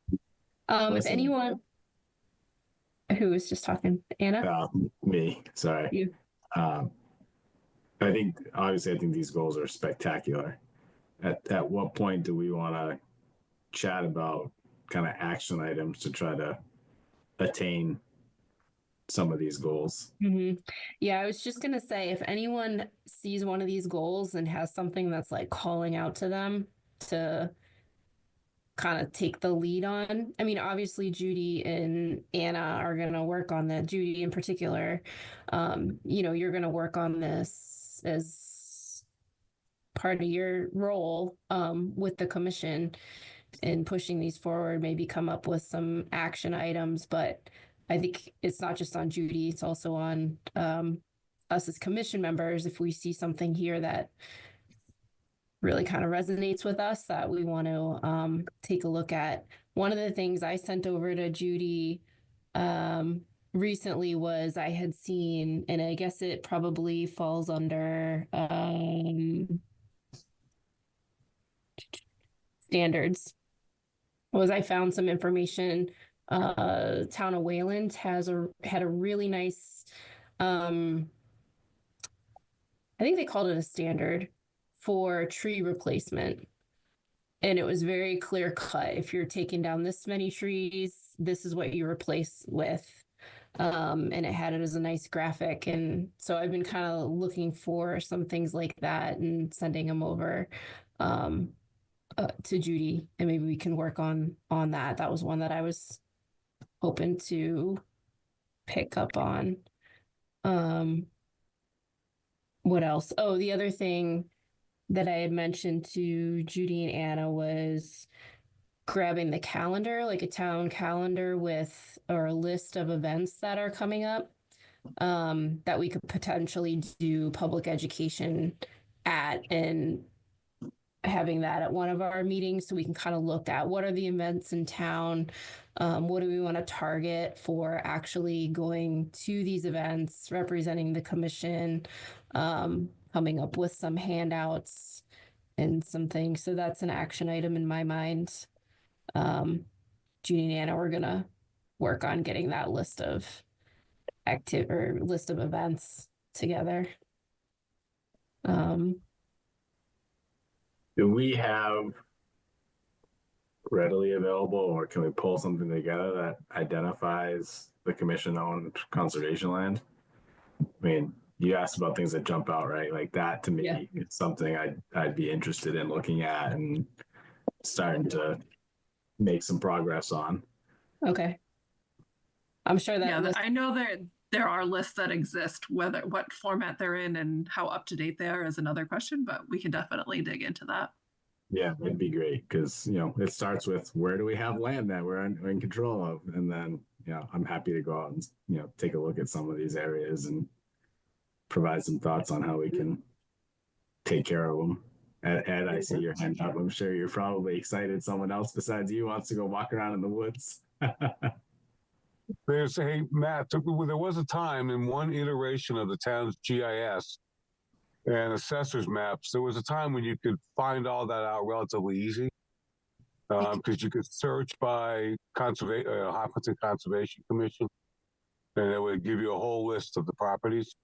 If Listen. anyone who was just talking, Anna? Me, sorry. You. I think these goals are spectacular. At what point do we want to chat about kind of action items to try to attain some of these goals? Mm-hmm. Yeah, I was just going to say, if anyone sees one of these goals and has something that's like calling out to them to kind of take the lead on. I mean, obviously Judy and Anna are going to work on that. Judy in particular, you're going to work on this as part of your role with the commission in pushing these forward, maybe come up with some action items. But I think it's not just on Judy, it's also on us as commission members. If we see something here that really kind of resonates with us that we want to take a look at. One of the things I sent over to Judy recently was I had seen, and I guess it probably falls under standards, was I found some information. Town of Wayland had a really nice, I think they called it a standard for tree replacement. And it was very clear cut. If you're taking down this many trees, this is what you replace with. And it had it as a nice graphic. And so I've been kind of looking for some things like that and sending them over to Judy, and maybe we can work on that. That was one that I was hoping to pick up on. What else? Oh, the other thing that I had mentioned to Judy and Anna was grabbing the calendar, like a town calendar with or a list of events that are coming up, that we could potentially do public education at, and having that at one of our meetings so we can kind of look at what are the events in town, what do we want to target for actually going to these events, representing the commission, coming up with some handouts and some things. So that's an action item in my mind. Judy and Anna, we're gonna work on getting that list of list of events together. Do we have readily available, or can we pull something together that identifies the commission-owned conservation land? I mean, you asked about things that jump out, right? Like that to me is something I'd be interested in looking at and starting to make some progress on. Okay. I'm sure that Yeah, I know there are lists that exist. What format they're in and how up to date they are is another question, but we can definitely dig into that. Yeah, it'd be great because it starts with where do we have land that we're in control of, and then I'm happy to go out and take a look at some of these areas and provide some thoughts on how we can take care of them. Ed, I see your hand up. I'm sure you're probably excited. Someone else besides you wants to go walk around in the woods. Hey, Matt, there was a time in one iteration of the town's GIS and assessor's maps, there was a time when you could find all that out relatively easy because you could search by Hopkinton Conservation Commission, and it would give you a whole list of the properties.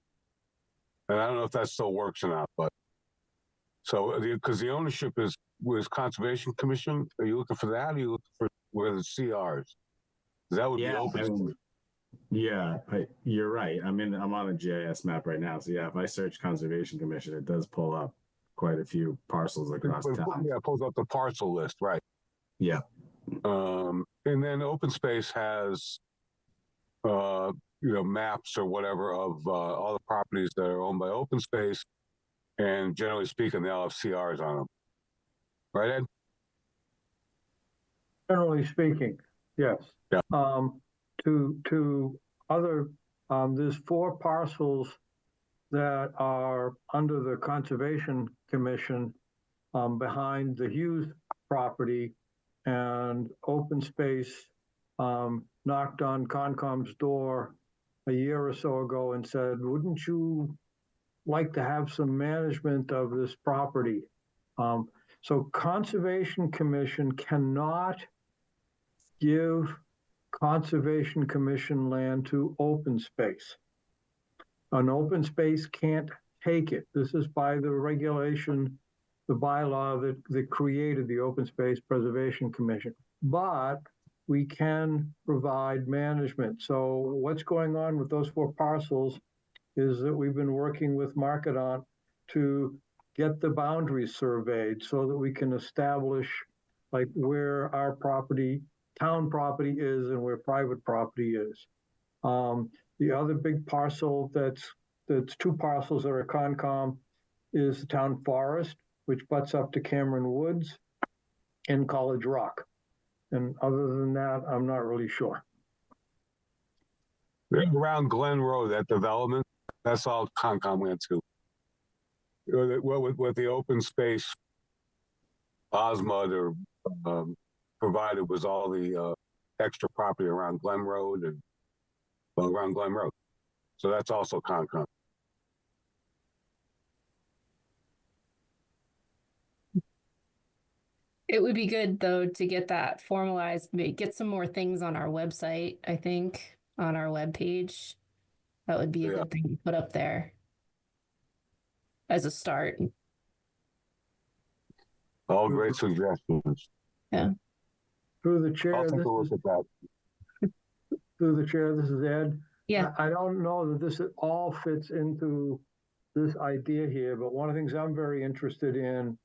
And I don't know if that still works or not, but so because the ownership was Conservation Commission, are you looking for that? Or are you looking for where the CRs? That would be open. You're right. I'm on a GIS map right now. So if I search Conservation Commission, it does pull up quite a few parcels across town. Yeah, it pulls up the parcel list, right? Yeah. And then Open Space has, maps or whatever of all the properties that are owned by Open Space, and generally speaking, they all have CRs on them. Right, Ed? Generally speaking, yes. Yeah. To other, there's 4 parcels that are under the Conservation Commission behind the Hughes property, and Open Space knocked on Concom's door a year or so ago and said, wouldn't you like to have some management of this property? So Conservation Commission cannot give Conservation Commission land to Open Space. An Open Space can't take it. This is by the regulation, the bylaw that created the Open Space Preservation Commission. But we can provide management. So what's going on with those 4 parcels is that we've been working with Markedon to get the boundaries surveyed so that we can establish like where our property, town property is and where private property is. The other big parcel that's 2 parcels that are Concom is the town forest, which butts up to Cameron Woods and College Rock. And other than that, I'm not really sure. Around Glen Road, that development, that's all Concom land too. What the Open Space Osmod or provided was all the extra property around Glen Road and around Glen Road. So that's also Concom. It would be good though to get that formalized, get some more things on our website, I think, on our webpage. That would be a good thing to put up there as a start. All great suggestions. Yeah. Through the chair, I'll take a look at that. Through the chair, this is Ed. Yeah. I don't know that this all fits into this idea here, but one of the things I'm very interested in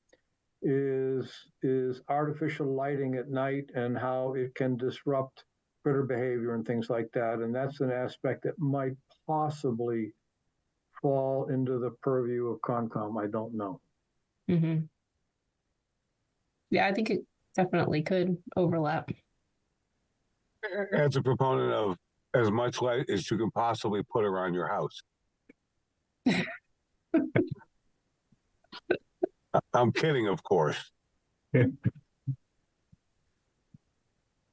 is artificial lighting at night and how it can disrupt critter behavior and things like that. And that's an aspect that might possibly fall into the purview of Concom. I don't know. Mm-hmm. Yeah, I think it definitely could overlap. As a proponent of as much light as you can possibly put around your house. I'm kidding, of course.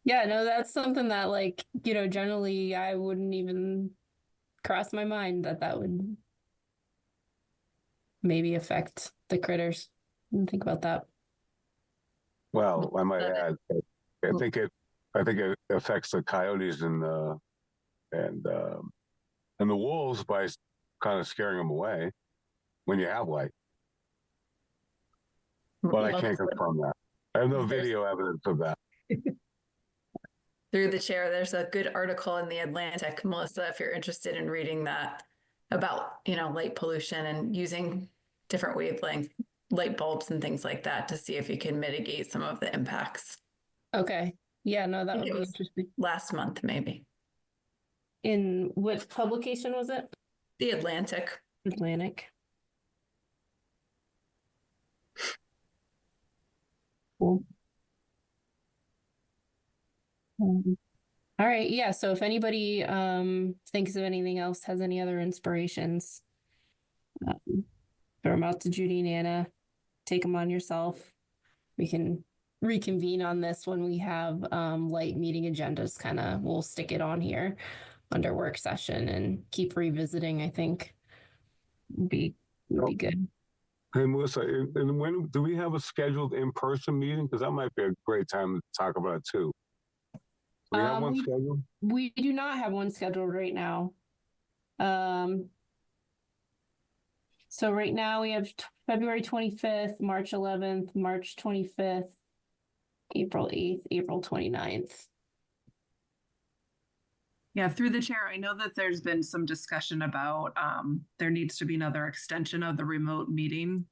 Yeah, no, that's something that, like, you know, generally I wouldn't even cross my mind that would maybe affect the critters. Didn't think about that. Well, I might add, I think it affects the coyotes and the wolves by kind of scaring them away when you have light. But I can't confirm that. I have no video evidence of that. Through the chair, there's a good article in the Atlantic, Melissa, if you're interested in reading that, about, you know, light pollution and using different wavelength light bulbs and things like that to see if you can mitigate some of the impacts. Okay. Yeah, no, that would be was interesting. Last month, maybe. In what publication was it? The Atlantic. Atlantic. Cool. All right, yeah, so if anybody thinks of anything else, has any other inspirations, throw them out to Judy and Anna, take them on yourself. We can reconvene on this when we have light meeting agendas. Kind of, we'll stick it on here under work session and keep revisiting. I think would be good. Hey, Melissa, and when do we have a scheduled in-person meeting? Because that might be a great time to talk about it too. Do we have one scheduled? We do not have one scheduled right now. So right now we have February 25th, March 11th, March 25th, April 8th, April 29th. Yeah, through the chair, I know that there's been some discussion about there needs to be another extension of the remote meeting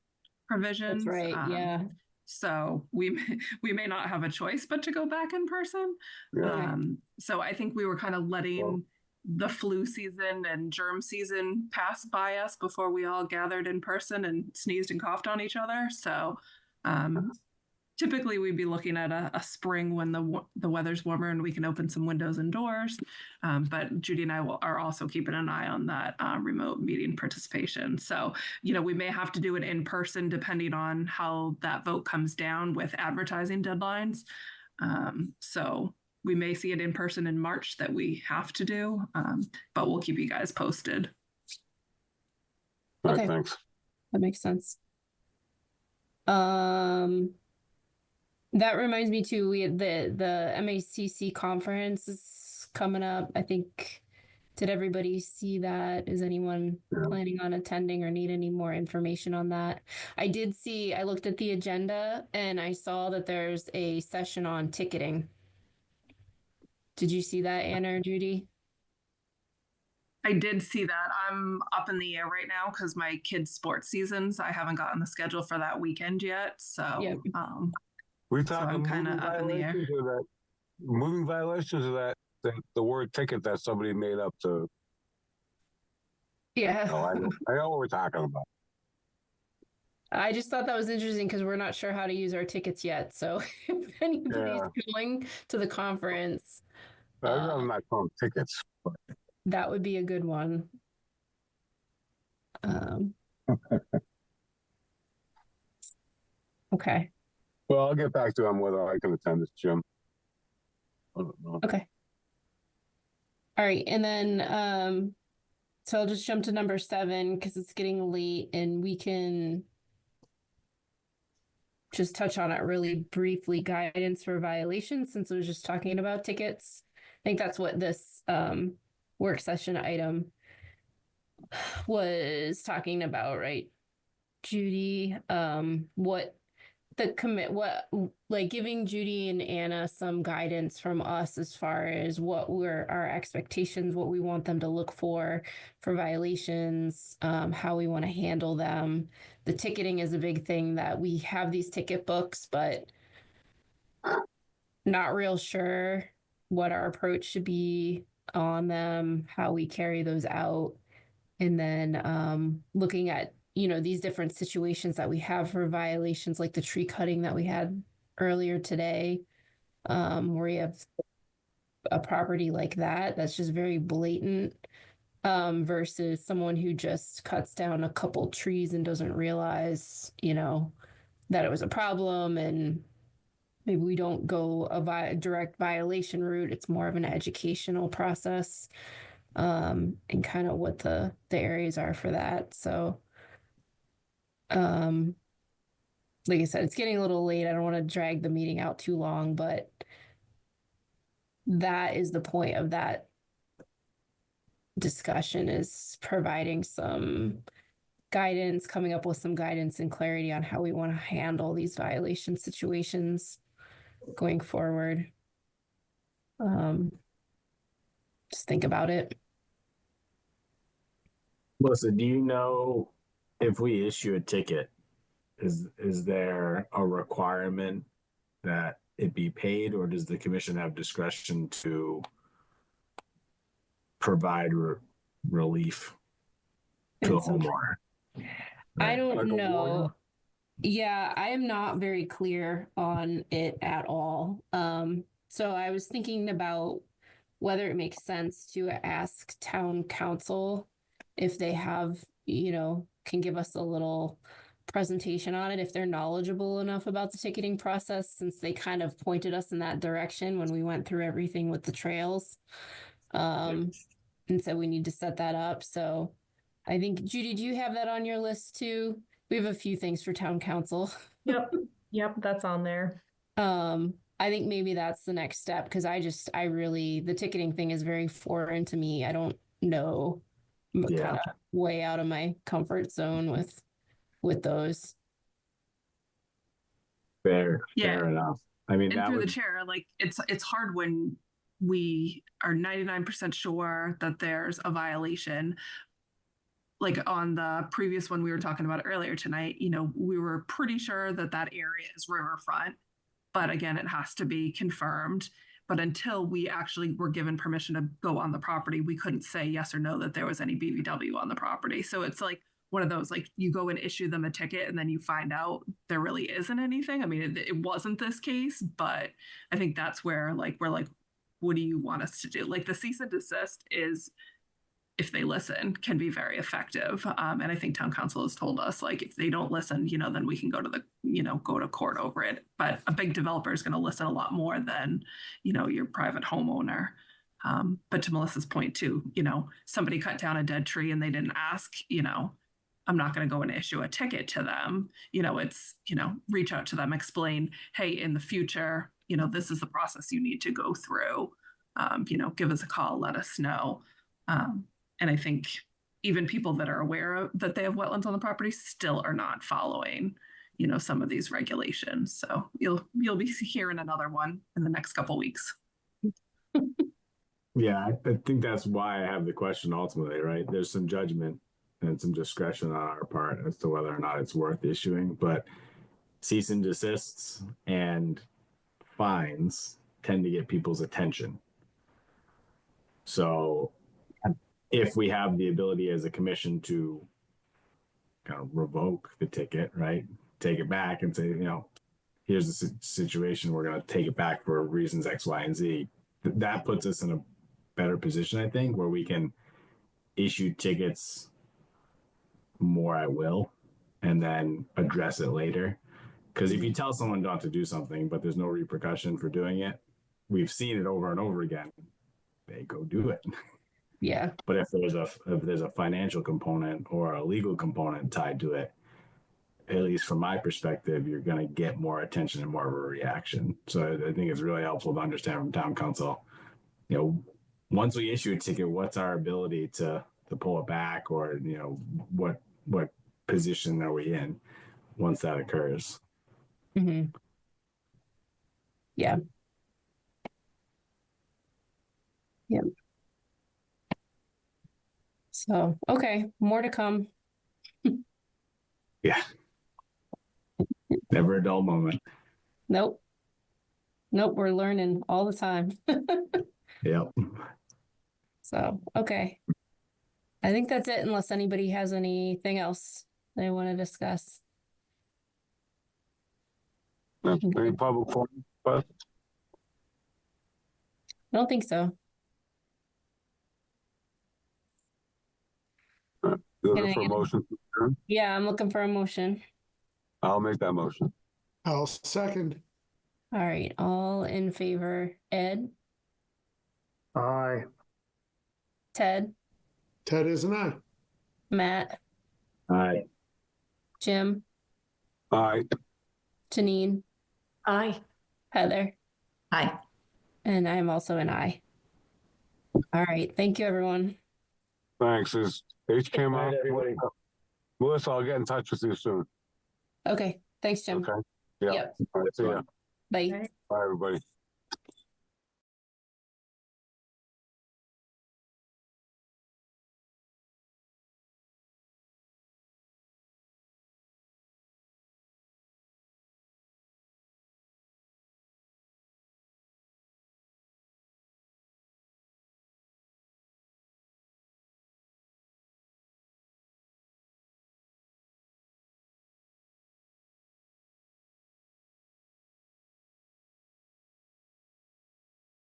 provisions. That's right, yeah. So we may not have a choice but to go back in person. Yeah. So I think we were kind of letting the flu season and germ season pass by us before we all gathered in person and sneezed and coughed on each other. So typically we'd be looking at a spring when the weather's warmer and we can open some windows and doors. But Judy and I are also keeping an eye on that remote meeting participation. So, you know, we may have to do it in person depending on how that vote comes down with advertising deadlines. So we may see it in person in March that we have to do, but we'll keep you guys posted. Okay, thanks. That makes sense. That reminds me too, we had the MACC conference is coming up. I think, did everybody see that? Is anyone planning on attending or need any more information on that? I looked at the agenda and I saw that there's a session on ticketing. Did you see that, Anna or Judy? I did see that. I'm up in the air right now because my kids' sports seasons, I haven't gotten the schedule for that weekend yet. So, We're talking kind of up in the air. Moving violations of that, the word ticket that somebody made up to. Yeah. No, I know what we're talking about. I just thought that was interesting because we're not sure how to use our tickets yet. So if anybody's going to the conference, I'm not calling tickets. But... that would be a good one. Okay. Well, I'll get back to him whether I can attend this, Jim. I don't know. Okay. All right. And then, so I'll just jump to number 7 because it's getting late and we can just touch on it really briefly. Guidance for violations, since I was just talking about tickets. I think that's what this work session item was talking about, right, Judy? Giving Judy and Anna some guidance from us as far as what were our expectations, what we want them to look for violations, how we want to handle them. The ticketing is a big thing that we have these ticket books, but not real sure what our approach should be on them, how we carry those out. And then looking at, these different situations that we have for violations, like the tree cutting that we had earlier today, where you have a property like that that's just very blatant, versus someone who just cuts down a couple trees and doesn't realize, that it was a problem, and maybe we don't go a direct violation route. It's more of an educational process, and kind of what the areas are for that. So, like I said, it's getting a little late. I don't want to drag the meeting out too long, but that is the point of that discussion, is providing some guidance, coming up with some guidance and clarity on how we want to handle these violation situations going forward. Just think about it. Melissa, do you know if we issue a ticket, is there a requirement that it be paid, or does the commission have discretion to provide relief to the homeowner? I don't know. Yeah, I am not very clear on it at all. So I was thinking about whether it makes sense to ask town council if they have, can give us a little presentation on it, if they're knowledgeable enough about the ticketing process, since they kind of pointed us in that direction when we went through everything with the trails. And so we need to set that up. So I think, Judy, do you have that on your list too? We have a few things for town council. Yep, that's on there. I think maybe that's the next step, because I really, the ticketing thing is very foreign to me. I don't know, kind of way out of my comfort zone with those. Fair enough. I mean, and through the chair, like it's hard when we are 99% sure that there's a violation. Like on the previous one we were talking about earlier tonight, we were pretty sure that area is riverfront, but again, it has to be confirmed. But until we actually were given permission to go on the property, we couldn't say yes or no that there was any BVW on the property. So it's like one of those, like, you go and issue them a ticket and then you find out there really isn't anything. I mean, it wasn't this case, but I think that's where, like, we're like, what do you want us to do? Like, the cease and desist is, if they listen, can be very effective. And I think town council has told us, like, if they don't listen, then we can go to court over it. But a big developer is going to listen a lot more than, your private homeowner. But to Melissa's point too, somebody cut down a dead tree and they didn't ask, I'm not going to go and issue a ticket to them. It's, reach out to them, explain, hey, in the future, this is the process you need to go through. Give us a call, let us know. And I think even people that are aware that they have wetlands on the property still are not following, some of these regulations. So you'll be hearing another one in the next couple of weeks. Yeah, I think that's why I have the question ultimately, right? There's some judgment and some discretion on our part as to whether or not it's worth issuing, but cease and desists and fines tend to get people's attention. So if we have the ability as a commission to kind of revoke the ticket, right? Take it back and say, here's the situation. We're going to take it back for reasons X, Y, and Z. That puts us in a better position, I think, where we can issue tickets more at will and then address it later. Because if you tell someone not to do something, but there's no repercussion for doing it, we've seen it over and over again. They go do it. Yeah. But if there's a financial component or a legal component tied to it, at least from my perspective, you're going to get more attention and more of a reaction. So I think it's really helpful to understand from town council, once we issue a ticket, what's our ability to pull it back, or, what position are we in once that occurs? Mm-hmm. Yeah. Yep. So, okay, more to come. Yeah. Never a dull moment. Nope, we're learning all the time. Yep. So, okay. I think that's it, unless anybody has anything else they want to discuss. Any public forum, but I don't think so. looking for a motion. Yeah, I'm looking for a motion. I'll make that motion. I'll second. All right, all in favor. Ed, Aye. Ted, Ted is an aye. Matt, Aye. Jim, Aye. Janine, Aye. Heather, Aye. and I'm also an aye. All right, thank you, everyone. Thanks. Is H came Night, out? everybody. Melissa, I'll get in touch with you soon. Okay, thanks, Jim. Okay. Yeah. Yep. All right. See ya. Bye. Bye, everybody.